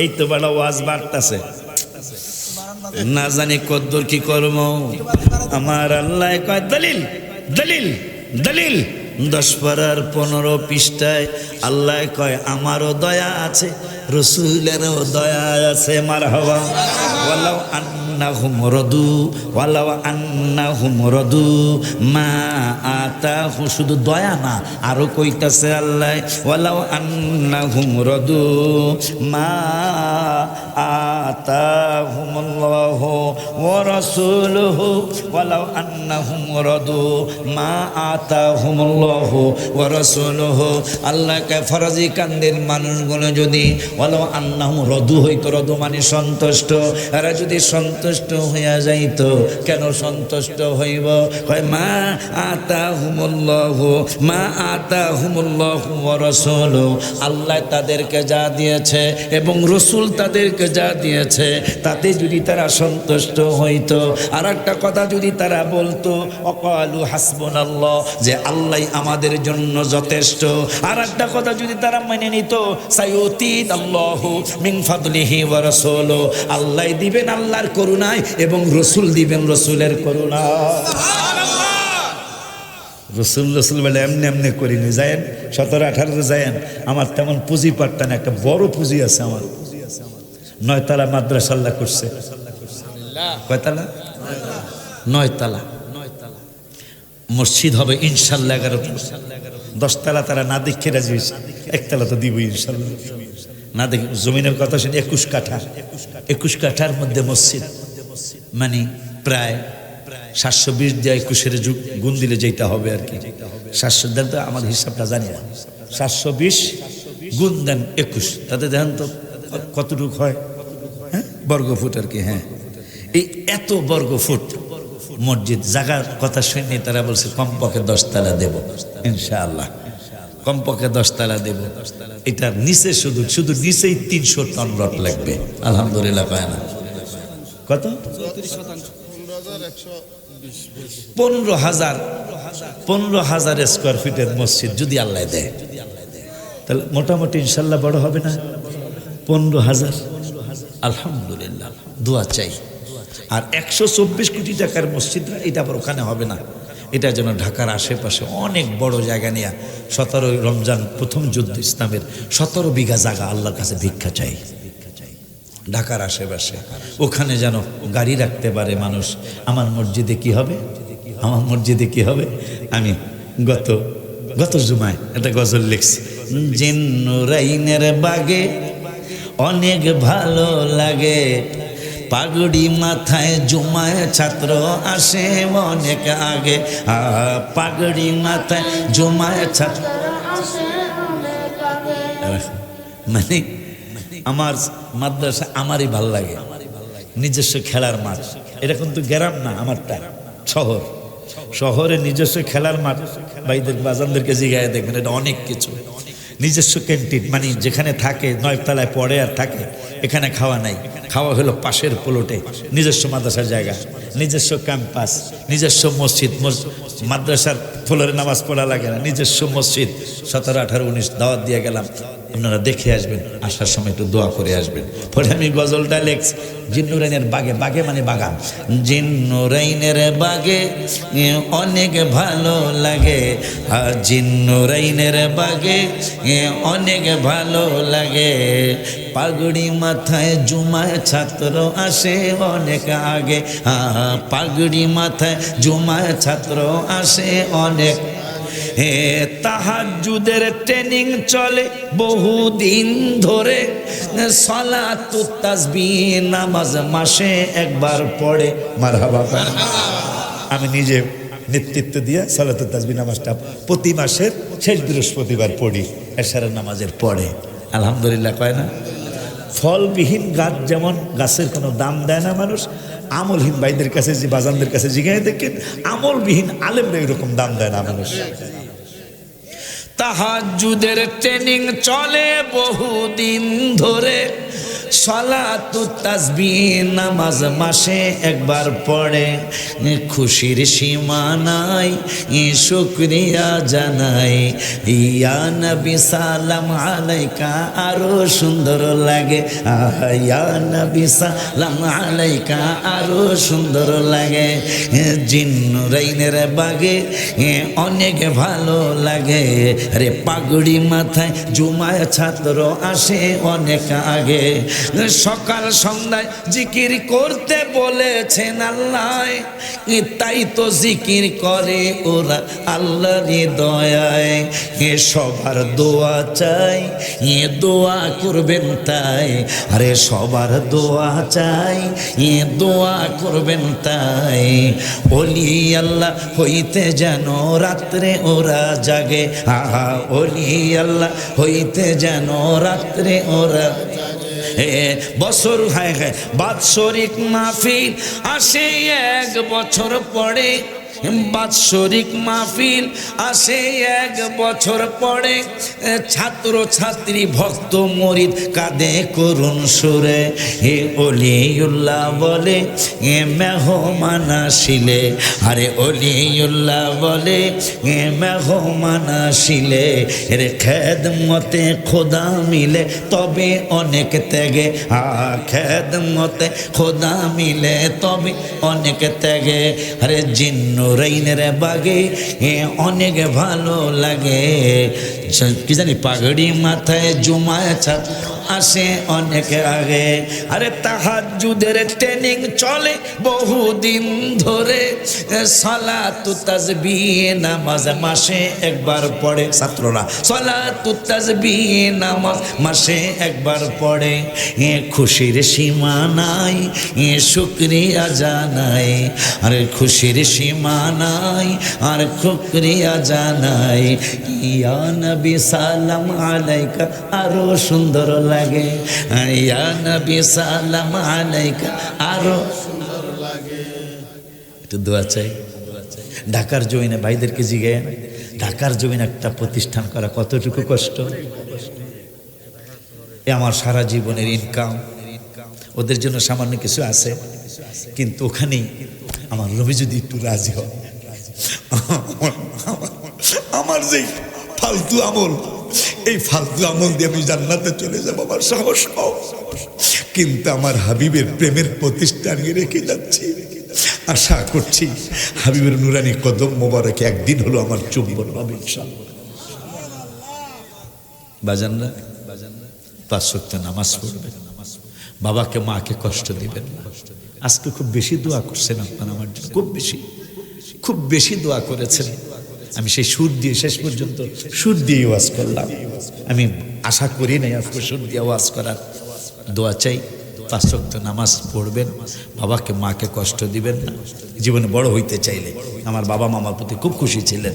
এই তো বড় ওয়াজ বাড়তেছে, না জানি কদ্দুর কি করব। আমার আল্লাহ কয় দলিল দলিল দলিল 10 পারার 15 পৃষ্ঠায় আল্লাহ কয় আমারও দয়া আছে, রসুলেরও দয়া আছে। মারহাবা। ওয়ালাউ আন্নাহুম রাদু ওয়ালাউ আন্নাহুম রাদু মা আতাহু, শুধু দয়া না, আরো কইতাছে আল্লাহ ওয়ালাউ আন্নাহুম রাদু মা আতাহুমুল্লাহু ওয়া রাসূলুহু ওয়ালাউ আন্নাহুম রাদু মা আতাহুমুল্লাহু ওয়া রাসূলুহু। আল্লাহকে ফরজি কান্দের মানুষগুলো যদি ওয়ালাউ আন্নাহুম রাদু হইতো, রাদু মানে সন্তুষ্ট, এরা যদি সন্তুষ্ট হইয়া যাইতো, কেন সন্তুষ্ট হইব? কয় মা আতাহুমুল্লাহু মা আতাহুমুল্লাহু ওয়া রাসূলুহু, আল্লাহ তাদেরকে যা দিয়েছে এবং রসুল তাদেরকে যা দিয়েছে তাতে যদি তারা সন্তুষ্ট হইতো। আর একটা কথা যদি তারা বলতো অকালু হাসবুনাল্লাহ, যে আল্লাহ আমাদের জন্য যথেষ্ট। আর একটা কথা যদি তারা মেনে নিত সাইয়ুতিনাল্লাহু মিন ফাদলিহি ওয়া রাসূলুহু, আল্লাহ দিবেন আল্লাহর করুণায় এবং রসুল দিবেন রসুলের করুণায়। রসুল রসুল বলে এমনি এমনি করিনি, যায়েন 17-18 যায়েন, আমার তেমন পুঁজি পাট্টা না, একটা বড় পুঁজি আছে আমার। 9 তলা মাদ্রাসা আল্লাহ করছে। কয়তলা? 9 তলা। মসজিদ হবে ইনশাল্লাহ 11 তলা। 10 তলা তারা না দেখে রাজি হয়েছে, 1 তলা তো দিব ইনশাল্লাহ। না দেখি জমিনের কথা শুনি 21 কাঠা, 21 কাঠার মধ্যে মসজিদ, মানে প্রায় 720 দিয়ে 21 গুণ দিলে যেটা হবে আর কি। 700 দেন তো, আমার হিসাবটা জানি না, 720 গুণ দেন 21, তাতে দেখেন তো কতটুক হয়, হ্যাঁ বর্গফুট আর কি। হ্যাঁ, এই এত বর্গফুট মসজিদ জায়গার কথা শুনে তারা বলছে কমপক্ষে 10 তলা দেব ইনশাআল্লাহ, কমপক্ষে 10 তলা দেব। এটার নিচে শুধু শুধু নিচেই 300 টন রড লাগবে। আলহামদুলিল্লাহ। পায় না কত? 15,000 স্কোয়ার ফিটের মসজিদ যদি আল্লাহ দেয়, তাহলে মোটামুটি ইনশাল্লাহ বড় হবে না? 15,000। আলহামদুলিল্লাহ, দোয়া চাই। আর 124 কোটি টাকার মসজিদরা এটা আবার ওখানে হবে না, এটা যেন ঢাকার আশেপাশে অনেক বড় জায়গা নিয়ে 17 রমজান প্রথম যুদ্ধ ইসলামের 17 বিঘা জায়গা আল্লাহর কাছে ভিক্ষা চাই ঢাকার আশেপাশে, ওখানে যেন গাড়ি রাখতে পারে মানুষ। আমার মসজিদে কি হবে? আমার মসজিদে কি হবে? আমি গত জুমায় একটা গজল লিখছি, জিন্নুরাইনের বাগে অনেক ভালো লাগে, পাগড়ি মাথায় জুমায় ছাত্র আসে অনেক আগে, পাগড়ি মাথায় জুমায় ছাত্র মানে আমার মাদ্রাসা আমারই ভাল লাগে, নিজস্ব খেলার মাঠ। এটা কিন্তু গ্রাম না, আমারটা শহর। শহরে নিজস্ব খেলার মাঠ, ভাইদের বাজানদেরকে জিগায় দেখবেন, এটা অনেক কিছু। নিজস্ব ক্যান্টিন, মানে যেখানে থাকে 9 তলায় পড়ে আর থাকে, এখানে খাওয়া নাই, খাওয়া হলো পাশের প্লটে। নিজস্ব মাদ্রাসার জায়গা, নিজস্ব ক্যাম্পাস, নিজস্ব মসজিদ, মাদ্রাসার ফ্লোরে নামাজ পড়া লাগে না, নিজস্ব মসজিদ। 17, 18, 19 দাওয়াত দিয়ে গেলাম, আপনারা দেখে আসবেন, আসার সময় একটু দোয়া করে আসবেন। পরে আমি গজলটা লেখছি, জিন্নুরাইনের বাগে, বাগে মানে বাগান, জিন্নুরাইনের বাগে অনেক ভালো লাগে, জিন্নুরাইনের বাগে অনেক ভালো লাগে, পাগড়ি মাথায় জুমায় ছাত্র আসে অনেক আগে, পাগড়ি মাথায় জুমায় ছাত্র আসে অনেক। তাহাজ্জুদের ট্রেনিং চলে বহুদিন ধরে, সালাতুত তাসবিহ নামাজ মাসে একবার পড়ে। মারহাবা। আমি নিজে নেতৃত্ব দিয়ে সালাতুত তাসবিহ নামাজটা প্রতি মাসের শেষ বৃহস্পতিবার পড়ি, এশারের নামাজের পড়ে। আলহামদুলিল্লাহ। কয় না, ফলবিহীন গাছ যেমন গাছের কোনো দাম দেয় না মানুষ, আমলহীন ভাইদের কাছে যে বাজানদের কাছে জিজ্ঞাসা দেখেন, আমলবিহীন আলেমরা এরকম দাম দেয় না মানুষ। তাহাজ্জুদের ট্রেনিং চলে বহুদিন ধরে, সালাতুত তাসবিহ নামাজ মাসে একবার পড়ে, খুশির সীমা নাই, শুকরিয়া জানাই। ইয়া নবী সালাম আলাইকা আরো সুন্দর লাগে, ইয়া নবী সালাম আলাইকা আরো সুন্দর লাগে। জিন্নুরাইনের বাগে অনেক ভালো লাগে রে, পাগড়ি মাথায় জুমায় ছাত্র আসে অনেক আগে। সকাল সন্ধ্যায় জিকির করতে বলেছেন আল্লাহ, তাই তো জিকির করে ওরা আল্লাহর দয়ায়। সবার দোয়া চাই, দোয়া করবেন তাই, আরে সবার দোয়া চাই, দোয়া করবেন তাই। ওলি আল্লাহ হইতে যেন রাত্রে ওরা জাগে, আহা ওলি আল্লাহ হইতে যেন রাত্রে ওরা বছর হায় হায় বাৎসরিক মাহফিল আসে এক বছর পরে, বাৎসরিক মাহফিল আসে এক বছর পরে। ছাত্র ছাত্রী ভক্ত মরিদ কাঁদে করুণ সুরে, হে ওলিউল্লাহ বলে মেহমান আসিলে, আরে ওলিউল্লাহ বলে মেহমান আসিলে, রে খেদমতে খোদা মিলে তবে অনেক ত্যাগে, খেদমতে খোদা মিলে তবে অনেক ত্যাগে। আরে জিন্নুরাইনের বাগে অনেক ভালো লাগে, কি জানি পাগড়ি মাথায় জুমায় ছাত্র আসে অনেক আগে। আরে তাহাজ্জুদের ট্রেনিং চলে বহুদিন ধরে, সালাতুত তাসবিহ নামাজ মাসে একবার পড়ে ছাত্ররা, সালাতুত তাসবিহ নামাজ মাসে একবার পড়ে। খুশির সীমা নাই, শুকরিয়া জানাই, আরে খুশির সীমা নাই আর শুকরিয়া জানাই। ইয়া নবী সালাম আলাইকা আরো সুন্দর লাগে, ইয়া নবী সালাম আলাইকা আরো সুন্দর লাগে। একটু দোয়া চাই। ঢাকার জমিনে ভাইদেরকে জিজ্ঞেস, ঢাকার জমিনে একটা প্রতিষ্ঠান করা কতটুকু কষ্ট। এ আমার সারা জীবনের ইনকাম, ওদের জন্য সামান্য কিছু আছে, কিন্তু ওখানেই আমার রবি যদি একটু রাজি হয়, আমার যে ফালতু আমল, এই ফালতু আমল দিয়ে আমি জান্নাতে চলে যাবো, আমার সাহস কম। কিন্তু আমার হাবিবের প্রেমের প্রতিষ্ঠান রেখে যাচ্ছি, আশা করছি হাবিবের নুরানি কদম মোবারকে একদিন হলো আমার চুম্বন হবে ইনশাআল্লাহ। বাজানরা 5 ওয়াক্ত নামাজ পড়বেন, বাবাকে মাকে কষ্ট দিবেন না। আজকে খুব বেশি দোয়া করছেন আপনারা আমার জন্য, খুব বেশি দোয়া করেছেন। আমি সেই সুর দিয়ে শেষ পর্যন্ত সুর দিয়ে ওয়াজ করলাম, আমি আশা করি নাই আজকে সুর দিয়ে ওয়াজ করার। দোয়া চাই, 5 ওয়াক্ত নামাজ পড়বেন, বাবাকে মাকে কষ্ট দিবেন না। জীবনে বড় হইতে চাইলে, আমার বাবা মামার প্রতি খুব খুশি ছিলেন,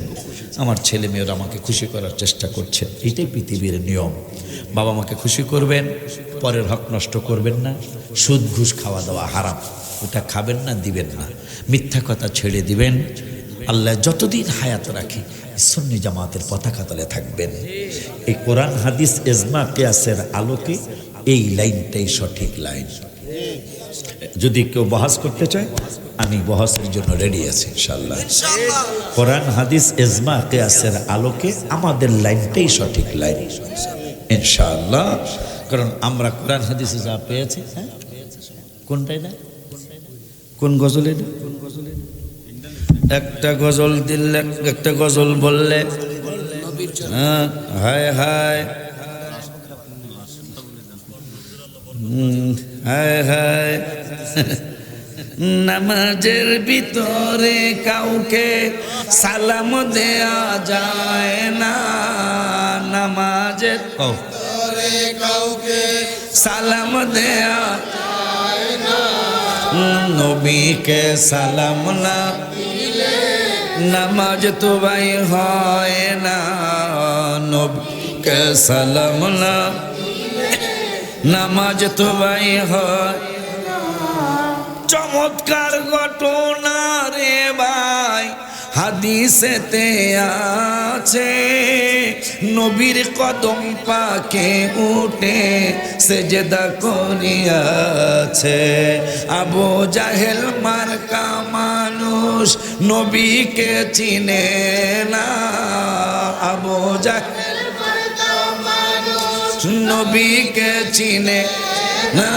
আমার ছেলে মেয়েরা আমাকে খুশি করার চেষ্টা করছেন, এটাই পৃথিবীর নিয়ম। বাবা মাকে খুশি করবেন, পরের হক নষ্ট করবেন না। সুদ ঘুষ খাওয়া দাওয়া হারাম, ওটা খাবেন না, দিবেন না। মিথ্যা কথা ছেড়ে দিবেন। আল্লাহ যতদিন হায়াত রাখি সুন্নি জামাতের পতাকা তলে থাকবেন। এই কোরআন হাদিস ইজমা কিয়াসের আলোকে এই লাইনটাই সঠিক লাইন। যদি কেউ বহাস করতে চায়, আমি বহাসের জন্য রেডি আছি ইনশাআল্লাহ। কোরআন হাদিস ইজমা কিয়াসের আলোকে আমাদের লাইনটাই সঠিক লাইন ইনশাআল্লাহ। কারণ আমরা কোরআন হাদিসে যা পেয়েছি, কোনটাই না, কোন গজলে না, একটা গজল দিলে, একটা গজল বললে হায় হায় হায় হায়। নামাজের ভিতরে কাউকে সালাম দেয়া যায় না, নামাজের ভিতরে কাউকে সালাম দেয়া যায় না। নবীকে সালাম না দিলে নামাজ তো ভাই হয় না, নবীকে সালাম না নামাজ তো ভাই হয়। চমৎকার ঘটনা রে ভাই হাদিসেতে আছে, নবীর কদম পাকে উঠে সেজদা করিয়াছে। আবু জাহেল মার্কা মানুষ নবীকে চিনে না, আবু জাহেল মার্কা মানুষ নবীকে চিনে না,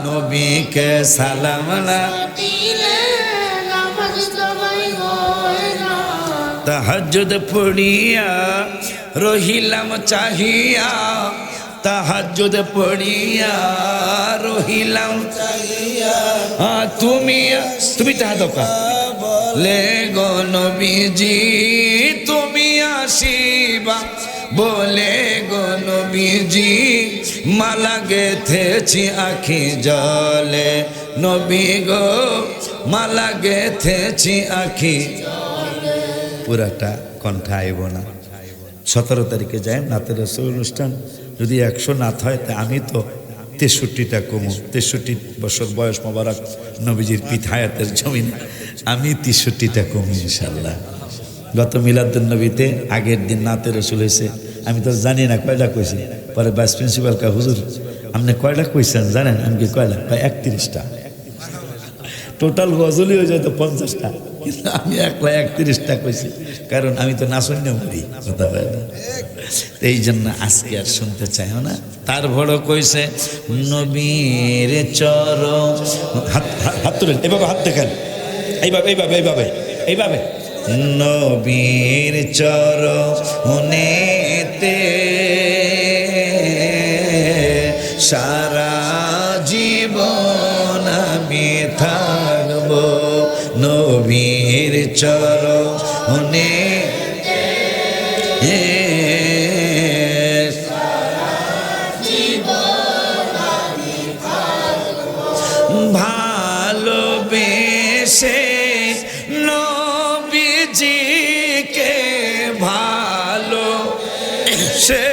নবীকে সালাম না দিলে নামাজ সবাই হয় না। তাহাজ্জুদ পড়িয়া রহিলাম চাহিয়া, তাহাজ্জুদ পড়িয়া রহিলাম চাহিয়া, তুমি তাহা দোকা লে গো নবীজি তুমি আসিবা বলে গো নবীজি, মালা গেথেছি আখি জলে, নবী গো মালা গেথেছি আখি। পুরাটা কণ্ঠা আইব না। 17 তারিখে যাই নাতে রসুল অনুষ্ঠান, যদি 100 নাত হয় তা আমি তো 63টা কমু। 63 বছর বয়স মোবারক নবীজির পিঠায়াতের জমিনে আমি 63টা কমু ইনশাল্লাহ। গত মিলাদুন্নবীতে আগের দিন নাতে রসুল হয়েছে, আমি তো জানি না কয়টা কইছি। পরে ভাইস প্রিন্সিপাল কা হুজুর আপনি কয়টা কইছেন জানেন? আমি কি কয়লা? ভাই 31টা। টোটাল গজলই হয়ে যায় তো 50টা, কিন্তু আমি একলা 31টা কইছি, কারণ আমি তো নাচন্য করি কথা হয় না। এই জন্য আজকে আর শুনতে চাইও না। তার বড় কইছে নবীর চরণ, হাত তুলেন এভাবে, হাত দেখান এইভাবে এইভাবে এইভাবে এইভাবে, নবীর চরণেতে সারা জীবন আমি থাকব, নবীর চরণে ভালোবেসে নবীজিকে ভালো সে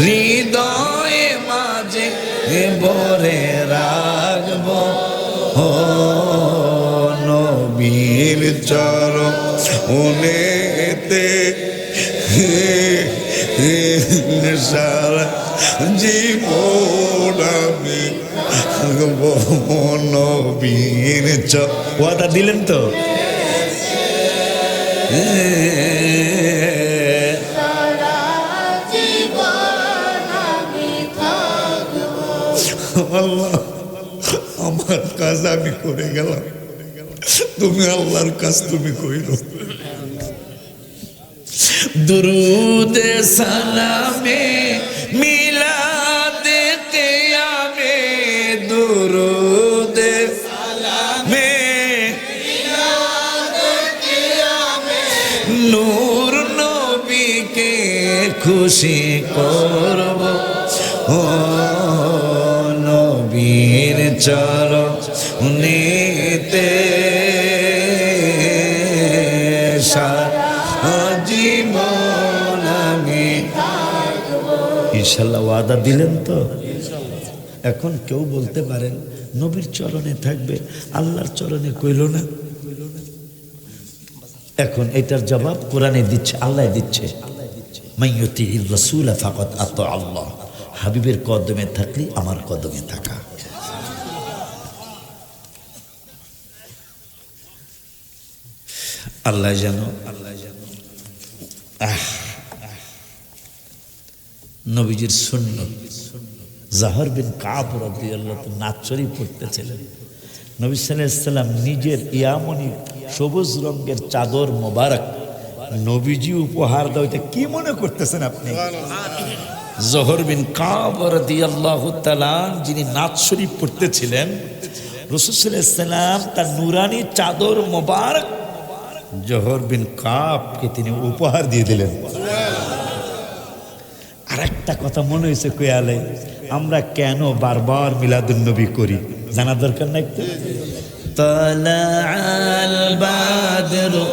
হৃদয়ে মাঝে বরে রাখব, ও নবীর চরণেতে সারা জীবন আমি থাকব, নবীর ওয়াদা দিলেন তো। আল্লাহ আমার কাজ আমি করে গেলাম, তুমি আল্লাহর কাজ তুমি কইরো। দুরুদে সালামে মিলাদে কিয়ামে, দুরুদে সালামে মিলাদে কিয়ামে, নূর নবীকে খুশি করব, ও নবীর চরণেতে জীবন আমি ইনশাল্লাহ। ওয়াদা দিলেন তো। এখন কেউ বলতে পারেন নবীর চরণে থাকবে, আল্লাহর চরণে কইল না। এখন এটার জবাব কোরআনে দিচ্ছে, আল্লাহ দিচ্ছে, মাইয়ুতির রাসূল ফাকাদ আতা আল্লাহ, হাবিবের কদমে থাকলে আমার কদমে থাকা। আল্লাহ জানো নবীজির সুন্নত। জাহর বিন কাব রাদিয়াল্লাহু নাচ শরীফ পড়তেছিলেন। নবী সাল্লাল্লাহু আলাইহি সাল্লাম নিজের ইয়ামনি সবুজ রঙের চাদর মোবারক নবীজি উপহার দেওয়াতে কি মনে করতেছেন আপনি? জহর বিন কাব রাদিয়াল্লাহু তাআলা যিনি নাচ শরীফ পড়তেছিলেন, রাসূল সাল্লাল্লাহু আলাইহি সাল্লাম তার নুরানি চাদর মোবারক জহর বিন কাবকে তিনি উপহার দিয়ে দিলেন। আর একটা কথা মনে হয়েছে কয়ালে, আমরা কেন বারবার মিলাদুন নবী করি জানা দরকার নাই তো? তালাআল বাদরু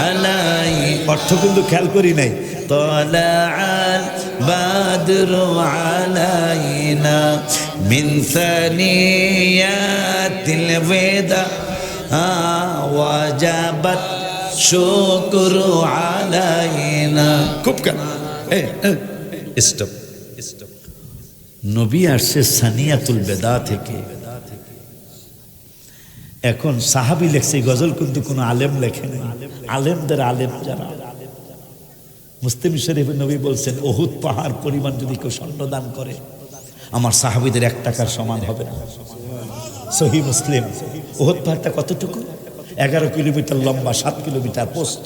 আলাই, অর্থ কিন্তু খেয়াল করি নাই। তালাআল বাদরু আলাইনা মিন সানিয়াতিল ওয়াদা ওয়াজাবাত
শুকরু আলাইনা।
খুব কেন
স্টপ।
নবী আসছে সানিয়াতুল বেদা থেকে। এখন সাহাবী লেখছে গজল, কিন্তু কোনো আলেম লেখেন। আলেমদের আলেম যারা, মুসলিম শরীফে নবী বলছেন ওহুদ পাহাড় পরিমাণ যদি কেউ স্বর্ণ দান করে আমার সাহাবীদের 1 টাকার সমান হবে না। সহিহ মুসলিম। ওহুদ পাহাড়টা কতটুকু? 11 কিলোমিটার লম্বা, 7 কিলোমিটার প্রস্থ,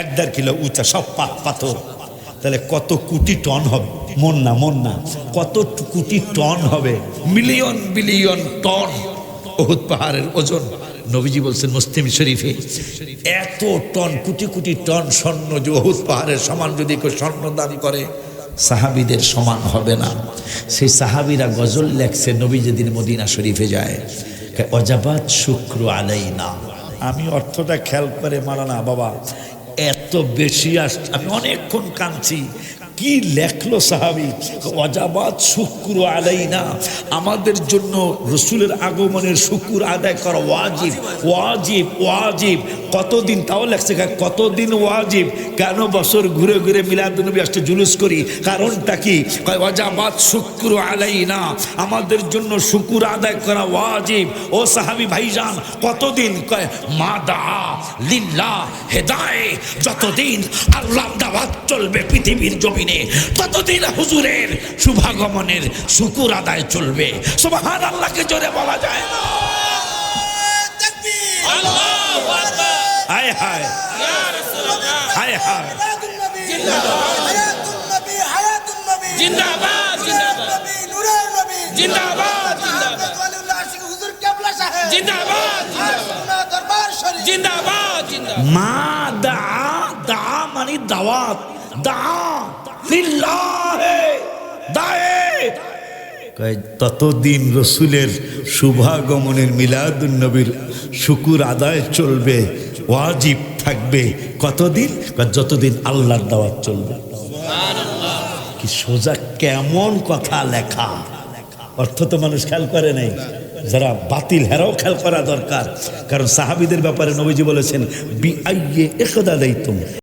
1.5 কিলো উঁচা, সব পাথর। তাহলে কত কোটি টন হবে? মন না, কত কোটি টন হবে? মিলিয়ন বিলিয়ন টন ওহুদ পাহাড়ের ওজন। নবীজি বলছেন মুসলিম শরীফে, এত টন, কোটি কোটি টন স্বর্ণ যে ওহুদ পাহাড়ের সমান যদি কেউ স্বর্ণ দান করে সাহাবীদের সমান হবে না। সেই সাহাবীরা গজল লেখছে নবী যেদিন মদিনা শরীফে যায়, ওয়াজাবাত শুকরু আলাইনা। আমি অর্থটা খেয়াল করে মারানা বাবা, এত বেশি আমি অনেকক্ষণ কাঁদছি। কি লেখলো সাহাবী, ওয়াজাবাত শুকরু আলাইনা, আমাদের জন্য রসুলের আগমনের শুকুর আদায় করা ওয়াজিব ওয়াজিব ওয়াজিব। কতদিন? তাও লেখছে কতদিন ওয়াজিব। কেন বছর ঘুরে ঘুরে মিলাদুন্নবী আসতে জুলুস করি? কারণটা কি? ওয়াজাবাত শুকরু আলাইনা, আমাদের জন্য শুকুর আদায় করা ওয়াজিব। ও সাহাবী ভাইজান, কতদিন? মা দা লিল্লাহ হেদায়ে, যতদিন আল্লাহর দাওয়াত চলবে পৃথিবীর জমিনে ততদিন হুজুরের শুভাগমনের শুকুর আদায় চলবে। সুবহানাল্লাহকে জোরে বলা যায় না? আল্লাহু আকবার। হায় হায় ইয়া রাসূলুল্লাহ, হায় হায়।
জিন্দাবাদ হায়াতুন নবী, হায়াতুন নবী,
জিন্দাবাদ জিন্দাবাদ,
নূরের নবী
জিন্দাবাদ জিন্দাবাদ,
ওয়ালিউল্লাহ আশিক হুজুর কিবলা সাহেব
জিন্দাবাদ
জিন্দাবাদ, দরবার শরীফ
জিন্দাবাদ জিন্দাবাদ। মা দা, দা মানে দাওয়াত, দা লিল্লাহে দায়ে। ততদিন রসুলের শুভাগমনের মিলাদুন নবীর শুকুর আদায় চলবে, ওয়াজিব থাকবে। কতদিন? যতদিন আল্লাহর দাওয়াত চলবে। কি সোজা, কেমন কথা লেখা! অর্থ তো মানুষ খেয়াল করে নাই, যারা বাতিল হেরাও খেয়াল করা দরকার। কারণ সাহাবীদের ব্যাপারে নবীজি বলেছেন বি আইয়ে ইকদাদাইতুম,